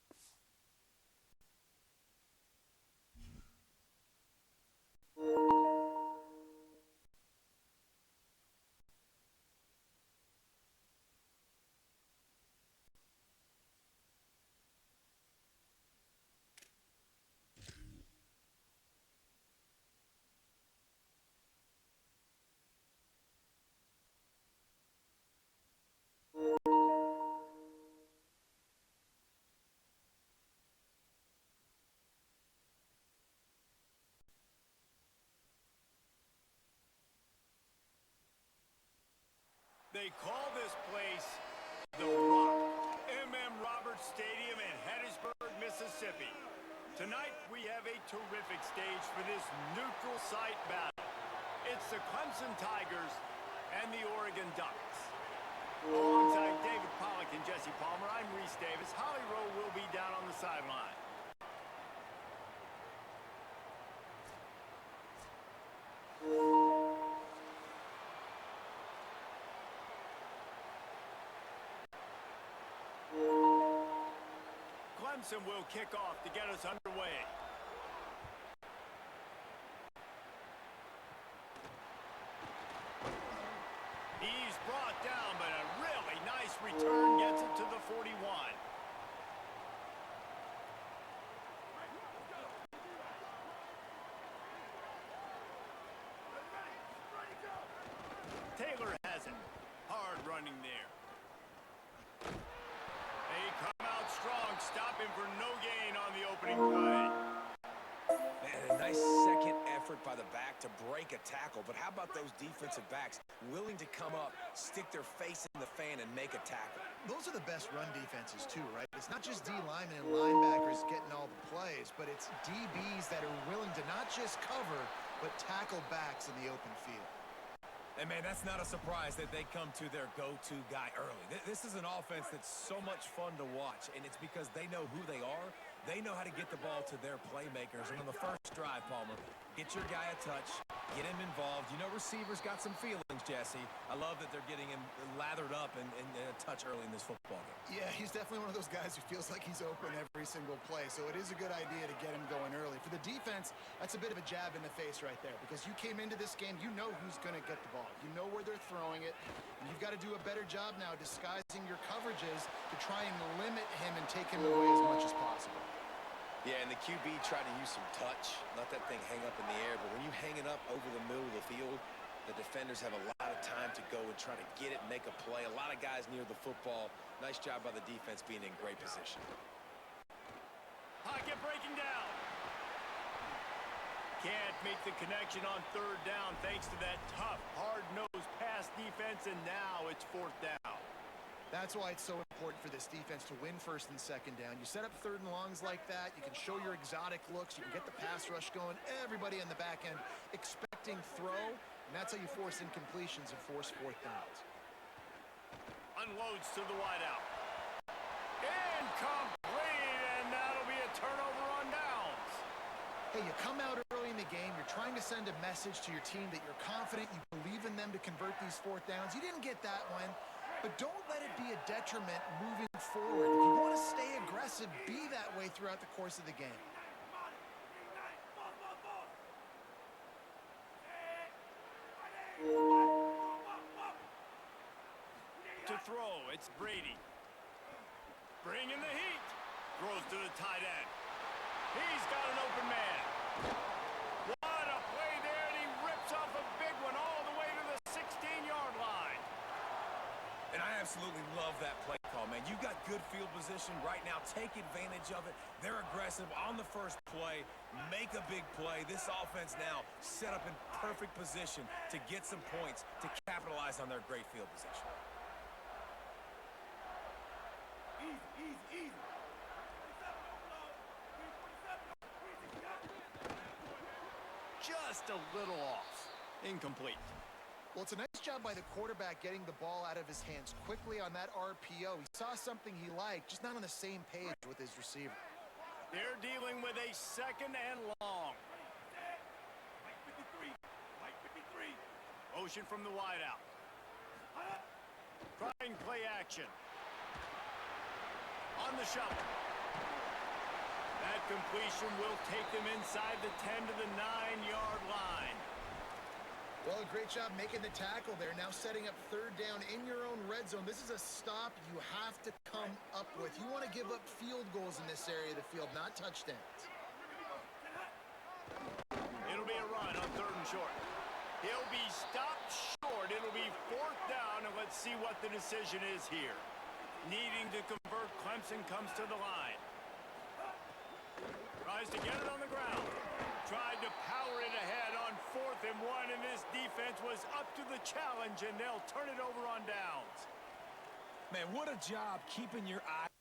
They call this place The Rock, M.M. Roberts Stadium in Hattiesburg, Mississippi. Tonight, we have a terrific stage for this neutral site battle. It's the Clemson Tigers and the Oregon Ducks. Alongside David Pollack and Jesse Palmer, I'm Reese Davis. Holly Rowe will be down on the sideline. Clemson will kick off to get us underway. He's brought down, but a really nice return gets it to the 41. Taylor has it. Hard running there. They come out strong, stopping for no gain on the opening play. Man, a nice second effort by the back to break a tackle, but how about those defensive backs willing to come up, stick their face in the fan, and make a tackle? Those are the best run defenses too, right? It's not just D linemen and linebackers getting all the plays, but it's DBs that are willing to not just cover, but tackle backs in the open field. And, man, that's not a surprise that they come to their go-to guy early. This is an offense that's so much fun to watch, and it's because they know who they are. They know how to get the ball to their playmakers. And on the first drive, Palmer, get your guy a touch, get him involved. You know receivers got some feelings, Jesse. I love that they're getting him lathered up and a touch early in this football game. Yeah, he's definitely one of those guys who feels like he's open every single play, so it is a good idea to get him going early. For the defense, that's a bit of a jab in the face right there, because you came into this game, you know who's going to get the ball. You know where they're throwing it, and you've got to do a better job now disguising your coverages to try and limit him and take him away as much as possible. Yeah, and the QB tried to use some touch, let that thing hang up in the air, but when you hang it up over the middle of the field, the defenders have a lot of time to go and try to get it, make a play. A lot of guys near the football. Nice job by the defense being in great position. Pocket breaking down. Can't make the connection on third down thanks to that tough, hard-nosed pass defense, and now it's fourth down. That's why it's so important for this defense to win first and second down. You set up third and longs like that, you can show your exotic looks, you can get the pass rush going, everybody on the back end expecting throw, and that's how you force incompletions and force fourth downs. Unloads to the wideout. Incomplete, and that'll be a turnover on downs. Hey, you come out early in the game, you're trying to send a message to your team that you're confident, you believe in them to convert these fourth downs. You didn't get that one, but don't let it be a detriment moving forward. If you want to stay aggressive, be that way throughout the course of the game. To throw, it's Brady. Bringing the heat. Throws to the tight end. He's got an open man. What a play there, and he rips off a big one all the way to the 16-yard line. And I absolutely love that play call, man. You got good field position right now. Take advantage of it. They're aggressive on the first play. Make a big play. This offense now set up in perfect position to get some points to capitalize on their great field position. Just a little off. Incomplete. Well, it's a nice job by the quarterback getting the ball out of his hands quickly on that RPO. He saw something he liked, just not on the same page with his receiver. They're dealing with a second and long. Motion from the wideout. Trying play action. On the shovel. That completion will take them inside the 10 to the 9-yard line. Well, a great job making the tackle there. Now setting up third down in your own red zone. This is a stop you have to come up with. You want to give up field goals in this area of the field, not touchdowns. It'll be a run on third and short. He'll be stopped short. It'll be fourth down, and let's see what the decision is here. Needing to convert, Clemson comes to the line. Tries to get it on the ground. Tried to power it ahead on 4th and 1, and this defense was up to the challenge, and they'll turn it over on downs. Man, what a job keeping your eye